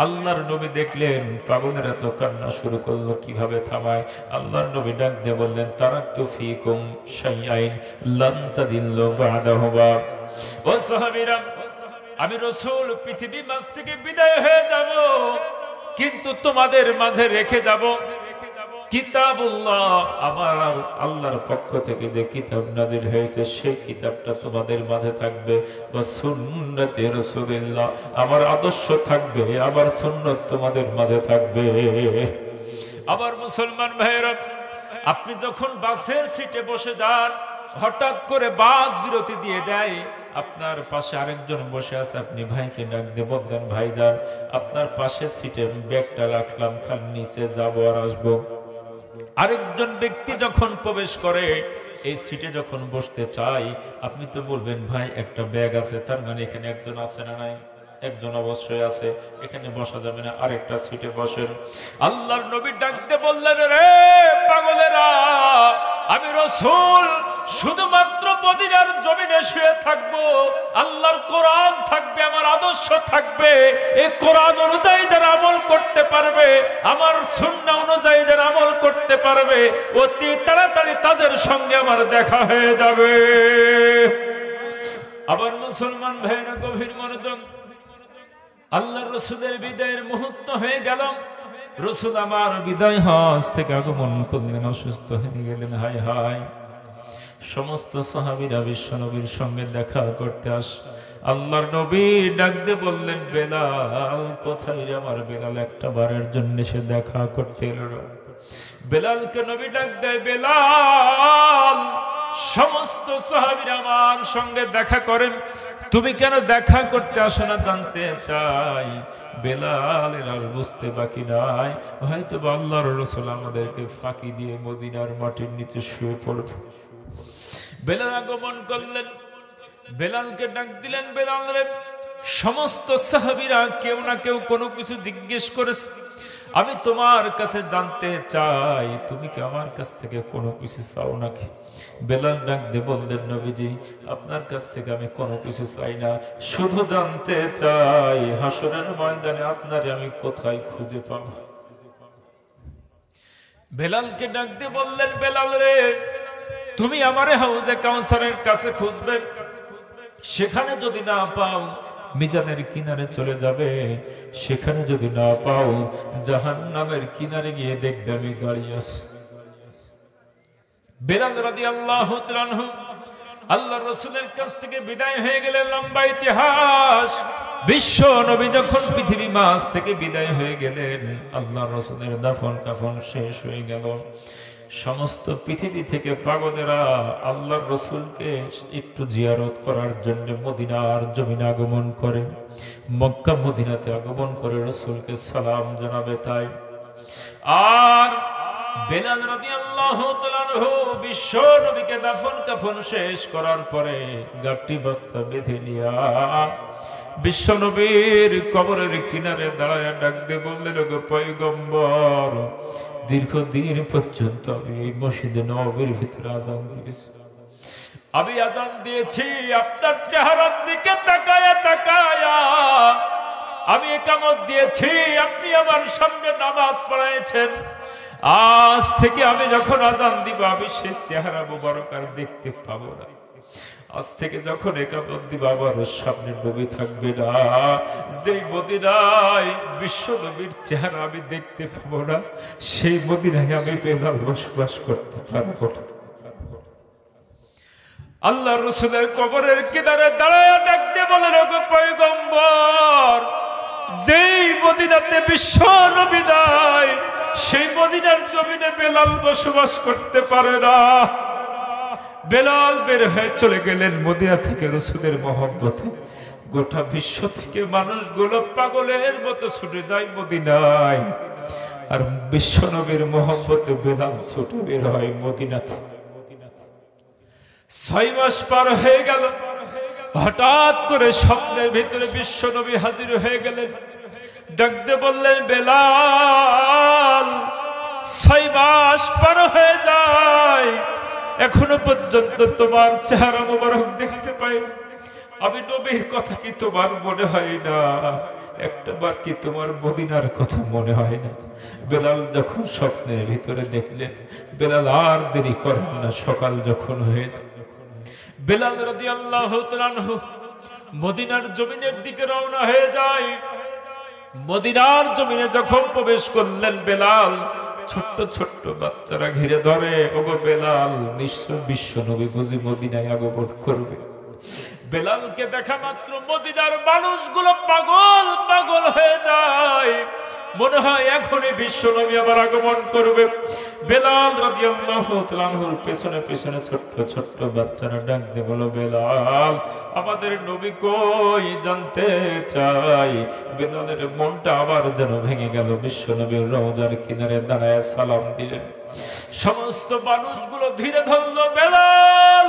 আল্লাহর নবী দেখলেন পাগলেরা তো কান্না শুরু করলো, কিভাবে থামায়? আল্লাহর নবী ডাক দিয়ে বললেন, তারাকতু ফীকুম শাইআইন লান তাদিল্লু বা'দাহুমা। ও সাহাবীরা, আমি রাসূল পৃথিবীর মাঝ থেকে বিদায় হয়ে যাব, কিন্তু তোমাদের মাঝে রেখে যাব কিতাবুল্লাহ, আমার আল্লাহর পক্ষ থেকে যে কিতাব নাজিল হয়েছে সেই কিতাবটা তোমাদের মাঝে থাকবে। ওয়া সুন্নতে রাসূলুল্লাহ, আমার আদর্শ থাকবে, আমার সুন্নাত তোমাদের মাঝে থাকবে। আবার মুসলমান ভাইরা, আপনি যখন বাসের সিটে বসে যান, হঠাৎ করে বাস বিরতি দিয়ে দেয়, আপনার পাশে আরেকজন বসে আছে, আপনি ভাইকে ডাক দিয়ে বললেন, ভাইজান আপনার পাশের সিটে ব্যাগটা রাখলাম, খালি নিচে যাবো আর আসবো। আরেকজন ব্যক্তি যখন প্রবেশ করে, এই সিটে যখন বসতে চাই, আপনি তো বলবেন, ভাই একটা ব্যাগ আছে, তার মানে এখানে একজন আছে না নাই? একজন অবশ্যই আছে, এখানে বসা যাবে না, আরেকটা সিটে বসেন। আল্লাহর নবী ডাকতে বললেন, রে পাগলেরা, আমি রাসূল শুধুমাত্র মদিনার জমিনে শুয়ে থাকবো, আল্লাহর কোরআন থাকবে, আমার আদর্শ থাকবে। এই কোরআন অনুযায়ী যারা আমল করতে পারবে, আমার সুন্নাহ অনুযায়ী যারা আমল করতে পারবে, অতি তাড়াতাড়ি তাদের সঙ্গে আমার দেখা হয়ে যাবে। আবার মুসলমান ভাইরা গভীর মনোযোগ, আল্লাহর রাসূলের বিদায়ের মুহূর্ত হয়ে গেল। রাসূল আমার বিদায় হজ থেকে আগমন করলেন, অসুস্থ হয়ে গেলেন। হায় হায়, সমস্ত সাহাবীরা বিশ্ব নবীর সঙ্গে দেখা করতে আস। আল্লাহর নবী ডাক দিয়ে বললেন, বেলাল কোথায় রে আমার বেলাল? একটা বারের জন্য সে দেখা করতে এলো। বেলালকে নবী ডাক দেয়, বেলাল, সমস্ত সাহাবীরা আমার সঙ্গে দেখা করেন, তুমি কেন দেখা করতে আসো না জানতে চাই। বেলালের আর বুঝতে বাকি নাই, হয়তো আল্লাহর রাসূল আমাদেরকে ফাঁকি দিয়ে মদিনার মাটির নিচে শুয়ে পড়বে। বেলাল আগমন করলেন, বেলালকে ডাক দিলেন, বেলাল রে, সমস্ত সাহাবীরা কেউ না কেউ কোনো কিছু জিজ্ঞেস করেছে, আমি তোমার কাছে জানতে চাই, তুমি কি আমার কাছ থেকে কোনো কিছু চাও নাকি? বেলাল ডাক দিয়ে বললেন, নবীজি আপনার কাছ থেকে আমি কোনো কিছু চাই না, শুধু জানতে চাই হাসরের ময়দানে আপনারে আমি কোথায় খুঁজে পাবো। বেলালকে ডাক দিয়ে বললেন, বেলাল রে, তুমি আমারে হাউজে কাউসারের কাছে খুঁজবে, সেখানে যদি না পাও মিজানের কিনারে চলে যাবে, সেখানে যদি না পাও জাহান্নামের কিনারে গিয়ে দেখবে আমি দাঁড়িয়ে আছি। বেলাল রাদিয়াল্লাহু তাআলা আনহু আল্লাহর রাসূলের কাছ থেকে বিদায় হয়ে গেলেন। লম্বা ইতিহাস। বিশ্ব নবী যখন পৃথিবী মাঝ থেকে বিদায় হয়ে গেলেন, আল্লাহর রাসূলের দাফন কাফন শেষ হয়ে গেল। সমস্ত পৃথিবী থেকে পাগলেরা আল্লাহর রাসূলকে একটু জিয়ারত করার জন্য মদিনার জমিনে আগমন করে, মক্কা মদিনাতে আগমন করে রাসূলকে সালাম জানাবে। তাই আর বেলাল রাদিয়াল্লাহু তাআলা আনহু বিশ্ব নবীকে দাফন কাফন শেষ করার পরে গাট্টি বস্তা বেঁধে নিয়া বিশ্ব নবীর কবরের কিনারে দাঁড়ায় ডাক দিয়ে বললেন, ওগো পয়গম্বর, দীর্ঘদিন পর্যন্ত আমি এই মসজিদে নববীর ভিতরে আযান দিয়েছি। আমি আযান দিয়েছি আপনার চেহারার দিকে তাকায়া তাকায়া, আমি ইকামত দিয়েছি, আপনি আমার সামনে নামাজ পড়াইছেন। আজ থেকে আমি যখন আযান দিব আমি সেই চেহারা মুবারক আর দেখতে পাবো না। আজ থেকে যখন ইকামত দিব আমার সামনে নবী থাকবে না। যেই মদিনায় বিশ্ব নবীর চেহারা আমি দেখতে পাবো না, সেই মদিনায় আমি বেলাল বসবাস করতে পারবো না। আল্লাহ রাসূলের কবরের কিনারে দাঁড়ায় ডাকতে বলেন, ওগো পয়গম্বর, যেই মদিনাতে বিশ্ব নবী নাই, সেই মদিনার জমিনে বেলাল বসবাস করতে পারে না। বেলাল বের হয়ে চলে গেলেন মদিনা থেকে রাসূলের মহব্বতে। গোটা বিশ্ব থেকে মানুষগুলো পাগলের মতো ছুটে যায় মদিনায়, আর বিশ্ব নবীর মহব্বতে বেলাল ছুটে বের হয় মদিনাতে। 6 মাস পার হয়ে গেল। হঠাৎ করে স্বপ্নের ভিতরে বিশ্ব নবী হাজির হয়ে গেলেন। ডাকতে বললেন, বেলাল, 6 মাস পার হয়ে যায়, এখনো পর্যন্ত তোমার চেহারা মোবারক দেখতে পাই। আমি নবীর কথা কি তোমার মনে হয় না? একটাবার কি তোমার মদিনার কথা মনে হয় না? বেলাল যখন স্বপ্নের ভিতরে দেখলেন, বেলাল আর দেরি করেন না, সকাল যখন হয়ে যায় বেলাল রাদিয়াল্লাহু তাআলা আনহু মদিনার জমিনের দিকে রওনা হয়ে যায়। মদিনার জমিনে যখন প্রবেশ করলেন বেলাল, ছোট্ট ছোট্ট বাচ্চারা ঘিরে ধরে, ওগো বেলাল, নিশ্চয় বিশ্ব নবী বুঝি মদিনায় আগমন করবে। বেলালকে দেখা মাত্র মদিনার মানুষগুলো পাগল পাগল হয়ে যায়, মনে হয় এখনই বিশ্ব নবী আবার আগমন করবে। বেলাল রাদিয়াল্লাহু তাআলা আনহুর পেছনে পেছনে ছোট্ট ছোট্ট বাচ্চারা ডাক দিয়ে বলো, বেলাল, আমাদের নবী কই, জানতে চাই। বেলালের মনটা আবার যেন ভেঙে গেল। বিশ্ব নবীর রওজার কিনারে দাঁড়ায় সালাম দিলেন। সমস্ত মানুষগুলো ধীরে ধরল, বেলাল,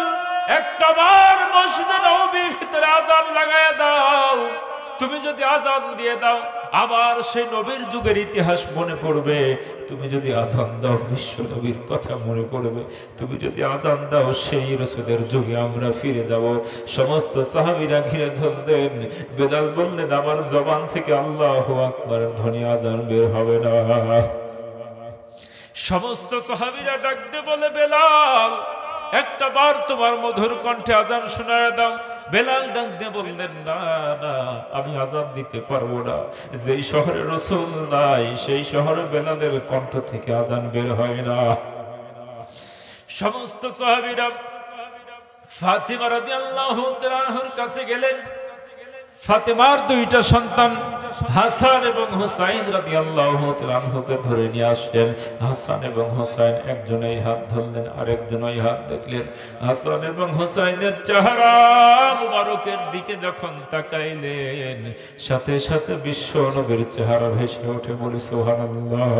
একটা বার মসজিদে নববীর ভিতরে আযান লাগায় দাও। তুমি যদি আযান দিয়ে দাও আবার সেই নবীর যুগের ইতিহাস মনে পড়বে। তুমি যদি আযান দাও বিশ্ব নবীর কথা মনে পড়বে। তুমি যদি আযান দাও সেই রাসূলের যুগে আমরা ফিরে যাব। সমস্ত সাহাবীরা ঘিরে ধরলেন। বেলাল বললেন, আমার জবান থেকে আল্লাহু আকবার ধ্বনি আযান বের হবে না। সমস্ত সাহাবীরা ডাকতে বলে, বেলাল, একটা বার তোমার মধুর কণ্ঠে আযান শোনায় দাও। বেলাল ডাক দিয়ে বললেন, না না, আমি আযান দিতে পারবো না। যেই শহরে রাসূল নাই সেই শহরে বেলালের কণ্ঠ থেকে আযান বের হয় না। সমস্ত সাহাবীরা ফাতিমা রাদিয়াল্লাহু তাআলা আনহার কাছে গেলেন। ফাতিমার দুইটা সন্তান হাসান এবং হুসাইন রাদিয়াল্লাহু তাআলা আনহুকে ধরে নিয়ে আসলেন। হাসান এবং হুসাইন একজন এই হাত ধরলেন, আরেকজন ওই হাত দেখলেন। হাসান এবং হুসাইনের চেহারা মুবারকের দিকে যখন তাকাইলেন, সাথে সাথে বিশ্ব নবীর চেহারা ভেসে ওঠে। বলি সুবহানাল্লাহ।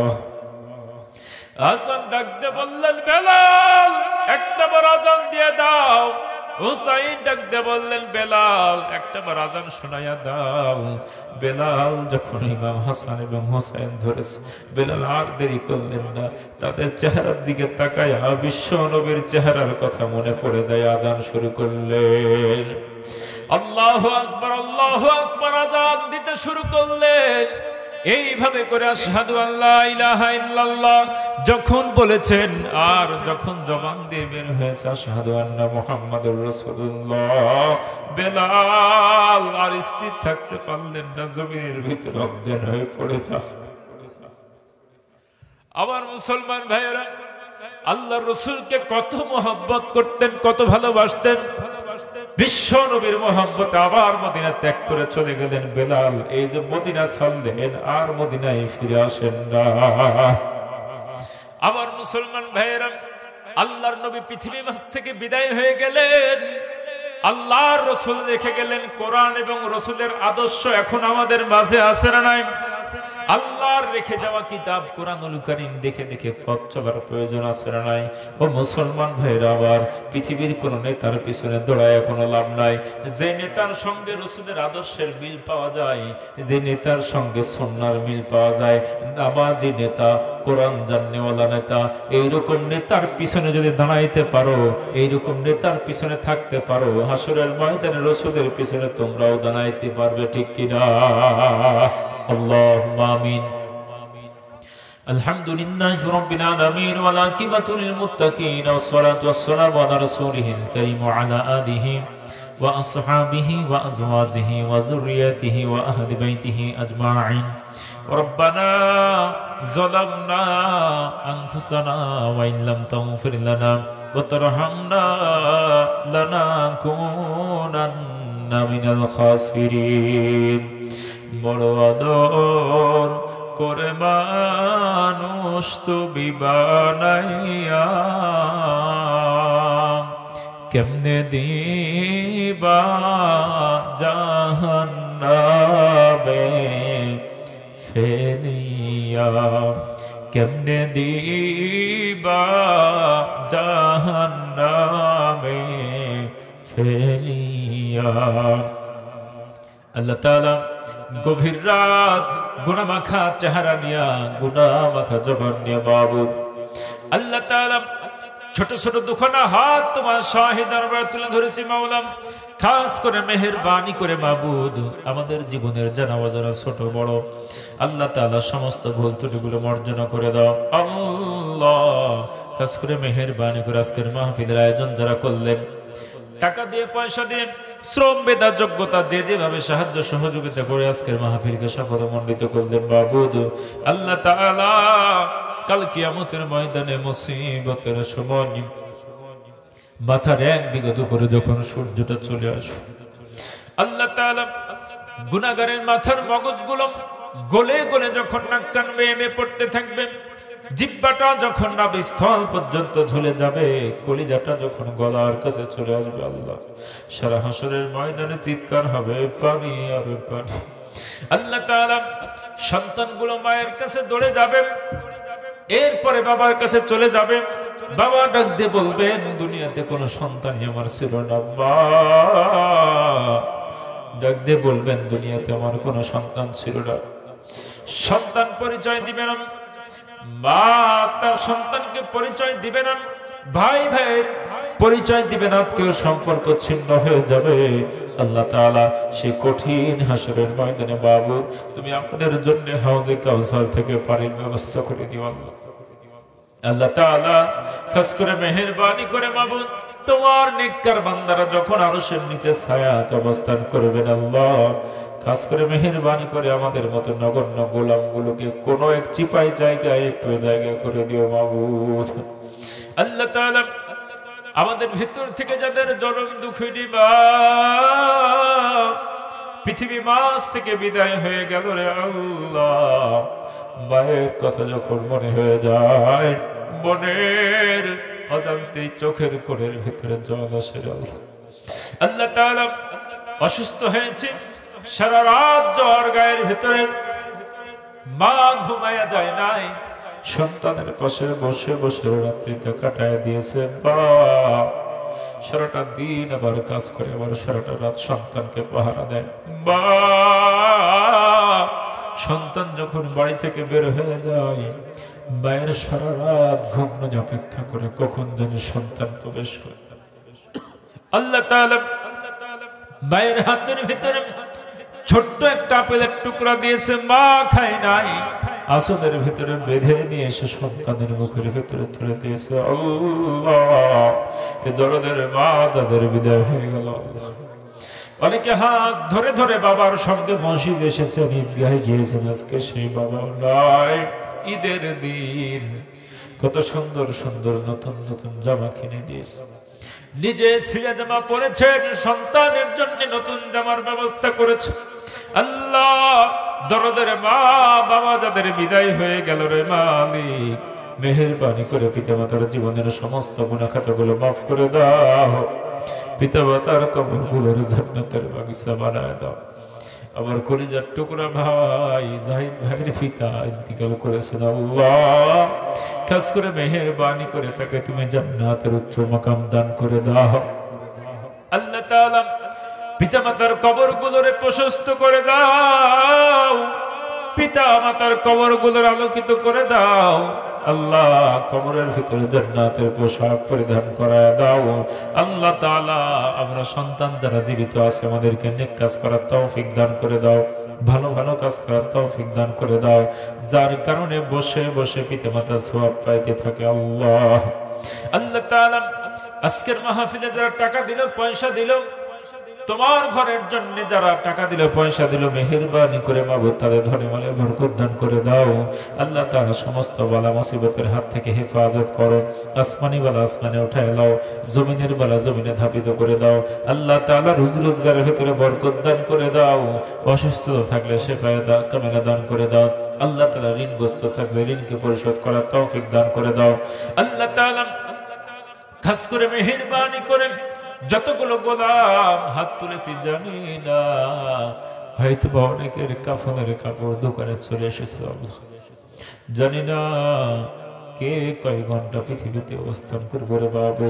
হাসান ডাকতে বললেন, বেলাল, একটাবার আযান দিয়ে দাও। হুসাইন ডাকতে বললেন, বেলাল, একটাবার আযান শোনায়া দাও। বেলাল যখন ইমাম হাসান এবং হুসাইন ধরেছে, বেলাল আর দেরি করলেন না। তাদের চেহারার দিকে তাকায়া বিশ্ব নবীর চেহারার কথা মনে পড়ে যায়। আযান শুরু করলেন। আল্লাহু আকবার, আল্লাহু আকবার আযান দিতে শুরু করলেন। এইভাবে করে আশহাদু আল্লা ইলাহা ইল্লাল্লাহ যখন বলেছেন আর যখন জবান দিয়ে বের হয়েছে আশহাদু আন্না মুহাম্মাদুর রাসূলুল্লাহ, বেলাল আর স্থির থাকতে পারলেন না, জমিনের ভিতরে অজ্ঞান হয়ে পড়ে যায়। আবার মুসলমান ভাইয়েরা, আল্লাহর রাসূলকে কত মহব্বত করতেন, কত ভালোবাসতেন। বিশ্ব নবীর মহব্বতে আবার মদিনা ত্যাগ করে চলে গেলেন বেলাল। এই যে মদিনা ছাড়লেন আর মদিনায় ফিরে আসেন না। আবার মুসলমান ভাইয়েরা, আল্লাহর নবী পৃথিবী মাঝ থেকে বিদায় হয়ে গেলেন, আল্লাহর রাসূল রেখে গেলেন কোরআন এবং রাসূলের আদর্শ এখন আমাদের মাঝে আছে না নাই? আল্লাহর রেখে যাওয়া কিতাব কোরআনুল কারীম দেখে দেখে পথ চলার প্রয়োজন আছে না নাই? ও মুসলমান ভাইরা, আবার পৃথিবীর কোন নেতার পিছনে দৌড়ায় কোনো লাভ নাই। যে নেতার সঙ্গে রাসূলের আদর্শের মিল পাওয়া যায়, যে নেতার সঙ্গে সুন্নাহর মিল পাওয়া যায়, নামাজি নেতা, কোরআন জাননেওয়ালা নেতা, এইরকম নেতার পিছনে যদি দাঁড়াইতে পারো, এইরকম নেতার পিছনে থাকতে পারো, হাসরের ময়দানে রাসূলের পিছনে তোমরাও দাঁড়াইতে পারবে, ঠিক কিনা? اللهم آمين. الحمد لله رب العالمين والعاقبة للمتقين والصلاة والسلام على رسوله الكريم وعلى آله وأصحابه وأزواجه وذريته وأهل بيته أجمعين. ربنا ظلمنا أنفسنا وإن لم تغفر لنا وترحمنا لنكونن من الخاسرين. বড় আদর করে মানুষ তুমি বানাইয়া, কেমনে দিবা জাহান্নামে ফেলিয়া, কেমনে দিবা জাহান্নামে ফেলিয়া। আল্লাহ তাআলা গভীর রাত গুনামাখা চেহারা নিয়া, গুনামাখা জবান নিয়া মাবুদ আল্লাহ তাআলা ছোট ছোট দুখানা হাত তোমার শাহী দরবারে তুলে ধরেছি মাওলা। খাস করে মেহেরবানি করে মাবুদ আমাদের জীবনের জানা অজানা ছোট বড় আল্লাহ তাআলা সমস্ত ভুল ত্রুটিগুলো মার্জনা করে দাও আল্লাহ। খাস করে মেহেরবানি করে আজকের মাহফিলের আয়োজন যারা করলেন, টাকা দিয়ে, পয়সা দিয়ে, শ্রম বেদা যোগ্যতা যে যেভাবে সাহায্য সহযোগিতা করে আজকের মাহফিলকে সাফল্যমণ্ডিত করলেন মাবুদ আল্লাহ তাআলা, কাল কিয়ামতের ময়দানে মুসিবতের সময় মাথার এক বিঘত উপরে যখন সূর্যটা চলে আসবে আল্লাহ তাআলা গুনাহগারের মাথার মগজগুলো গলে গলে যখন নাক কান বেয়ে পড়তে থাকবে, জিহ্বাটা যখন নাভিস্থল পর্যন্ত ঝুলে যাবে, কলিজাটা যখন গলার কাছে চলে আসবে আল্লাহ, সারা হাসরের ময়দানে চিৎকার হবে পানি আর পানি। আল্লাহ তাআলা সন্তানগুলো মায়ের কাছে দৌড়ে যাবে, এরপরে বাবার কাছে চলে যাবে, বাবা ডাক দিয়ে বলবেন দুনিয়াতে কোনো সন্তানই আমার ছিল না। মা ডাক দিয়ে বলবেন দুনিয়াতে আমার কোনো সন্তান ছিল না। সন্তান পরিচয় দিবে না, মা তার সন্তানকে পরিচয় দিবে না, ভাই ভাইয়ের পরিচয় দিবে না, আত্মীয় সম্পর্ক ছিন্ন হয়ে যাবে। আল্লাহ তাআলা সেই কঠিন হাসরের ময়দানে বাবু তুমি আমাদের জন্য হাউজে কাউসার থেকে পানির ব্যবস্থা করে দিও আল্লাহ তাআলা। খাস করে মেহেরবানি করে মাবুদ তোমার নেককার বান্দারা যখন আরশের নিচে ছায়াতে অবস্থান করবেন আল্লাহ, খাস করে মেহেরবানি করে আমাদের মতো নগণ্য গোলামগুলোকে কোনো এক চিপাই জায়গায় একটু জায়গা করে দিও মাবুদ আল্লাহ তাআলা। আমাদের ভিতর থেকে যাদের জনম দুঃখী দিবা, পৃথিবী মাছ থেকে বিদায় হয়ে গেল রে আল্লাহ, মায়ের কথা যখন মনে হয়ে যায়, মনের অজান্তেই চোখের কোণের ভিতরে জল আসে আল্লাহ তাআলা। অসুস্থ হয়েছে, সারা রাত জ্বর গায়ের ভিতরে, মা ঘুমায়া যায় নাই, সন্তানের পাশে বসে বসে রাত্রিটা কাটায় দিয়েছে, সারাটা দিন আবার কাজ করে, আবার সারাটা রাত সন্তানকে পাহারা দেয়। বা সন্তান যখন বাড়ি থেকে বের হয়ে যায়, মায়ের সারা রাত ঘুম অপেক্ষা করে কখন যেন সন্তান প্রবেশ করে। আল্লাহ তাআলা মায়ের হাতের ভিতরে ছোট্ট একটা আপেলের টুকরা দিয়েছে, মা খায় নাই, আসলের ভিতরে বেঁধে নিয়ে এসে সন্তানের মুখের ভিতরে তুলে দিয়েছে। আল্লাহ, এ দরদের মা তাদের বিদায় হয়ে গেল। অনেকে হাত ধরে ধরে বাবার সঙ্গে মসজিদ এসেছেন, ঈদগাহে গিয়েছেন, আজকে সেই বাবা নাই। ঈদের দিন কত সুন্দর সুন্দর নতুন নতুন জামা কিনে দিয়েছে, নিজে ছিঁড়া জামা পরেছেন, সন্তানের জন্য নতুন জামার ব্যবস্থা করেছে। আল্লাহ, দরদের মা বাবা যাদের বিদায় হয়ে গেল রে মালিক, মেহেরবানি করে পিতামাতার জীবনের সমস্ত গুনাহ খাতাগুলো মাফ করে দাও, পিতামাতার কবরগুলোর জান্নাতের বাগিচা বানায় দাও। আমার কলিজার টুকরা ভাই জাহিদ ভাইয়ের পিতা ইন্তিকাল করেছেন, আল্লাহ খাস করে মেহেরবানি করে তাকে তুমি জান্নাতের উচ্চ মাকাম দান করে দাও। আল্লাহ তাআলা পিতামাতার কবরগুলোরে প্রশস্ত করে দাও, পিতামাতার কবরগুলোর আলোকিত করে দাও। আল্লাহ, কবরের ভিতরে জান্নাতের পোশাক পরিধান করায় দাও। আল্লাহ তাআলা, আমরা সন্তান যারা জীবিত আছে আমাদেরকে নেক কাজ করার তৌফিক দান করে দাও, ভালো ভালো কাজ করার তৌফিক দান করে দাও, যার কারণে বসে বসে পিতামাতা সওয়াব পাইতে থাকে। আল্লাহ, আল্লাহ তাআলা, আজকের মাহফিলে যারা টাকা দিল, পয়সা দিল, তোমার ঘরের জন্য যারা টাকা দিল, পয়সা দিল, মেহেরবানি করে মাবুদ তাদের ধনে মালে বরকত দান করে দাও। আল্লাহ তাআলা, সমস্ত বালা মুসিবতের হাত থেকে হেফাজত করো, আসমানি বালা আসমানে উঠায় দাও, জমিনের বালা জমিনে ধাপিত করে দাও। আল্লাহ তাআলা, রুজি রোজগারের ভিতরে বরকত দান করে দাও, অসুস্থ থাকলে শেফায়ে কামিলা দান করে দাও। আল্লাহ তাআলা, ঋণগ্রস্ত থাকলে ঋণকে পরিশোধ করার তৌফিক দান করে দাও। আল্লাহ তাআলা, খাস করে মেহেরবানি করে যতগুলো গোলাম হাত তুলেছি জানি না, হয়তো বা অনেকের কাফনের কাপড় দোকানে চলে এসেছে, জানি না কে কয় ঘন্টা পৃথিবীতে অবস্থান করবো রে বাবু।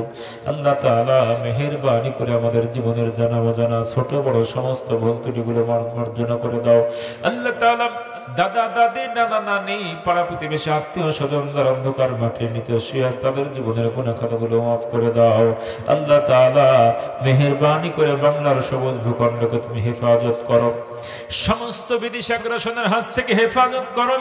আল্লাহ তাআলা, মেহেরবানি করে আমাদের জীবনের জানা অজানা ছোট বড় সমস্ত ভুল ত্রুটিগুলো মার্জনা করে দাও। আল্লাহ তাআলা, দাদা দাদি নানা নানি পাড়া প্রতিবেশী আত্মীয় স্বজন যারা অন্ধকার মাটির নিচে শুয়ে আছে তাদের জীবনের গুনাহ খাতাগুলো মাফ করে দাও। আল্লাহ তাআলা, মেহেরবানি করে বাংলার সবুজ ভূখণ্ডকে তুমি হেফাজত করো, সমস্ত বিদেশি আগ্রাসনের হাত থেকে হেফাজত করো।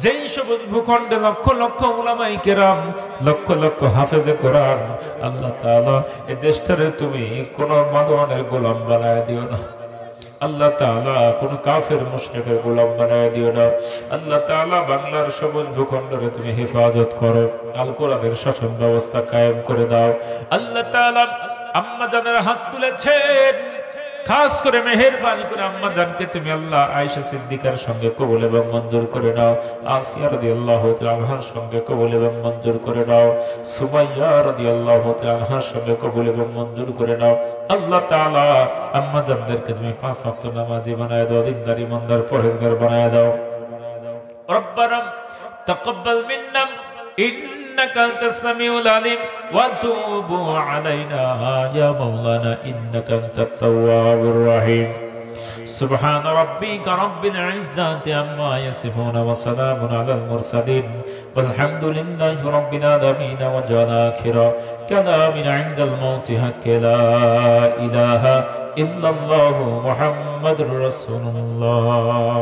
যেই সবুজ ভূখণ্ডে লক্ষ লক্ষ উলামায়ে কেরাম, লক্ষ লক্ষ হাফেজে কোরআন, আল্লাহ তাআলা, এই দেশটারে তুমি কোন মাদওয়ানের গোলাম বানায় দিও না। আল্লাহ তাআলা, কোন কাফের মুশরিকের গোলাম বানায় দিও না। আল্লাহ তাআলা, বাংলার সবুজ ভূখণ্ডরে তুমি হেফাজত করো, আল কোরআনের শাসন ব্যবস্থা কায়েম করে দাও। আল্লাহ তাআলা, আম্মা জানেরা হাত তুলেছেন, খাস করে মেহেরবানি করে আম্মা জানকে তুমি আল্লাহ আয়েশা সিদ্দিকার সঙ্গে কবুল এবং মঞ্জুর করে নাও, আসিয়া রাদিয়াল্লাহু তাআলা আনহার সঙ্গে কবুল এবং মঞ্জুর করে নাও, সুমাইয়া রাদিয়াল্লাহু তাআলা আনহার সঙ্গে কবুল এবং মঞ্জুর করে নাও। আল্লাহ তাআলা, আম্মা জানদেরকে তুমি 5 ওয়াক্ত নামাজি বানায় দাও, দিনদার ইমানদার পরহেজগার বানায় দাও। রব্বানা তাকাব্বাল মিন্না إنك أنت السميع العليم وتوب علينا يا مولانا إنك أنت التواب الرحيم سبحان ربك رب العزة عما يصفون وسلام على المرسلين والحمد لله رب العالمين وجعل آخر كلامنا عند الموت حق لا إله إلا الله محمد رسول الله.